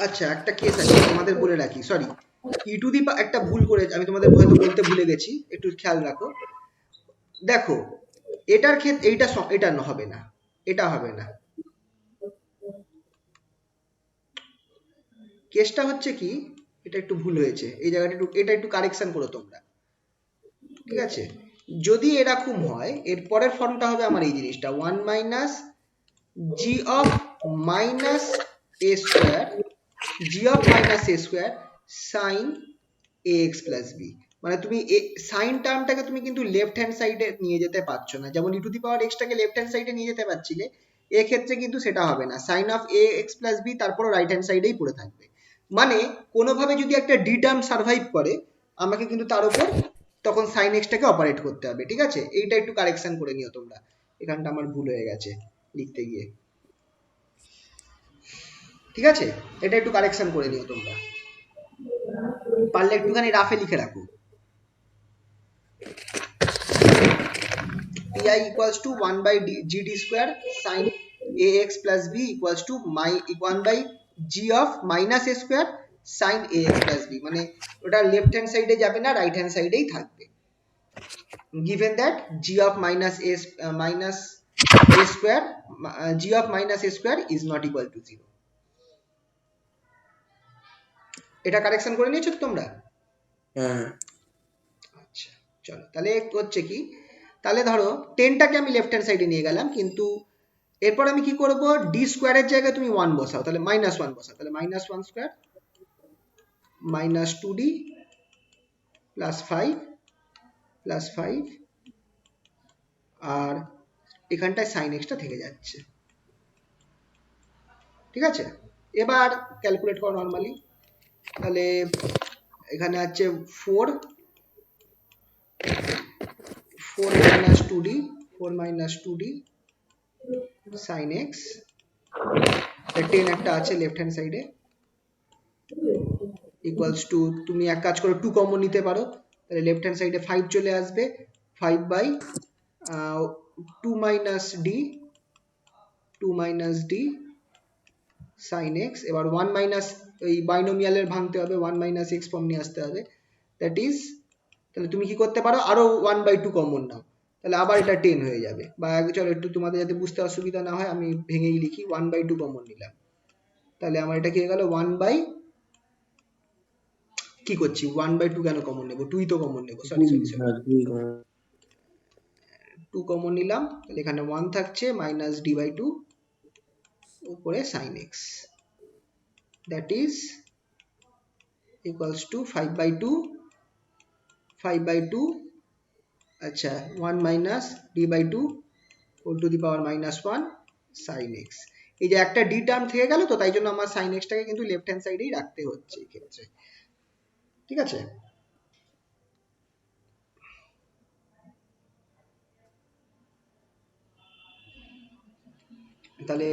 আচ্ছা একটা কেস আছে তোমাদের বলে রাখি, সরি ই টু দি একটা ভুল করে আমি তোমাদের হয়তো বলতে ভুলে গেছি, একটু খেয়াল রাখো। দেখো এটার ক্ষেত্রে এটা হবে না, এটা হবে না। কেসটা হচ্ছে কি, এটা একটু ভুল হয়েছে, এই জায়গাটা এটা একটু কারেকশন করো তোমরা, ঠিক আছে? যদি এরকম হয় এর পরের ফর্মটা হবে আমার এই জিনিসটা 1 minus g of minus a square, g of minus a square sine a x plus b. মানে তুমি সাইন টার্মটাকে তুমি কিন্তু লেফট হ্যান্ড সাইডে নিয়ে যেতে পারছো না, যেমন ই টু দি পাওয়ার এক্সটাকে লেফট হ্যান্ড সাইডে নিয়ে যেতে পারছিলে, এক্ষেত্রে কিন্তু সেটা হবে না, sine of a x plus b তারপর রাইট হ্যান্ড সাইডেই পড়ে থাকবে। মানে কোনোভাবে যদি একটা ডি টার্ম সার্ভাইভ করে আমাকে কিন্তু তার উপর তখন সাইন এক্সটাকে অপারেট করতে হবে, ঠিক আছে? এইটা একটু কারেকশন করে নিও তোমরা, এখানটা আমার ভুল হয়ে গেছে লিখতে গিয়ে, ঠিক আছে? এটা একটু কারেকশন করে নিও তোমরা, পারলে একটুখানি রাফে লিখে রাখো। pi equals to 1 by gd square sin ax plus b equals to 1 by g of minus a square sin ax plus b, মানে ওটা লেফট হ্যান্ড সাইডে যাবে না, রাইট হ্যান্ড সাইডেই থাকবে, given that g of minus a square g of minus a square is not equal to 0। এটা correction করে নিয়েছো তো তোমরা? হ্যাঁ। আচ্ছা চলো তাহলে হচ্ছে কি, তাহলে ধরো 10টাকে আমি লেফট হ্যান্ড সাইডে নিয়ে গেলাম, কিন্তু এরপর আমি কি করব, ডি স্কোয়ারের জায়গায় তুমি 1 বসাও, তাহলে -1 বসাও, তাহলে -1 স্কোয়ার মাইনাস 2d প্লাস 5 আর এখানটায় সাইন এক্সটা থেকে যাচ্ছে, ঠিক আছে? এবার ক্যালকুলেট করো নরমালি, তাহলে এখানে আছে 4 minus 2d sin x, 10 একটা আছে লেফট হ্যান্ড সাইডে, ইকুয়ালস টু তুমি এক কাজ করো 2 কমন নিতে পারো, তাহলে লেফট হ্যান্ড সাইডে 5 চলে আসবে, 5 by 2 minus d sin x। এবার 1 মাইনাস এই বাইনোমিয়ালের ভাঙতে হবে, 1 মাইনাস x ফর্ম নিয়ে আসতে হবে, দ্যাট ইজ, তাহলে তুমি কি করতে পারো আরো 1/2 কমন নাও, তাহলে আবার এটা 10 হয়ে যাবে। বা চলো একটু তোমাদের যাতে বুঝতে অসুবিধা না হয় আমি ভেঙেই লিখি, 1/2 কমন নিলাম, তাহলে আমার এটা কি হয়ে গেল 1/2 কেন কমন নেব, 2 তো কমন নেব, সরি 2 কমন নিলাম, তাহলে এখানে 1 থাকছে মাইনাস d/2 উপরে sin x, that is equals to 5/2 আচ্ছা 1 minus d by 2 whole to the power -1 sin x। এই যে একটা d টার্ম থেকে গেল, তো তাই জন্য আমার sin x টাকে কিন্তু লেফট হ্যান্ড সাইডেই রাখতে হচ্ছে এই ক্ষেত্রে। ঠিক আছে, তাহলে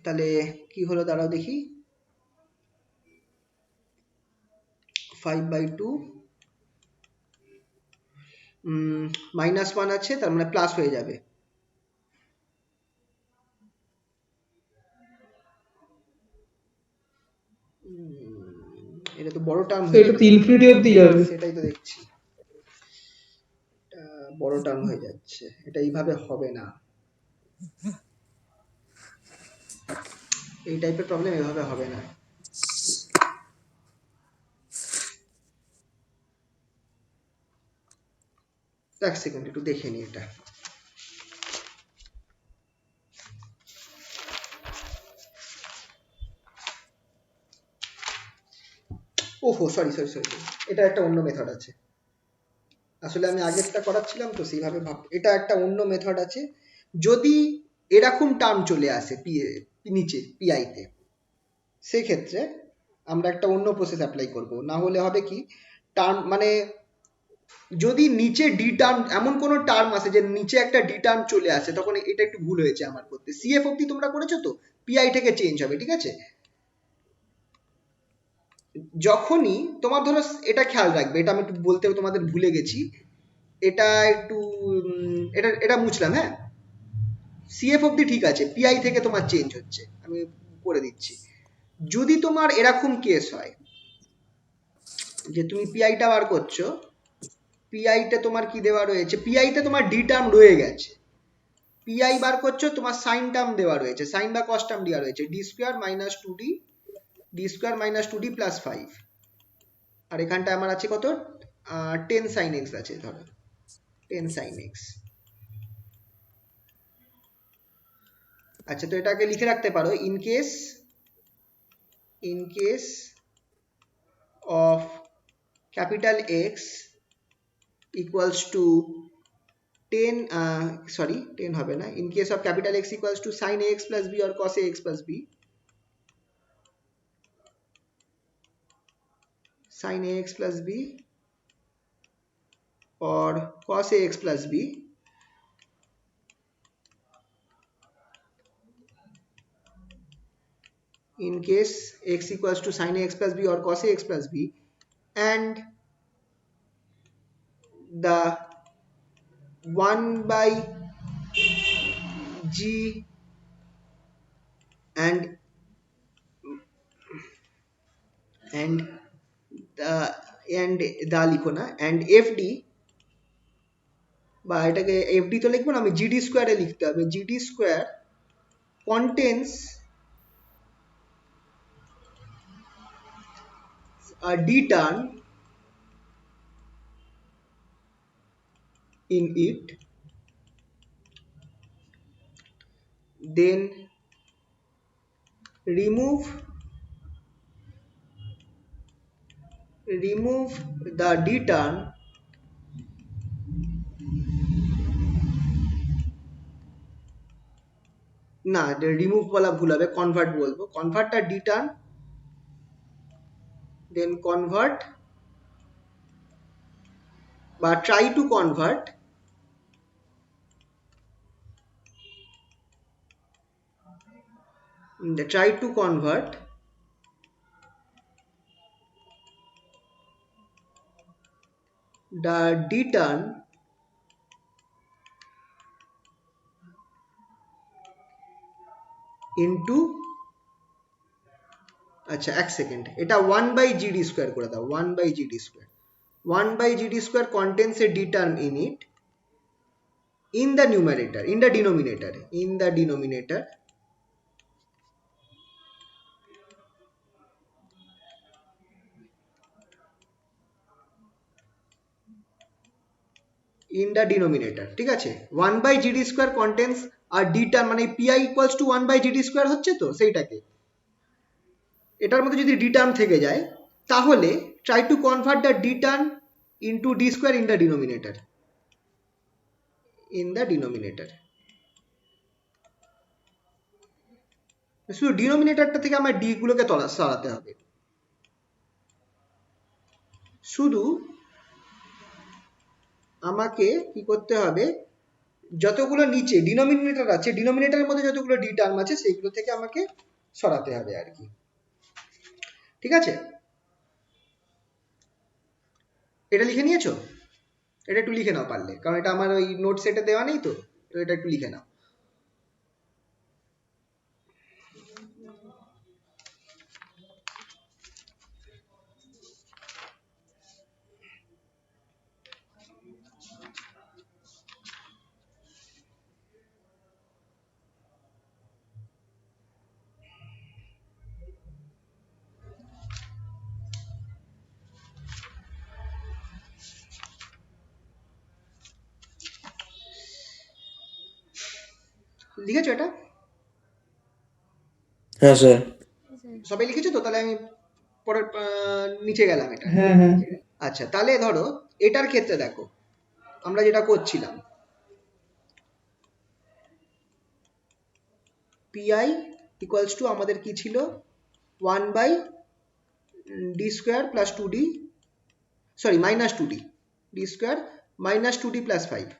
তাহলে কি হলো দাঁড়াও দেখি, 5/2 -1 আছে, তার মানে প্লাস হয়ে যাবে। এটা তো বড় টার্ম হয়ে এটা তো যাচ্ছে, ইনফিনিটি অব্দি যাবে। সেটাই তো দেখছি, এটা বড় টার্ম হয়ে যাচ্ছে, এটা এইভাবে হবে না, এই টাইপের প্রবলেম এভাবে হবে না। এক সেকেন্ড একটু দেখে নি এটা। ওহো সরি সরি সরি, এটা একটা অন্য মেথড আছে, আসলে আমি আগেরটা করাচ্ছিলাম তো সেইভাবে এটা একটা অন্য মেথড আছে। যদি এরকম টার্ম চলে আসে নিচে পিআই তে, সেক্ষেত্রে আমরা একটা অন্য প্রসেস অ্যাপ্লাই করব। না হলে হবে কি, টার্ম মানে যদি নিচে ডি টার্ম, এমন কোনো টার্ম আসে যে নিচে একটা ডি টার্ম চলে আসে, তখন এটা একটু ভুল হয়েছে আমার করতে। সিএফ অব্দি তোমরা করেছো তো, পিআই থেকে চেঞ্জ হবে, ঠিক আছে। যখনই তোমার ধরো, এটা খেয়াল রাখবে, এটা আমি একটু বলতে তোমাদের ভুলে গেছি, এটা একটু এটা এটা মুছলাম, হ্যাঁ। সিএফ অব্দি ঠিক আছে, পিআই থেকে তোমার চেঞ্জ হচ্ছে, আমি করে দিচ্ছি। যদি তোমার এরকম কেস হয় যে তুমি পিআইটা বার করছো, পিআইতে তোমার কি দেওয়া রয়েছে, পিআইতে তোমার ডি টার্ম রয়ে গেছে, পিআই বার করছো, তোমার সাইন টার্ম দেওয়া রয়েছে, সাইন বা কস টার্ম দেওয়া রয়েছে, d square minus two d plus 5, আর এখানটা আমার আছে কত, 10 সাইন এক্স আছে, ধরো 10 সাইন এক্স। আচ্ছা, তো এটাকে লিখে রাখতে পারো, in case of capital x equals to 10 sorry 10 হবে না, in case of capital x equals to sine x plus b or cos x plus b, sin ax plus b or cos ax plus b, in case x equals to sin ax plus b or cos ax plus b, and the 1 by g and the লিখো না, and fd, বা এটাকে fd তো লিখবো না, আমি gd স্কোয়ারে লিখতে হবে, gd square contains a d term in it, then remove the d term না, রিমুভ বলা ভুল হবে, কনভার্ট বলবো, convert the d term, then convert বা try to convert the d term into, আচ্ছা এক সেকেন্ড, এটা 1/gd স্কোয়ার করে দাও, 1/gd square, 1/gd square contains a d term in it, in the numerator, in the denominator, in the denominator, ঠিক আছে। 1/gd square contains আর D term মানে PI equals two 1/gd square হচ্ছে তো সেইটাকে, এটার মধ্যে যদি ডি টার্ম থেকে যায় তাহলে try to convert the d term into D square in the denominator, in the denominator. শুধু ডিনোমিনেটরটা থেকে আমার ডি গুলোকে সরাতে হবে, শুধু আমাকে কি করতে হবে, যতগুলো নিচে ডিনোমিনেটর আছে ডিনোমিনেটরের মধ্যে যতগুলো ডি টার্ম আছে সেইগুলো থেকে আমাকে সরাতে হবে আর কি, ঠিক আছে। এটা লিখে নিয়েছো? এটা একটু লিখে নাও পারলে, কারণ এটা আমার ওই নোট সেটে দেওয়া নেই তো, তো এটা একটু লিখে নাও। লিখেছো এটা? হ্যাঁ স্যার। সবাই লিখেছো তো? তাহলে আমি পরের নিচে গেলাম এটা। হ্যাঁ হ্যাঁ আচ্ছা, তাহলে ধরো এটার ক্ষেত্রে দেখো আমরা যেটা করছিলাম, পিআই ইকুয়ালস টু আমাদের কি ছিল, 1/d square plus 2d, sorry minus 2d, d square minus 2d plus 5।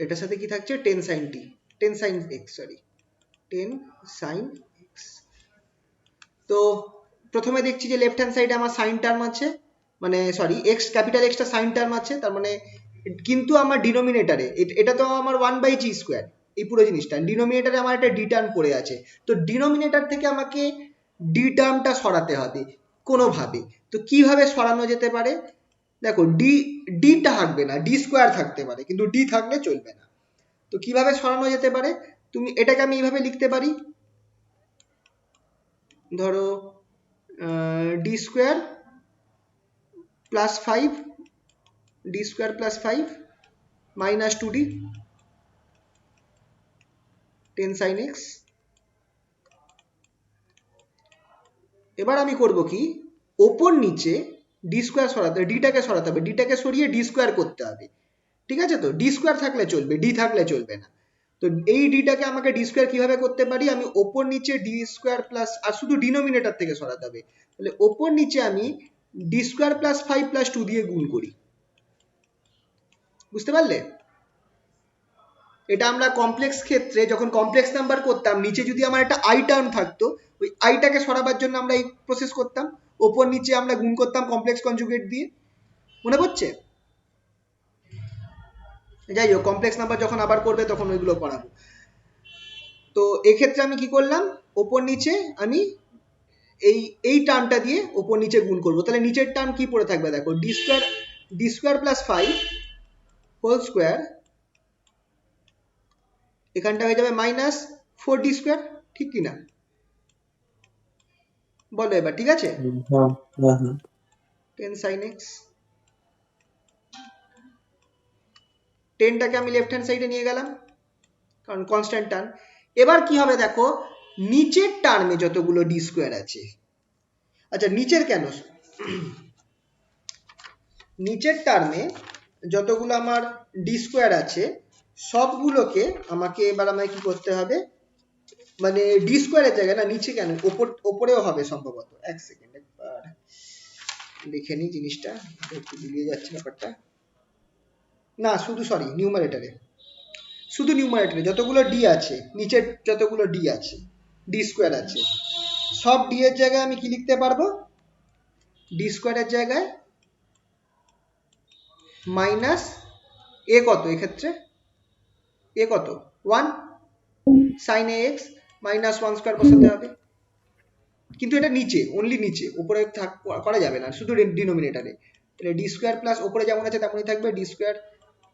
এটার সাথে কি থাকছে, 10 sin t, 10 sin x, sorry 10 sin x। তো প্রথমে দেখছি যে লেফট হ্যান্ড সাইডে আমার সাইন টার্ম আছে, মানে সরি এক্স ক্যাপিটাল এক্সটা সাইন টার্ম আছে, তার মানে কিন্তু আমার ডিনোমিনেটারে এটা তো আমার 1/g স্কোয়ার, এই পুরো জিনিসটা ডিনোমিনেটারে আমার একটা ডি টার্ম পড়ে আছে, তো ডিনোমিনেটার থেকে আমাকে ডি টার্মটা সরাতে হবে কোনোভাবে। তো কিভাবে সরানো যেতে পারে, দেখো ডিটা থাকবে না, ডি স্কোয়ার থাকতে পারে, কিন্তু ডি থাকলে চলবে না। তো কিভাবে সরানো যেতে পারে, তুমি এটাকে আমি এইভাবে লিখতে পারি, ধরো D square plus 5, D square plus 5 minus 2d 10 sin x। এবার আমি করব কি, ওপর নিচে ডি স্কোয়ার সরাতে, ডিটাকে সরাতে হবে, ডিটাকে সরিয়ে ডি স্কোয়ার করতে হবে, ঠিক আছে। তো ডি স্কোয়ার থাকলে চলবে, ডি থাকলে চলবে না। তো এই ডিটাকে আমাকে ডি স্কোয়ার কিভাবে করতে পারি, আমি ওপর নিচে ডি স্কোয়ার প্লাস, আর শুধু ডিনোমিনেটর থেকে সরাতে হবে, তাহলে ওপর নিচে আমি ডি স্কোয়ার প্লাস 5 প্লাস 2 দিয়ে গুণ করি, বুঝতে পারলে? এটা আমরা কমপ্লেক্স ক্ষেত্রে যখন কমপ্লেক্স নাম্বার করতাম, নিচে যদি আমার একটা আই টার্ম থাকতো, ওই আইটাকে সরাবার জন্য আমরা এই প্রসেস করতাম, ওপর নিচে আমরা গুণ করতাম কমপ্লেক্স কনজুগেট দিয়ে, মনে পড়ছে? যাই হোক, কমপ্লেক্স নাম্বার যখন আবার করবে তখন ওইগুলো করাবো। তো এক্ষেত্রে আমি কি করলাম, ওপর নিচে আমি এই টার্মটা দিয়ে ওপর নিচে গুণ করব, তাহলে নিচের টার্ম কি পড়ে থাকবে, দেখো d square plus 5 whole square, এখানটা হয়ে যাবে মাইনাস 4d স্কোয়ার, ঠিক কি না? বলো এবার, ঠিক আছে? হ্যাঁ হ্যাঁ হ্যাঁ। 10 sin x, 10টাকে আমি লেফট হ্যান্ড সাইডে নিয়ে গেলাম কারণ কনস্ট্যান্ট টার্ম। এবার কি হবে দেখো, নিচের টার্মে যতগুলো ডি স্কোয়ার আছে, আচ্ছা নিচের কেন, নিচের টার্মে যতগুলো আমার ডি স্কোয়ার আছে সবগুলোকে আমাকে এবার আমায় কি করতে হবে, মানে ডি স্কোয়ারের জায়গায় না, নিচে কেন, ওপরেও হবে সম্ভবত, এক সেকেন্ড একবার দেখে নি জিনিসটা, একটু গুলিয়ে যাচ্ছে ব্যাপারটা, না শুধু সরি নিউমারেটরে, শুধু নিউমারেটরে যতগুলো ডি আছে, নিচের যতগুলো ডি আছে, ডি স্কোয়ার আছে, সব ডি এর জায়গায় আমি কি লিখতে পারবো, ডি স্কোয়ারের জায়গায় মাইনাস এ কত, এক্ষেত্রে এ কত 1 sin ax মাইনাস 1 স্কোয়ার বসাতে হবে, কিন্তু এটা নিচে, অনলি নিচে, উপরে করা যাবে না, শুধু ডিনোমিনেটরে। তাহলে ডি স্কোয়ার প্লাস উপরে যেমন আছে তেমনই থাকবে, d square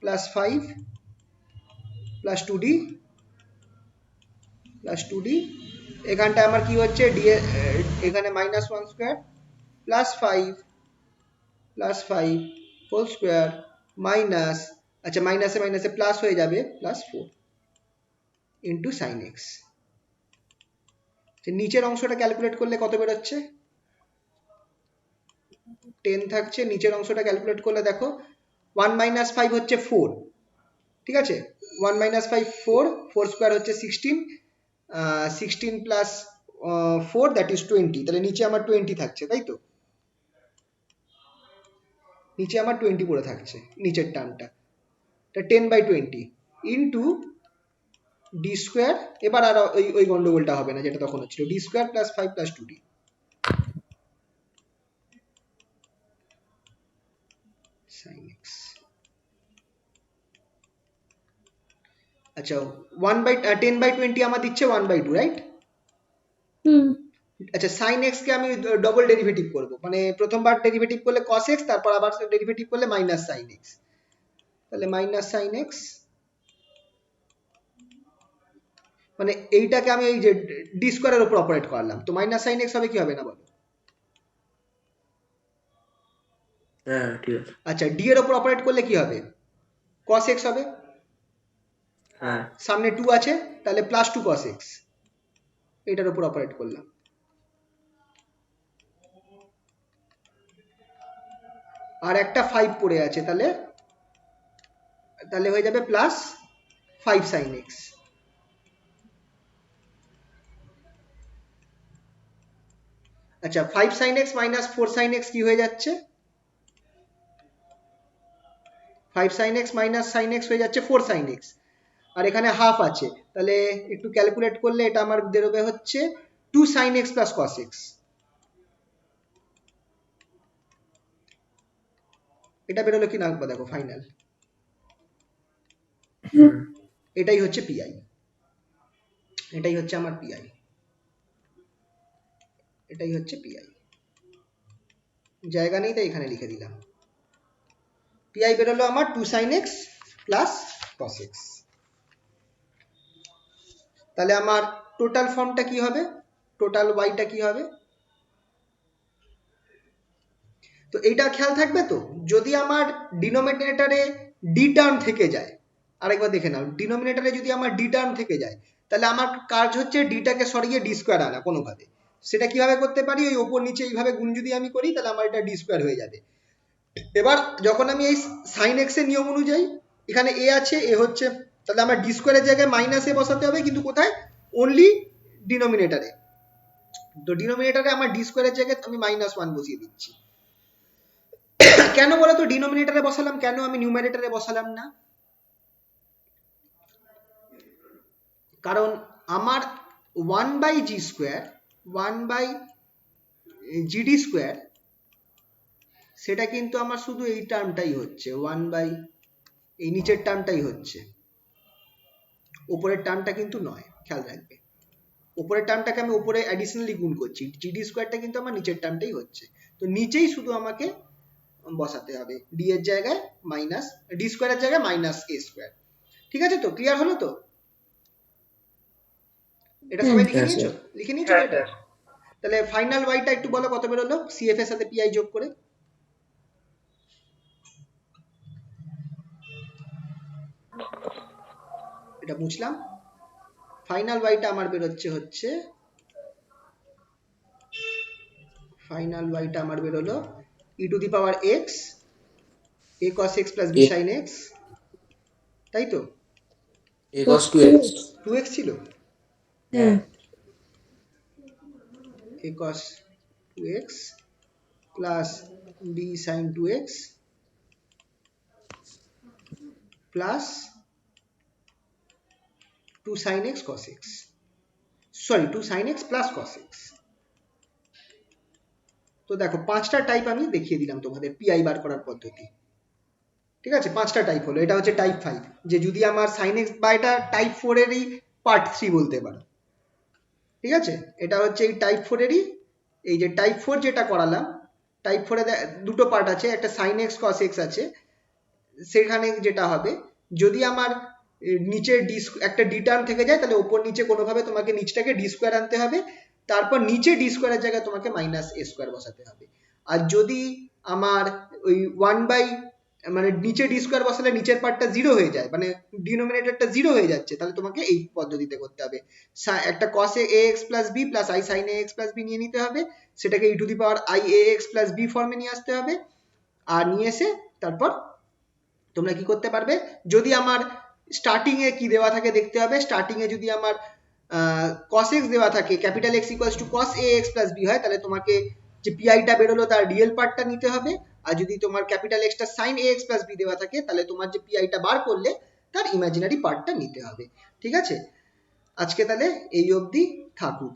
plus 5 plus 2d plus 2d, এখানটায় আমার কি হচ্ছে এখানে -1 square plus 5 whole square minus, আচ্ছা মাইনাসে মাইনাসে প্লাস হয়ে যাবে, +4 ইন্টু সাইন এক্স। নিচের অংশটা ক্যালকুলেট করলে কত বেরোচ্ছে? 10 থাকছে। নিচের অংশটা ক্যালকুলেট করলে দেখো 1 - 5 হচ্ছে 4, ঠিক আছে, 1 - 5 4, 4 স্কোয়ার হচ্ছে 16, 16 প্লাস 4 দ্যাট ইজ 20, তাহলে নিচে আমার 20 থাকছে, তাই তো? নিচে আমার 20 পড়ে থাকছে নিচের টার্মটা, 10/20 ইন্টু ডি স্কোয়ার। এবার আর ওই গন্ডগোলটা হবে না যেটা তখন হচ্ছিল, D square plus 5 plus 2d sin x। আচ্ছা 10/20 আমার দিচ্ছে 1/2, রাইট? হুম আচ্ছা sin x কে আমি ডবল ডেরিভেটিভ করব, মানে প্রথমবার ডেরিভেটিভ করলে cos x, তারপর আবার ডেরিভেটিভ করলে মাইনাস sin x, তাহলে মাইনাস sin x, মানে এইটাকে আমি এই যে ডি স্কোয়ারের উপর অপারেট করলাম, তো মাইনাস sin x হবে কি হবে না বলো? হ্যাঁ ঠিক আছে। আচ্ছা ডি এর উপর অপারেট করলে কি হবে? cos x হবে, হ্যাঁ সামনে 2 আছে, তাহলে প্লাস 2 cos x, এটার উপর অপারেট করলাম। আর একটা 5 পড়ে আছে, তাহলে তাহলে হয়ে যাবে প্লাস 5 sin x। আচ্ছা 5 sin x minus 4 sin x কি হয়ে যাচ্ছে? 5 sin x minus sin x হয়ে যাচ্ছে 4 sin x, আর এখানে হাফ আছে, তাহলে একটু ক্যালকুলেট করলে এটা আমার বেরোবে হচ্ছে 2 sin x plus cos x। এটা বেরোলো কি না দেখো ফাইনাল, এটাই হচ্ছে পিআই, এটাই হচ্ছে আমার পিআই, এটাই হচ্ছে পিআই। জায়গা নেই তাই এখানে লিখে দিলাম, পিআই বেরোলো আমার 2 sin x plus cos x। তাহলে আমার টোটাল ফর্মটা কি হবে, টোটাল ওয়াইটা কি হবে? তো এইটা খেয়াল থাকবে তো, যদি আমার ডিনোমিনেটরে ডি টার্ম থেকে যায়, আরেকবার দেখে নাও, ডিনোমিনেটরে যদি আমার ডি টার্ম থেকে যায়, তাহলে আমার কাজ হচ্ছে ডিটাকে সরিয়ে ডি স্কোয়ার আনা কোনোভাবে। সেটা কিভাবে করতে পারি? ওই ওপর নিচে এইভাবে গুণ যদি আমি করি, তাহলে আমার এটা ডি স্কোয়ার হয়ে যাবে। এবার যখন আমি এই সাইন এক্স এর নিয়ম অনুযায়ী, এখানে এ আছে, এ হচ্ছে, তাহলে আমার ডি স্কোয়ারের জায়গায় মাইনাস এ বসাতে হবে, কিন্তু কোথায়? অনলি ডিনোমিনেটরে। তো ডিনোমিনেটরে আমার ডি স্কোয়ারের জায়গায় আমি -1 বসিয়ে দিচ্ছি। কেন বলো তো ডিনোমিনেটরে বসালাম, কেন আমি নিউমারেটরে বসালাম না? কারণ আমার 1/g স্কোয়ার 1/gd স্কোয়ার, সেটা কিন্তু আমার শুধু এই টার্মটাই হচ্ছে, এই নিচের টার্মটাই হচ্ছে, উপরের টার্মটা কিন্তু নয়, খেয়াল রাখবে। উপরের টার্মটাকে আমি উপরে অ্যাডিশনালি গুণ করছি, জিডি স্কোয়ারটা কিন্তু আমার নিচের টার্মটাই হচ্ছে, তো নিচেই শুধু আমাকে বসাতে হবে, ডি এর জায়গায় মাইনাস, ডি স্কোয়ারের জায়গায় মাইনাস এ স্কোয়ার। ঠিক আছে তো, ক্লিয়ার হলো তো? এটা সবাই লিখে হ্যাঁ নিয়েছো? স্যার। লিখে নিয়েছো হ্যাঁ এটা? স্যার। তাহলে ফাইনাল ওয়াইটা একটু বলো কত বেরোলো সিএফ এর সাথে পিআই যোগ করে? এটা বুঝলাম। ফাইনাল ওয়াইটা আমার বেরোচ্ছে হচ্ছে, ফাইনাল ওয়াইটা আমার বেরোলো e to the power x a cos x plus b sin x, তাই তো? a cos 2x। 2x ছিল, হ্যাঁ a cos 2x plus b sin 2x plus 2 sin x cos x, sorry 2 sin x plus cos x। তো দেখো 5টা type আমি দেখিয়ে দিলাম তোমাদের পিআই বার করার পদ্ধতি। ঠিক আছে, 5টা টাইপ হলো, এটা হচ্ছে টাইপ 5, যে যদি আমার sin x, বা এটা টাইপ 4 এরই পার্ট 3 বলতে পারো। ঠিক আছে, এটা হচ্ছে এই টাইপ 4 এরই, এই যে টাইপ 4 যেটা করালাম, টাইপ 4 এ দুটো পার্ট আছে, একটা sin x cos x আছে। সেখানে যেটা হবে, যদি আমার নিচে একটা ডি টার্ম থেকে যায়, তাহলে ওপর নিচে কোনোভাবে তোমাকে নিচটাকে ডি স্কোয়ার আনতে হবে, তারপর নিচে ডি স্কোয়ারের জায়গায় তোমাকে মাইনাস এ স্কোয়ার বসাতে হবে। আর যদি আমার ওই 1 বাই মানে নিচে ডি স্কোয়ার বসালে নিচের পার্টটা 0 হয়ে যায়, মানে ডিনোমিনেটরটা 0 হয়ে যাচ্ছে, তাহলে তোমাকে এই পদ্ধতিতে করতে হবে। একটা cos ax plus b plus i sine ax plus b নিয়ে নিতে হবে, সেটাকে e to the power i ax plus b ফর্মে নিয়ে আসতে হবে। আর নিয়ে এসে তারপর তোমরা কি করতে পারবে, যদি আমার স্টার্টিং এ কি দেওয়া থাকে দেখতে হবে। স্টার্টিং এ যদি আমার cos x দেওয়া থাকে, capital x equals to cos ax plus b হয়, তাহলে তোমাকে যে পিআইটা বেরোলো তার রিয়েল পার্টটা নিতে হবে। আর যদি তোমার ক্যাপিটাল এক্সটা সাইন ax প্লাস বি দেওয়া থাকে, তাহলে তোমার যে পিআইটা বার করলে তার ইমাজিনারি পার্টটা নিতে হবে। ঠিক আছে, আজকে তাহলে এই অবধি থাকুক।